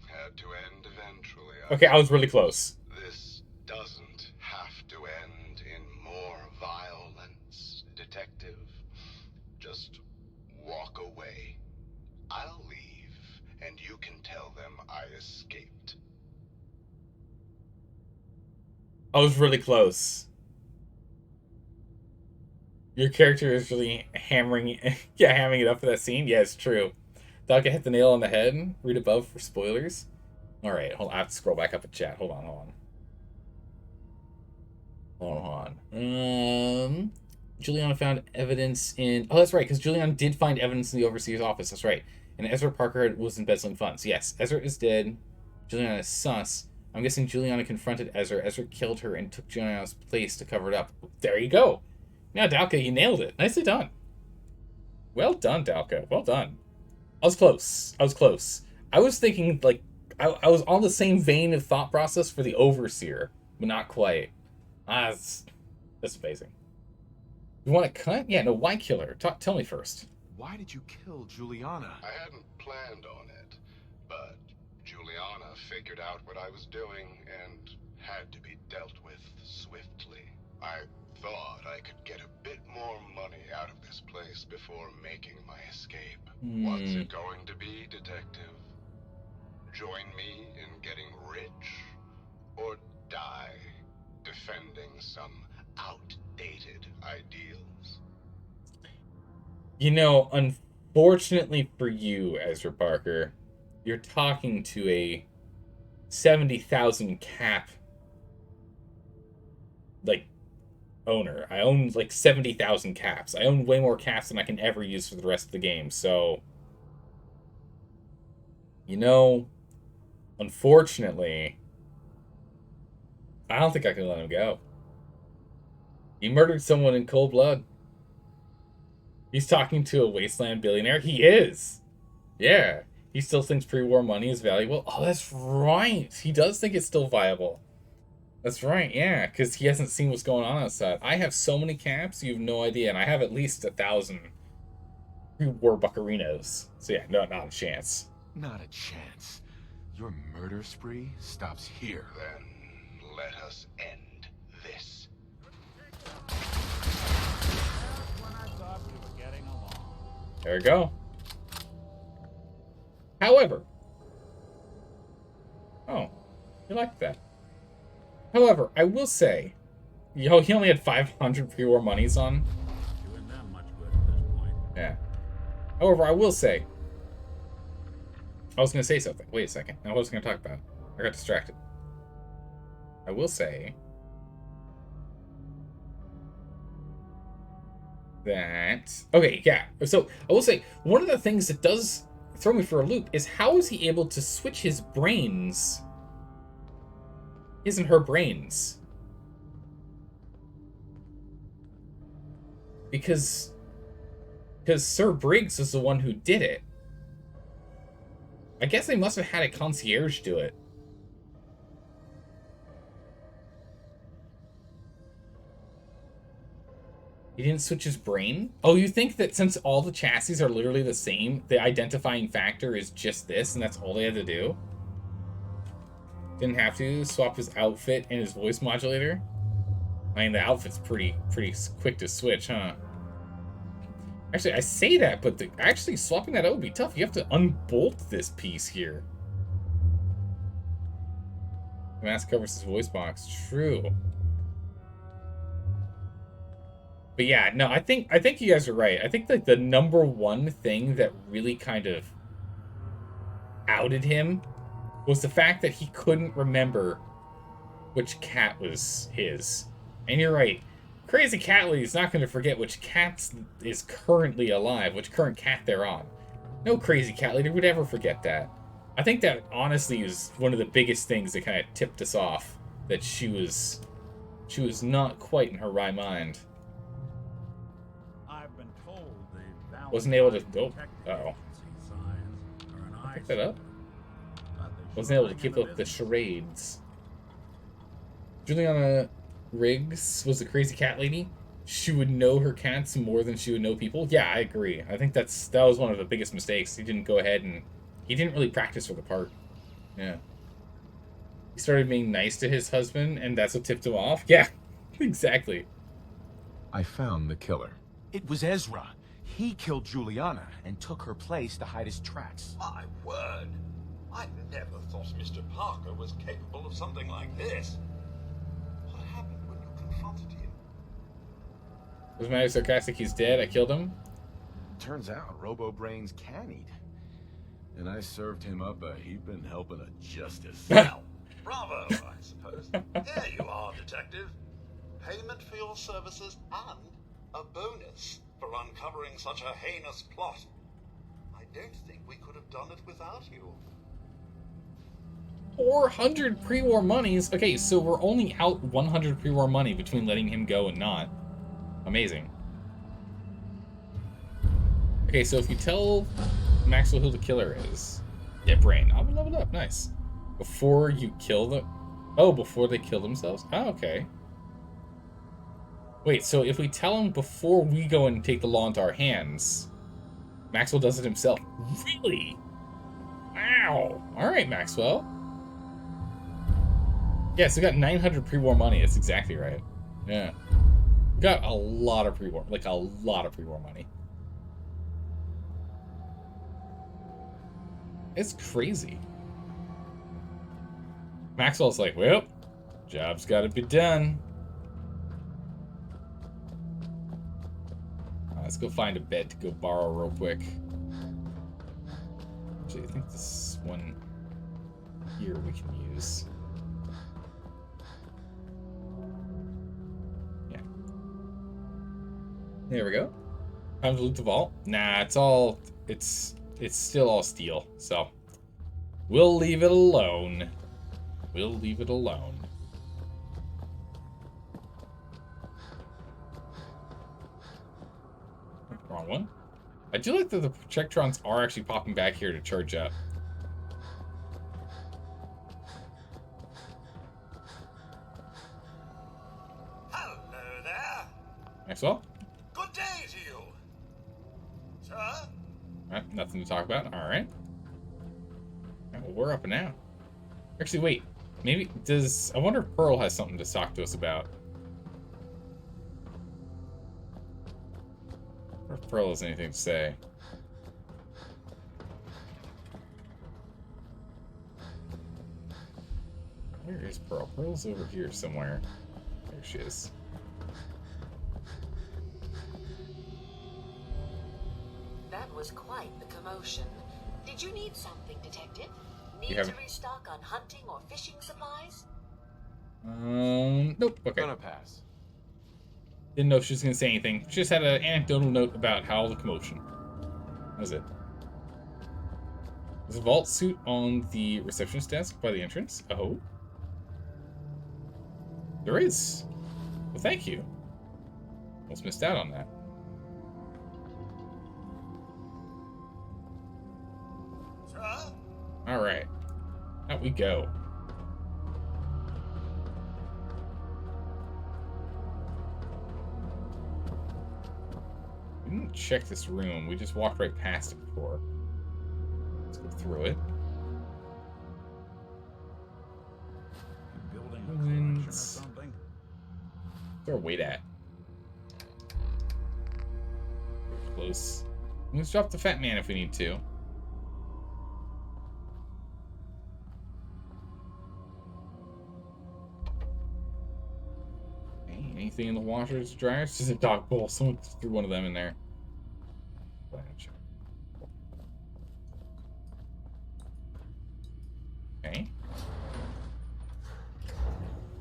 had to end eventually. Okay, I was really close. This doesn't have to end in more violence, Detective. Just walk away. I'll leave, and you can tell them I escaped. I was really close. Your character is really hammering it up for that scene. Yeah, it's true. Doc hit the nail on the head. Read above for spoilers. Alright, hold on. I have to scroll back up in chat. Hold on. Juliana found evidence in... Oh, that's right, because Juliana did find evidence in the Overseer's office. That's right. And Ezra Parker was embezzling funds. Yes, Ezra is dead. Juliana is sus. I'm guessing Juliana confronted Ezra. Ezra killed her and took Juliana's place to cover it up. There you go. Now, Dalka, you nailed it. Nicely done. Well done, Dalka. Well done. I was close. I was thinking, like... I was on the same vein of thought process for the Overseer, but not quite. That's amazing. You want to cut? Yeah, no, why kill her? Tell me first. Why did you kill Juliana? I hadn't planned on it, but Juliana figured out what I was doing and had to be dealt with swiftly. I thought I could get a bit more money out of this place before making my escape. What's it going to be, Detective? Join me in getting rich, or die defending some outdated ideals? You know, unfortunately for you, Ezra Parker, you're talking to a 70,000 cap, like, owner. I own, like, 70,000 caps. I own way more caps than I can ever use for the rest of the game, so... You know... Unfortunately, I don't think I can let him go. He murdered someone in cold blood. He's talking to a wasteland billionaire. He is. Yeah. He still thinks pre-war money is valuable. Oh, that's right. He does think it's still viable. That's right, yeah. Because he hasn't seen what's going on outside. I have so many caps, you have no idea. And I have at least 1,000 pre-war buccarinos. So yeah, no, not a chance. Not a chance. Your murder spree stops here. Then let us end this. There we go. However. Oh, you like that. However, I will say, he only had 500 pre-war monies on. Doing them much good at this point. Yeah. However, I will say, I was going to say something. Wait a second. I was going to talk about it. I got distracted. I will say that... Okay, yeah. So, I will say, one of the things that does throw me for a loop is how is he able to switch his brains? His and her brains. Because Sir Briggs was the one who did it. I guess they must have had a concierge do it. He didn't switch his brain? Oh, you think that since all the chassis are literally the same, the identifying factor is just this, and that's all they had to do? Didn't have to swap his outfit and his voice modulator? I mean, the outfit's pretty quick to switch, huh? Actually, I say that, but actually swapping that out would be tough. You have to unbolt this piece here. Mask covers his voice box. True. But yeah, no, I think you guys are right. I think that the number one thing that really kind of outed him was the fact that he couldn't remember which cat was his. And you're right. Crazy Catley is not going to forget which cat is currently alive, which current cat they're on. No Crazy Cat Leader would ever forget that. I think that honestly is one of the biggest things that kind of tipped us off that she was not quite in her right mind. I've been told the Wasn't able to. Oh, signs are an pick that up. but they Wasn't able to keep up the charades. Juliana Riggs was a crazy cat lady. She would know her cats more than she would know people. Yeah, I agree. I think that was one of the biggest mistakes. He didn't go ahead and he didn't really practice for the part. Yeah. He started being nice to his husband, and that's what tipped him off. Yeah, exactly. I found the killer. It was Ezra. He killed Juliana and took her place to hide his tracks. My word. I never thought Mr. Parker was capable of something like this. What happened when you confronted him? Was Maddie sarcastic? He's dead. I killed him. Turns out Robo-Brains can eat. And I served him up a heaping helping of justice. Well, bravo, I suppose. Here you are, Detective. Payment for your services and a bonus for uncovering such a heinous plot. I don't think we could have done it without you. 400 pre-war monies. Okay, so we're only out 100 pre-war money between letting him go and not. Amazing. Okay, so if you tell Maxwell who the killer is, get brain. I'll level it up. Nice. Before you kill them. Oh, before they kill themselves? Oh, okay. Wait, so if we tell him before we go and take the law into our hands, Maxwell does it himself. Really? Wow. Alright, Maxwell. Yeah, so we got 900 pre-war money. That's exactly right. Yeah. We got a lot of pre-war, like a lot of pre-war money. It's crazy. Maxwell's like, well, job's gotta be done. Let's go find a bed to go borrow real quick. Actually, I think this one here we can use. Yeah. There we go. Time to loot the vault. Nah, it's still all steel, so we'll leave it alone. We'll leave it alone. Wrong one. I do like that the projectrons are actually popping back here to charge up. Hello there. Maxwell? Good day to you. Sir? Alright, nothing to talk about. Alright. Well, we're up and out. Actually, wait. Maybe I wonder if Pearl has something to talk to us about. Or if Pearl has anything to say. Where is Pearl? Pearl's over here somewhere. There she is. That was quite the commotion. Did you need something, Detective? Need haven't- to restock on hunting or fishing supplies? Nope. Okay. Gonna pass. Didn't know if she was gonna say anything. She just had an anecdotal note about how the commotion. That was it. There's a vault suit on the receptionist desk by the entrance. Oh. There is. Well, thank you. Almost missed out on that. Sir? Alright. Out we go. We didn't check this room. We just walked right past it before. Let's go through it. building a collection or What's something. our weight at? Close. Let's drop the fat man if we need to. Hey, anything in the washers, dryers? Just a dog bowl. Someone threw one of them in there. Okay.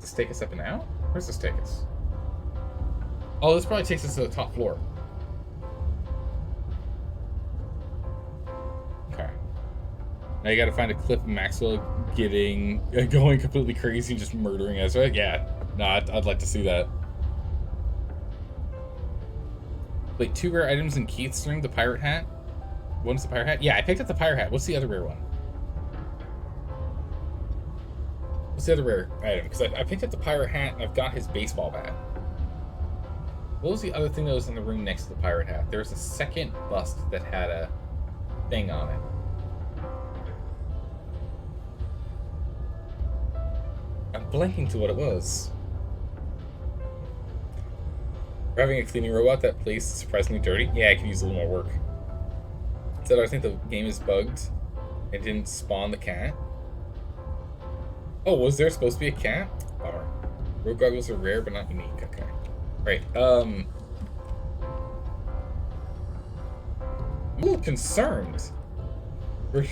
Does this take us up and out? Where's this take us? Oh, this probably takes us to the top floor. Okay. Now you gotta find a clip of Maxwell going completely crazy and just murdering Ezra. Yeah, no, I'd like to see that. Wait, 2 rare items in Keith's ring, the pirate hat? One's the pirate hat? Yeah, I picked up the pirate hat. What's the other rare one? What's the other rare item? Because I picked up the pirate hat and I've got his baseball bat. What was the other thing that was in the room next to the pirate hat? There was a second bust that had a thing on it. I'm blanking to what it was. We're having a cleaning robot. That place is surprisingly dirty. Yeah, I could use a little more work. Said I think the game is bugged and didn't spawn the cat. Oh, was there supposed to be a cat? Bummer. Road goggles are rare but not unique. Okay. Right. I'm a little concerned. We're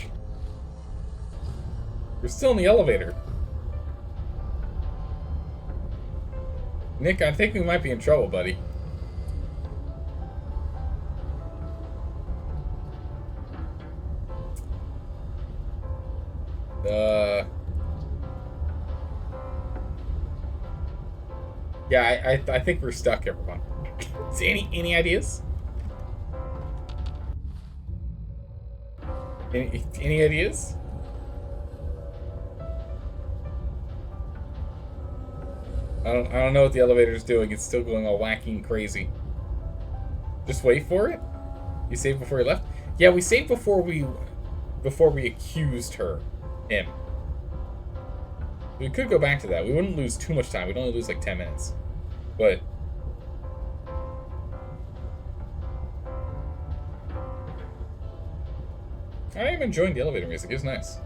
still in the elevator. Nick, I think we might be in trouble, buddy. Yeah, I think we're stuck, everyone. Any ideas? Any ideas? I don't know what the elevator's doing. It's still going all wacky and crazy. Just wait for it? You saved before you left? Yeah, we saved before we accused him. We could go back to that. We wouldn't lose too much time. We'd only lose like 10 minutes. But I am enjoying the elevator music. It's nice.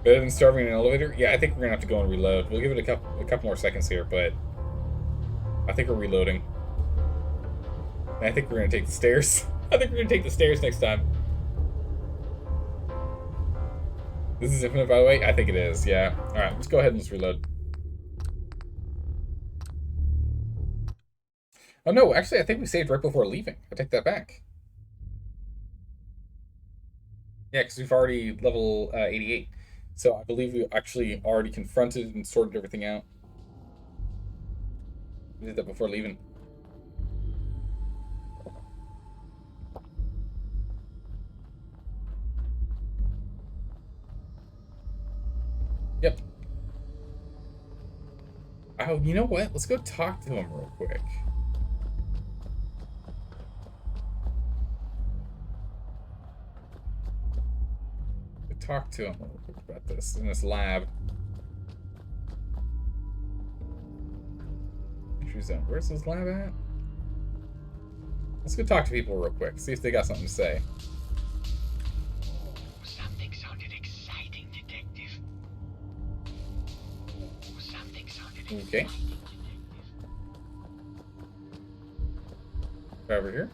Better than starving in an elevator? Yeah, I think we're gonna have to go and reload. We'll give it a couple more seconds here, but I think we're reloading. I think we're gonna take the stairs. I think we're gonna take the stairs next time. This is infinite, by the way? I think it is, yeah. Alright, let's go ahead and just reload. Oh no, actually I think we saved right before leaving. I take that back. Yeah, because we've already level 88. So I believe we actually already confronted and sorted everything out. We did that before leaving. Yep. Oh, you know what? Let's go talk to him real quick. Talk to him a little bit about this in this lab. Entry zone. Where's this lab at? Let's go talk to people real quick. See if they got something to say. Something sounded exciting, detective. Something sounded exciting, okay. Over here.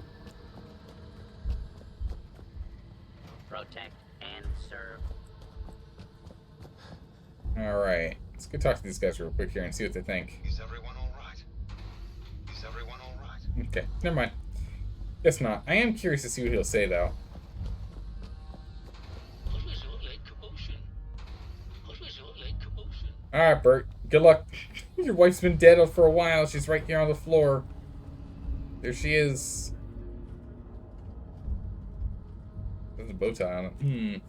Protect and serve. Alright. Let's go talk to these guys real quick here and see what they think. Is everyone alright? Is everyone alright? Okay, never mind. Guess not. I am curious to see what he'll say, though. What was all that commotion? What was all that commotion? Alright, Bert. Good luck. Your wife's been dead for a while. She's right here on the floor. There she is. There's a bow tie on it.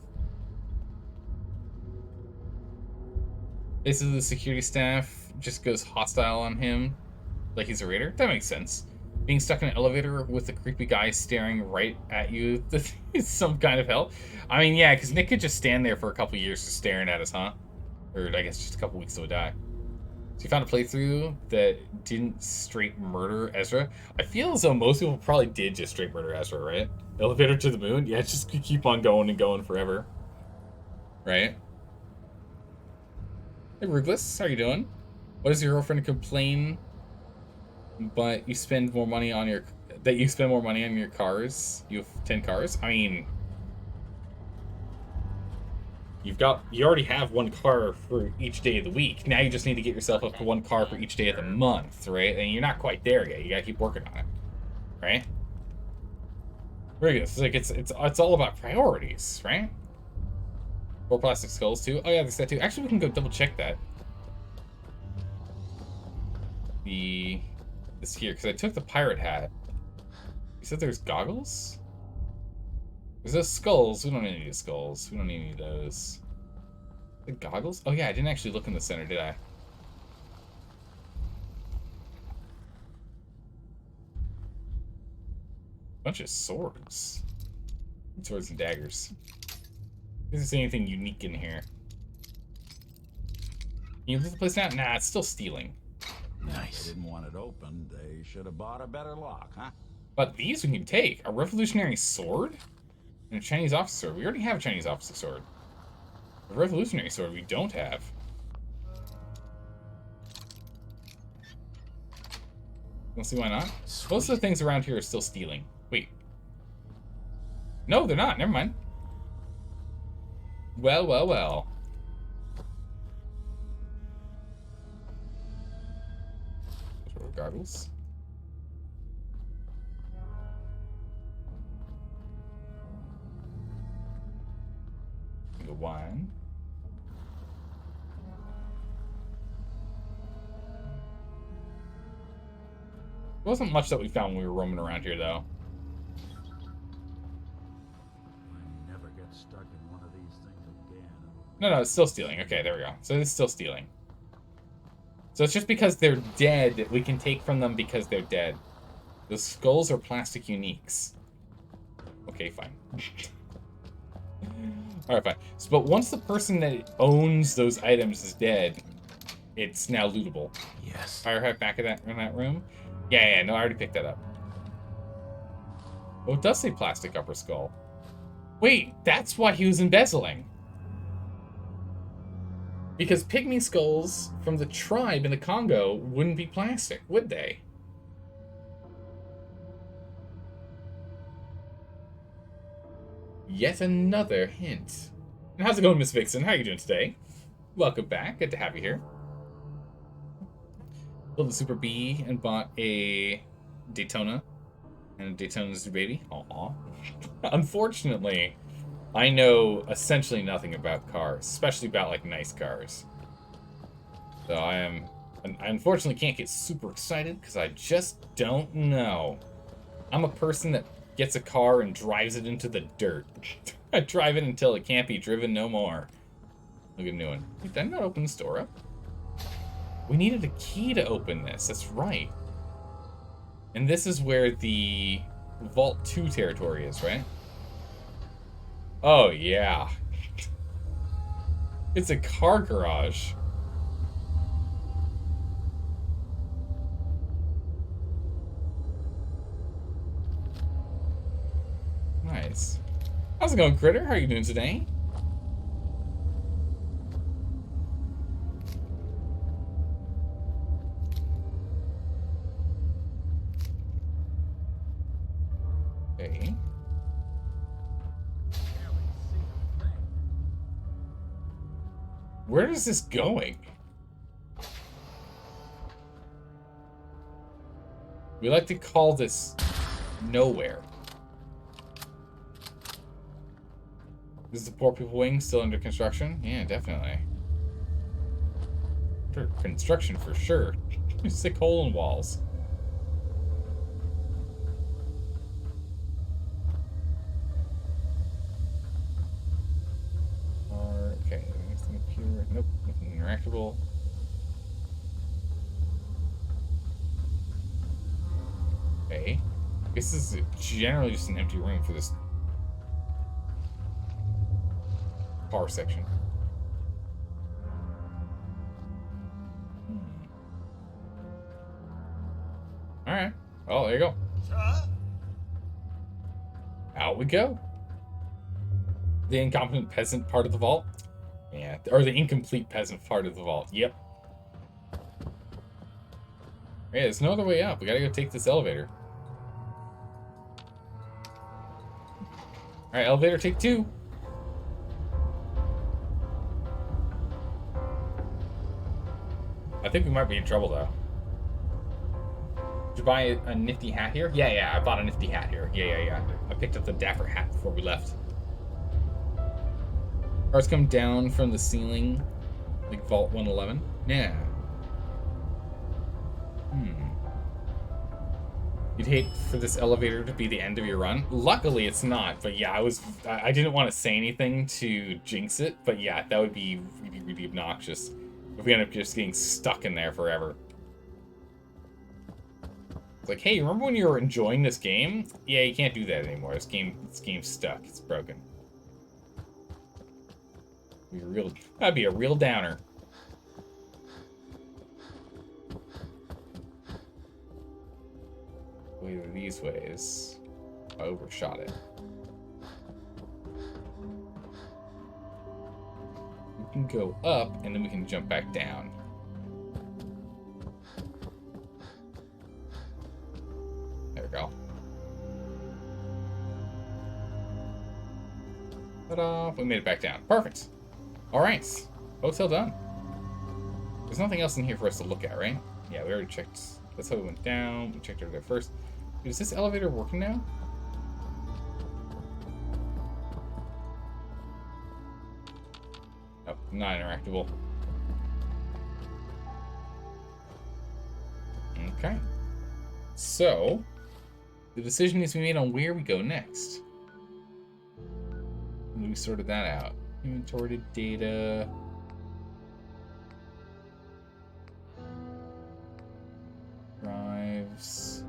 Basically, the security staff just goes hostile on him, like he's a raider. That makes sense. Being stuck in an elevator with a creepy guy staring right at you is some kind of hell. I mean, yeah, because Nick could just stand there for a couple years just staring at us, huh? Or I guess just a couple weeks till he die. So you found a playthrough that didn't straight murder Ezra. I feel as though most people probably did just straight murder Ezra, right? Elevator to the moon? Yeah, just keep on going and going forever. Right? Hey, Rugless, how you doing? What does your girlfriend complain? But you spend more money on your... That you spend more money on your cars? You have 10 cars? I mean... You already have one car for each day of the week. Now you just need to get yourself up to one car for each day of the month, right? And you're not quite there yet. You gotta keep working on it, right? Very good. It's like it's all about priorities, right? 4 plastic skulls too. Oh yeah, there's that too. Actually, we can go double check that. This here, because I took the pirate hat. You said there's goggles? There's those skulls. We don't need any skulls. We don't need any of those. The goggles? Oh yeah, I didn't actually look in the center, did I? Bunch of swords. Swords and daggers. Is there anything unique in here? Can you leave the place now? Nah, it's still stealing. Nice. They didn't want it open. They should have bought a better lock, huh? But these we can take. A revolutionary sword? And a Chinese officer sword. We already have a Chinese officer sword. A revolutionary sword we don't have. Don't see why not. Sweet. Most of the things around here are still stealing. Wait. No, they're not. Never mind. Well, well, well. Goggles. The wine. There wasn't much that we found when we were roaming around here, though. I never get stuck in one of these things again. No, it's still stealing. Okay, there we go. So it's still stealing. So it's just because they're dead, we can take from them because they're dead. The skulls are plastic uniques. Okay, fine. Alright, fine. So, but once the person that owns those items is dead, it's now lootable. Yes. Fire hat back in that room? Yeah, no, I already picked that up. Oh, it does say plastic upper skull. Wait, that's why he was embezzling. Because pygmy skulls from the tribe in the Congo wouldn't be plastic, would they? Yet another hint. And how's it going, Miss Vixen? How are you doing today? Welcome back. Good to have you here. Built a Super B and bought a Daytona. And a Daytona's your baby. Aww. Unfortunately, I know essentially nothing about cars, especially about, like, nice cars. So I unfortunately can't get super excited because I just don't know. I'm a person that gets a car and drives it into the dirt. I drive it until it can't be driven no more. Look at a new one. Wait, did I not open this door up? We needed a key to open this. That's right. And this is where the Vault 2 territory is, right? Oh, yeah. It's a car garage. Nice. How's it going, Critter? How are you doing today? Okay. Where is this going? We like to call this nowhere. Is the Poor People Wing still under construction? Yeah, definitely. For construction for sure. Sick hole in walls. Okay, anything pure? Nope, nothing interactable. Okay. This is generally just an empty room for this car section. Alright. Well, there you go. Out we go. The incompetent peasant part of the vault? Yeah, or the incomplete peasant part of the vault. Yep. Yeah, there's no other way up. We gotta go take this elevator. Alright, elevator take 2. I think we might be in trouble, though. Did you buy a nifty hat here? Yeah, I bought a nifty hat here. Yeah. I picked up the dapper hat before we left. Cars come down from the ceiling, like Vault 111. Yeah. You'd hate for this elevator to be the end of your run. Luckily, it's not. But yeah, I didn't want to say anything to jinx it. But yeah, that would be really, really obnoxious if we end up just getting stuck in there forever. It's like, hey, remember when you were enjoying this game? Yeah, you can't do that anymore. This game's stuck. It's broken. That'd be a real downer. Either these ways. I overshot it. We can go up, and then we can jump back down. There we go. Ta-da! We made it back down. Perfect. Alright. Hotel done. There's nothing else in here for us to look at, right? Yeah, we already checked. That's how we went down. We checked over there first. Is this elevator working now? Oh, not interactable. Okay. So, the decision needs to be made on where we go next. And we sorted that out. Inventory data. Drives.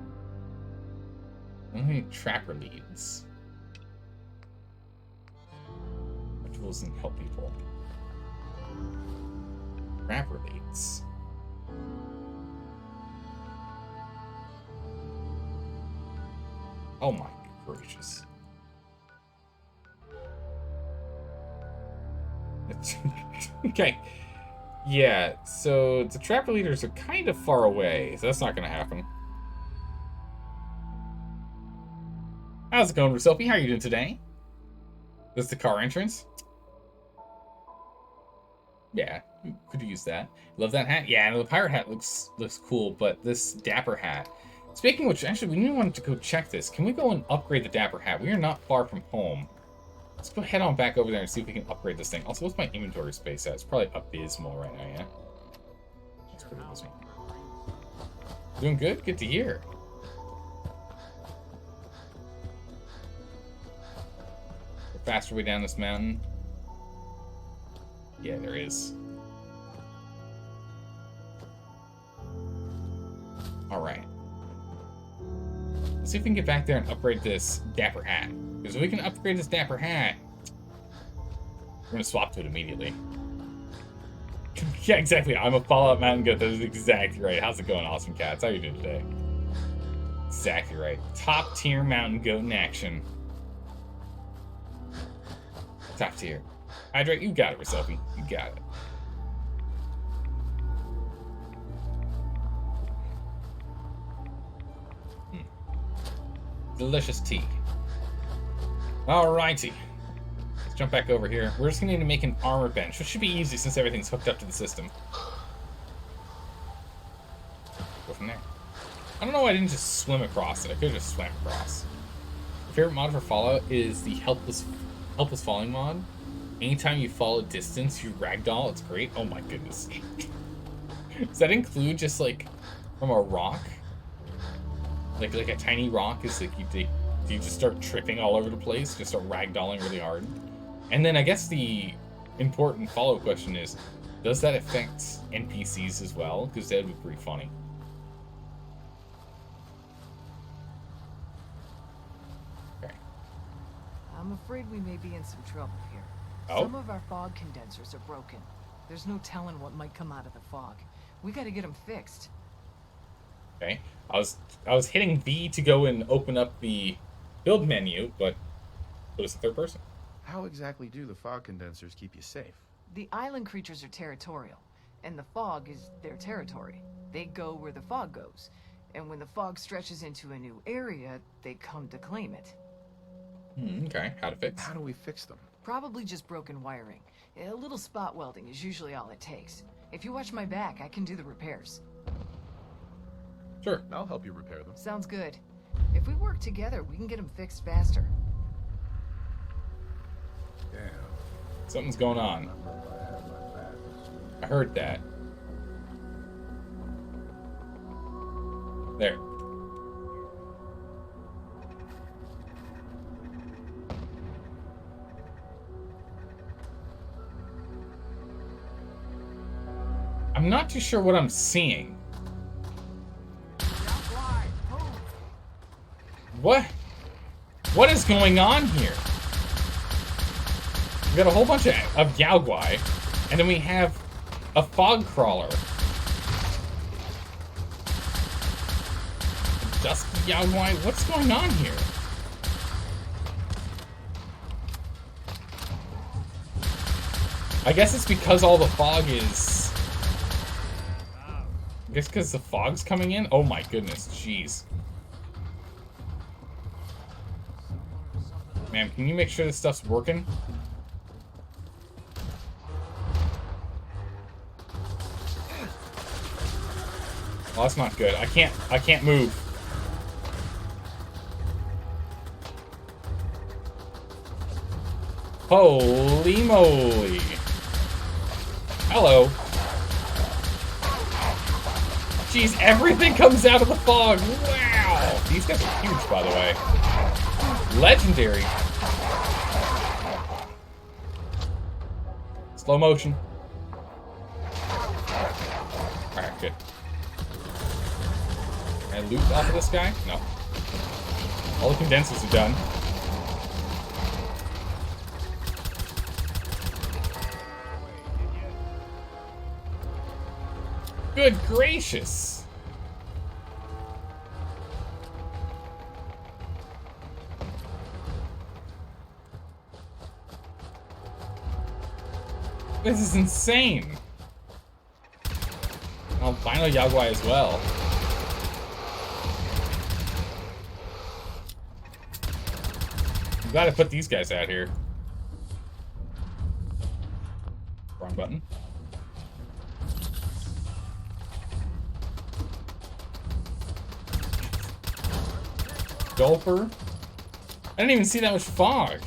Only trapper leads. Rituals and help people. Trapper leads. Oh my gracious. Okay. Yeah, so the trapper leaders are kind of far away, so that's not going to happen. How's it going, Ruselpi? How are you doing today? This is the car entrance? Yeah, could use that. Love that hat? Yeah, the pirate hat looks cool, but this dapper hat. Speaking of which, actually, we want to go check this. Can we go and upgrade the dapper hat? We are not far from home. Let's go head on back over there and see if we can upgrade this thing. Also, what's my inventory space at? It's probably abysmal right now, yeah? That's pretty abysmal. Doing good? Good to hear. Faster way down this mountain. Yeah, there is. Alright. Let's see if we can get back there and upgrade this dapper hat. Because if we can upgrade this dapper hat, we're going to swap to it immediately. Yeah, exactly. I'm a Fallout Mountain Goat. That is exactly right. How's it going, Awesome Cats? How are you doing today? Exactly right. Top tier Mountain Goat in action. Top tier. Hydrate, you got it, Ruselpi. You got it. Delicious tea. Alrighty. Let's jump back over here. We're just going to need to make an armor bench, which should be easy since everything's hooked up to the system. Go from there. I don't know why I didn't just swim across it. I could have just swam across. My favorite mod for Fallout is the Helpless Falling mod. Anytime you fall a distance, you ragdoll. It's great. Oh my goodness. Does that include just like from a rock? Like a tiny rock is like you just start tripping all over the place, just start ragdolling really hard. And then I guess the important follow-up question is, does that affect NPCs as well? Because that would be pretty funny. Okay. I'm afraid we may be in some trouble here. Oh? Some of our fog condensers are broken. There's no telling what might come out of the fog. We gotta get them fixed. Okay. I was hitting B to go and open up the build menu, but it was the third person. How exactly do the fog condensers keep you safe? The island creatures are territorial, and the fog is their territory. They go where the fog goes, and when the fog stretches into a new area, they come to claim it. Okay, how to fix? How do we fix them? Probably just broken wiring. A little spot welding is usually all it takes. If you watch my back, I can do the repairs. Sure. I'll help you repair them. Sounds good. If we work together, we can get them fixed faster. Damn. Something's going on. I heard that. There. I'm not too sure what I'm seeing. What is going on here? We got a whole bunch of Yaogwai, and then we have a fog crawler. A dusky Yaogwai? What's going on here? I guess it's because all the fog is... I guess because the fog's coming in? Oh my goodness, jeez. Ma'am, can you make sure this stuff's working? Oh, that's not good. I can't move. Holy moly. Hello. Jeez, everything comes out of the fog. Wow. These guys are huge, by the way. Legendary. Slow motion. Alright, good. Can I loot off of this guy? No. All the condensers are done. Good gracious! This is insane! Albino Yaogwai as well. I'm glad I put these guys out here. Wrong button. Gulper. I didn't even see that much fog.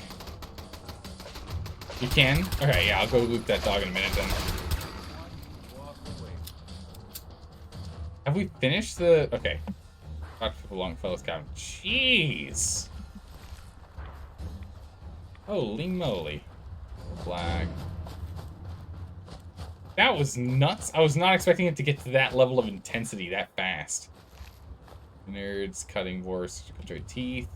You can? Okay, yeah, I'll go loot that dog in a minute then. Have we finished the... Okay. Talk to the Longfellow's cabin. Jeez! Holy moly. Flag. That was nuts. I was not expecting it to get to that level of intensity that fast. Nerds, cutting boards, control teeth.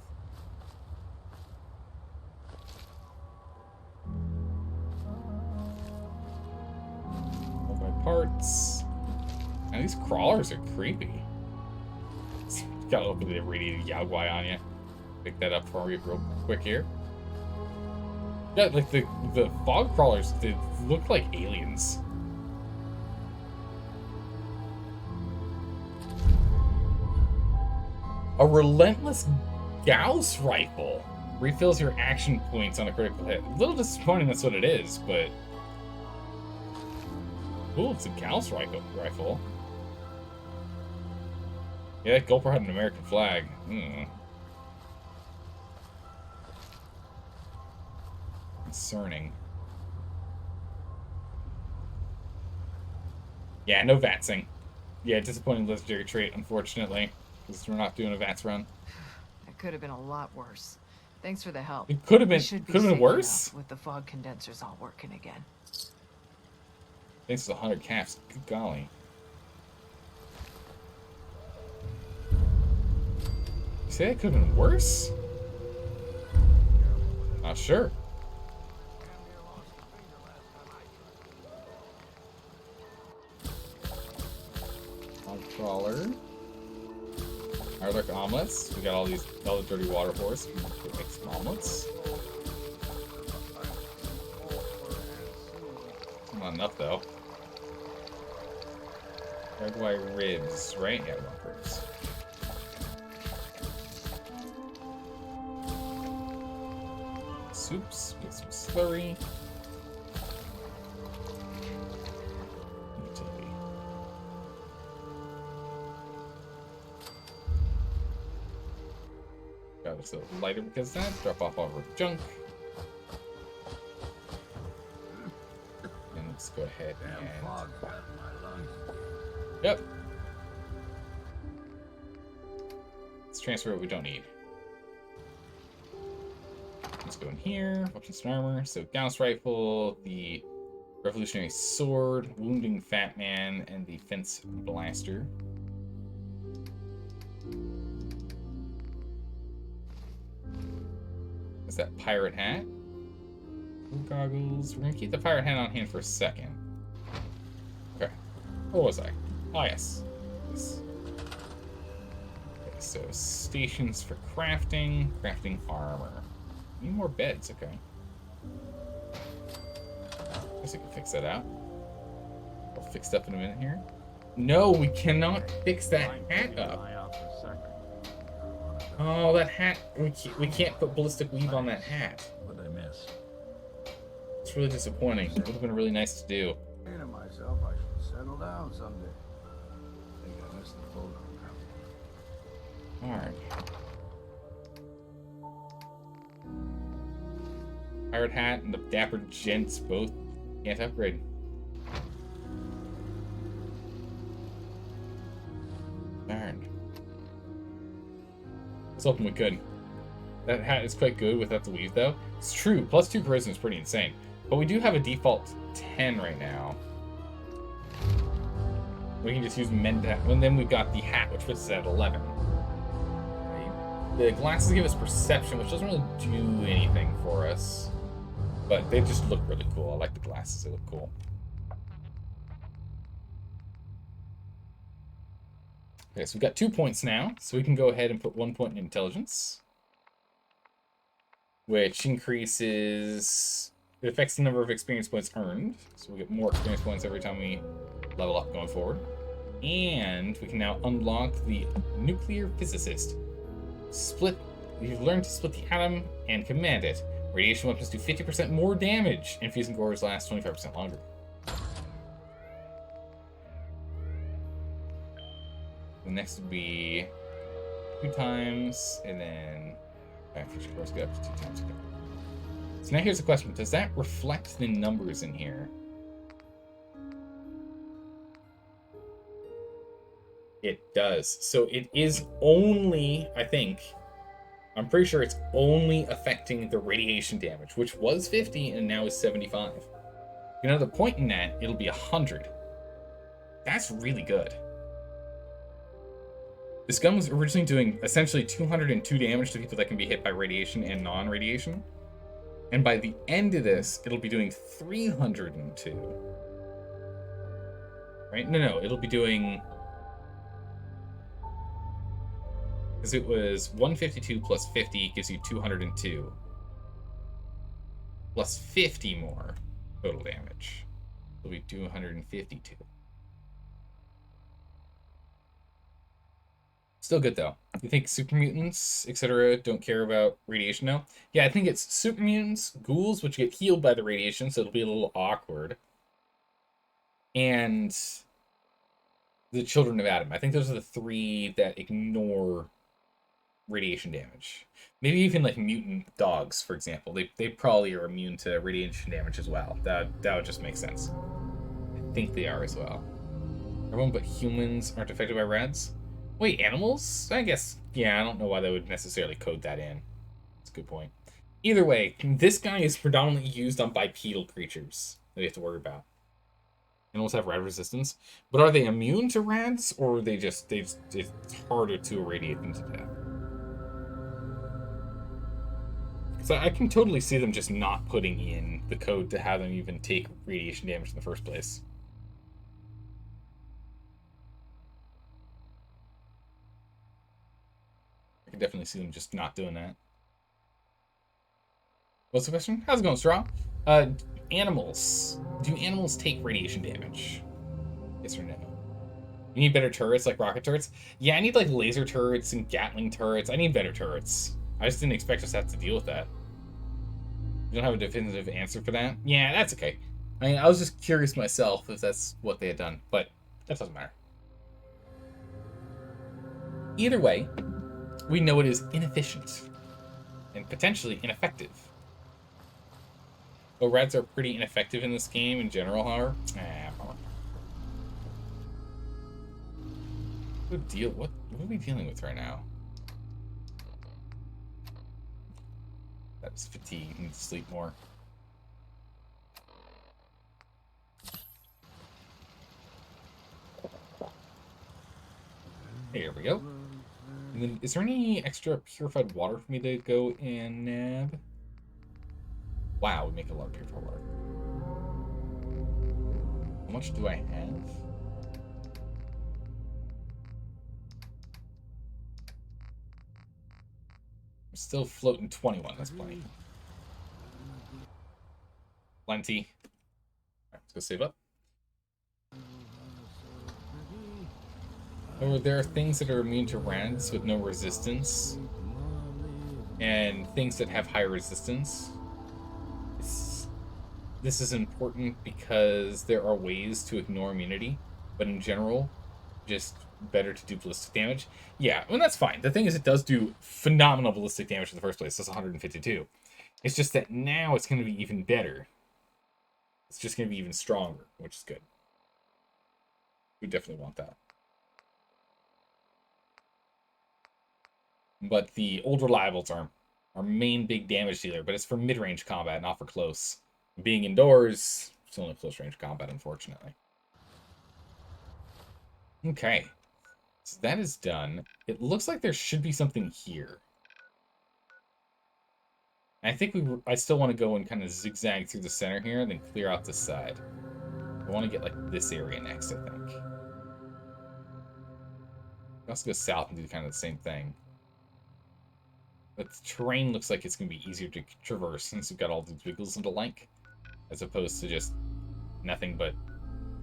All my parts. Now these crawlers are creepy. Got a little bit of radiated Yaogwai on you. Pick that up for me real quick here. Yeah, like the fog crawlers, they look like aliens. A relentless Gauss rifle refills your action points on a critical hit. A little disappointing that's what it is, but... Cool, it's a Gauss rifle. Yeah, that Gulper had an American flag. Concerning. Yeah, no vatsing. Yeah, disappointing legendary trait, unfortunately. Because we're not doing a VATS run. It could have been a lot worse. Thanks for the help. It could have been worse. With the fog condensers all working again. Thanks to 100 caps. Good golly. You say it could have been worse? Not sure. Crawler. Arlic omelets. We got all the dirty water for us. We can make some omelets. Not enough though. Red white ribs, right? Yeah, we want ribs. Soups. Make some slurry. Looks a little lighter because of that. Drop off all of our junk. And let's go ahead and... Yep. Let's transfer what we don't need. Let's go in here. Weapons and armor. So Gauss rifle, the revolutionary sword, wounding fat man, and the fence blaster. Is that pirate hat? Goggles. We're gonna keep the pirate hat on hand for a second. Okay. Where was I? Oh, yes. Okay, so stations for crafting. Crafting armor. Need more beds, okay. Guess I can fix that out. I'll fix it up in a minute here. No, we cannot fix that hat up. Oh, that hat. We can't put ballistic weave on that hat. What'd I miss? It's really disappointing. It would have been really nice to do. Saying to myself, I should settle down someday. I think I missed the photo. Alright. Pirate hat and the dapper gents both can't upgrade. Darn. I was hoping we could. That hat is quite good without the weave, though. It's true. Plus 2 charisma is pretty insane. But we do have a default 10 right now. We can just use mend hat. And then we've got the hat, which puts us at 11. The glasses give us perception, which doesn't really do anything for us. But they just look really cool. I like the glasses. They look cool. Okay, so we've got 2 points now. So we can go ahead and put 1 point in intelligence. Which increases... It affects the number of experience points earned. So we'll get more experience points every time we level up going forward. And we can now unlock the nuclear physicist. You've learned to split the atom and command it. Radiation weapons do 50% more damage, and fusing cores last 25% longer. The next would be 2 times, and then fusion cores go up to 2 times again. So now here's the question: does that reflect the numbers in here? It does. So it is only, I think, I'm pretty sure it's only affecting the radiation damage, which was 50 and now is 75. Another point in that, it'll be 100. That's really good. This gun was originally doing essentially 202 damage to people that can be hit by radiation and non-radiation. And by the end of this, it'll be doing 302. Right? No, it'll be doing... Because it was 152 plus 50 gives you 202. Plus 50 more total damage. It'll be 252. Still good, though. You think super mutants, etc., don't care about radiation now? Yeah, I think it's super mutants, ghouls, which get healed by the radiation, so it'll be a little awkward. And the Children of Adam. I think those are the 3 that ignore radiation damage. Maybe even like mutant dogs, for example. They probably are immune to radiation damage as well. That would just make sense. I think they are as well. Everyone but humans aren't affected by rads? Wait, animals? I guess, yeah, I don't know why they would necessarily code that in. That's a good point. Either way, this guy is predominantly used on bipedal creatures that you have to worry about. Animals have rad resistance, but are they immune to rads, or are they just, it's harder to irradiate them to death? So I can totally see them just not putting in the code to have them even take radiation damage in the first place. I can definitely see them just not doing that. What's the question? How's it going, Straw? Animals. Do animals take radiation damage? Yes or no? You need better turrets, like rocket turrets? Yeah, I need like laser turrets and Gatling turrets. I need better turrets. I just didn't expect us to have to deal with that. You don't have a definitive answer for that? Yeah, that's okay. I mean, I was just curious myself if that's what they had done, but that doesn't matter. Either way, we know it is inefficient. and potentially ineffective. ORADs are pretty ineffective in this game in general, however. What are we dealing with right now? That was fatigue. Need to sleep more. Here we go. And then, is there any extra purified water for me to go and nab? Wow, we make a lot of purified water. How much do I have? I'm still floating 21. That's plenty. Plenty. Alright, let's go save up. Or there are things that are immune to rats with no resistance, and things that have high resistance. This is important because there are ways to ignore immunity, but in general, just better to do ballistic damage. Yeah, well, that's fine. The thing is, it does do phenomenal ballistic damage in the first place. That's 152. It's just that now it's going to be even better. It's just going to be even stronger, which is good. We definitely want that. But the old reliables are our main big damage dealer, but it's for mid-range combat, not for close. Being indoors, it's only close-range combat, unfortunately. Okay. So that is done. It looks like there should be something here. I think I still want to go and kind of zigzag through the center here and then clear out this side. I want to get like this area next, I think. Also go south and do kind of the same thing. But the terrain looks like it's going to be easier to traverse since we've got all these wiggles and the like, as opposed to just nothing but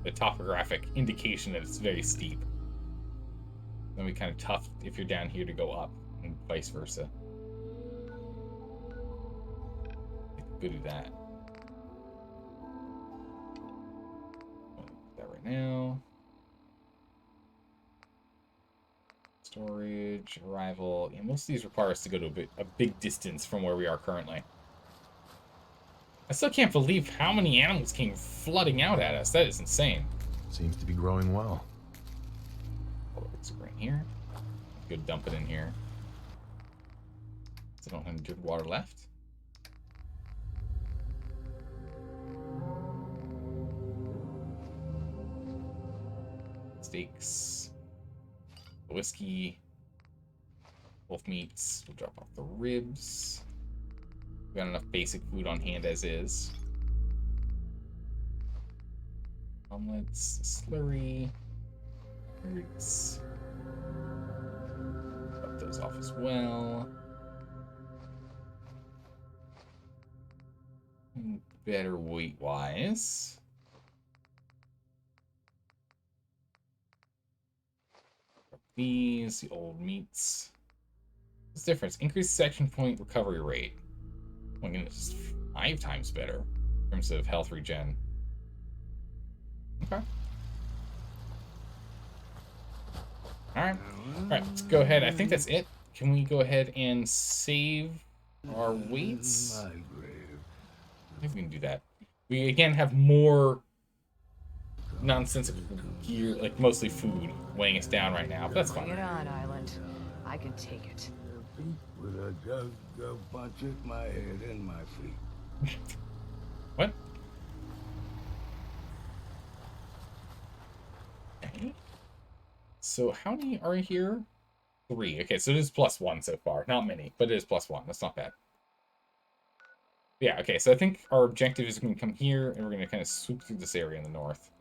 the topographic indication that it's very steep. Then be kind of tough if you're down here to go up, and vice versa. Good at that. Do that right now. Storage, arrival. Yeah, most of these require us to go to a big distance from where we are currently. I still can't believe how many animals came flooding out at us. That is insane. Seems to be growing well. It's right here. Go dump it in here. So I don't have any good water left. Steaks. Whiskey. Wolf meats. We'll drop off the ribs. We got enough basic food on hand as is. Omelets, slurry, roots. Drop those off as well. Better weight-wise. These, the old meats. What's the difference? Increased section point recovery rate. Oh my goodness, 5 times better in terms of health regen. Okay. Alright. Alright, let's go ahead. I think that's it. Can we go ahead and save our weights? Maybe we can do that. We, again, have more nonsensical gear, like mostly food, weighing us down right now, but that's fine. Get on, Island. I can take it. With a jug of punch at my head and my feet. What? Okay. So how many are here? 3. Okay, so it is +1 so far. Not many, but it is +1. That's not bad. Yeah, okay, so I think our objective is going to come here, and we're going to kind of swoop through this area in the north.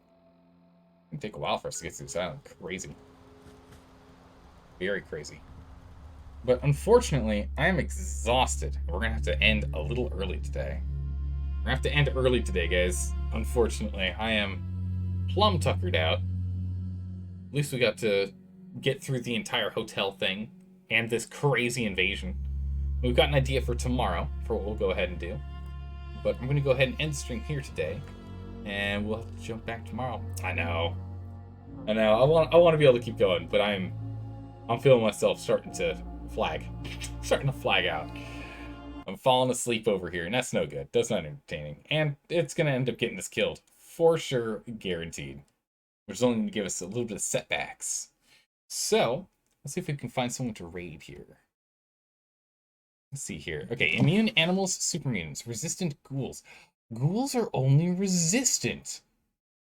It's going to take a while for us to get to this island. Crazy. Very crazy. But unfortunately, I am exhausted. We're going to have to end a little early today. We're going to have to end early today, guys. Unfortunately, I am plumb tuckered out. At least we got to get through the entire hotel thing and this crazy invasion. We've got an idea for tomorrow for what we'll go ahead and do. But I'm going to go ahead and end the stream here today. And we'll have to jump back tomorrow. I know. I want to be able to keep going, but I'm feeling myself starting to flag. Starting to flag out. falling asleep over here, and that's no good. That's not entertaining. And it's going to end up getting us killed. For sure, guaranteed. Which is only going to give us a little bit of setbacks. So, let's see if we can find someone to raid here. Let's see here. Okay, immune animals, super mutants, resistant ghouls. Ghouls are only resistant.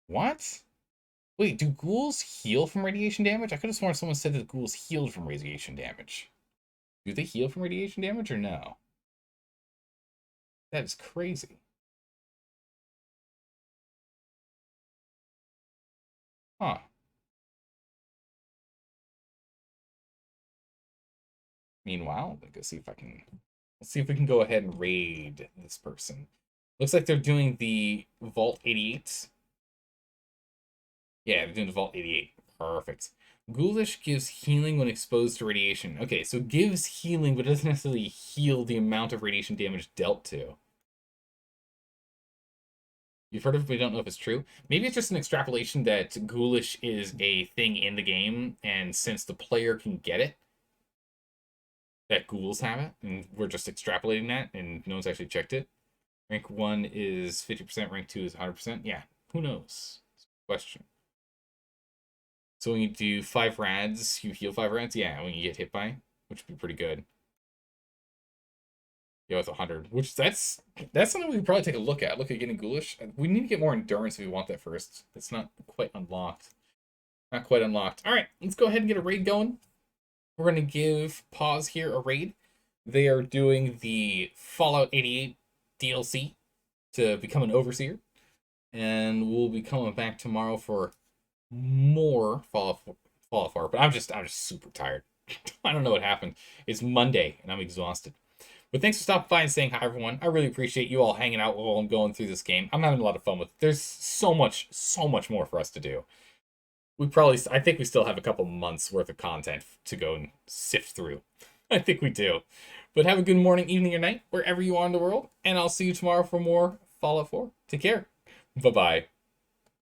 What? Wait, do ghouls heal from radiation damage? I could have sworn someone said that ghouls healed from radiation damage. Do they heal from radiation damage or no? That is crazy. Huh. Meanwhile, let's see if I can. Let's see if we can go ahead and raid this person. Looks like they're doing the Vault 88. Yeah, they're doing the Vault 88. Perfect. Ghoulish gives healing when exposed to radiation. Okay, so gives healing, but doesn't necessarily heal the amount of radiation damage dealt to. You've heard of it, but we don't know if it's true. Maybe it's just an extrapolation that ghoulish is a thing in the game, and since the player can get it, that ghouls have it, and we're just extrapolating that, and no one's actually checked it. Rank 1 is 50%, rank 2 is 100%. Yeah, who knows? It's a question. So when you do 5 rads, you heal 5 rads? Yeah, when you get hit by, which would be pretty good. Yeah, with 100, which that's something we could probably take a look at. Look at getting ghoulish. We need to get more endurance if we want that first. It's not quite unlocked. Not quite unlocked. All right, let's go ahead and get a raid going. We're going to give Pause here a raid. They are doing the Fallout 88 DLC to become an overseer. And we'll be coming back tomorrow for more Fallout 4. But I'm just super tired. I don't know what happened. It's Monday, and I'm exhausted. But thanks for stopping by and saying hi, everyone. I really appreciate you all hanging out while I'm going through this game. I'm having a lot of fun with it. There's so much more for us to do. I think we still have a couple months worth of content to go and sift through. I think we do. But have a good morning, evening, or night, wherever you are in the world. And I'll see you tomorrow for more Fallout 4. Take care. Bye-bye.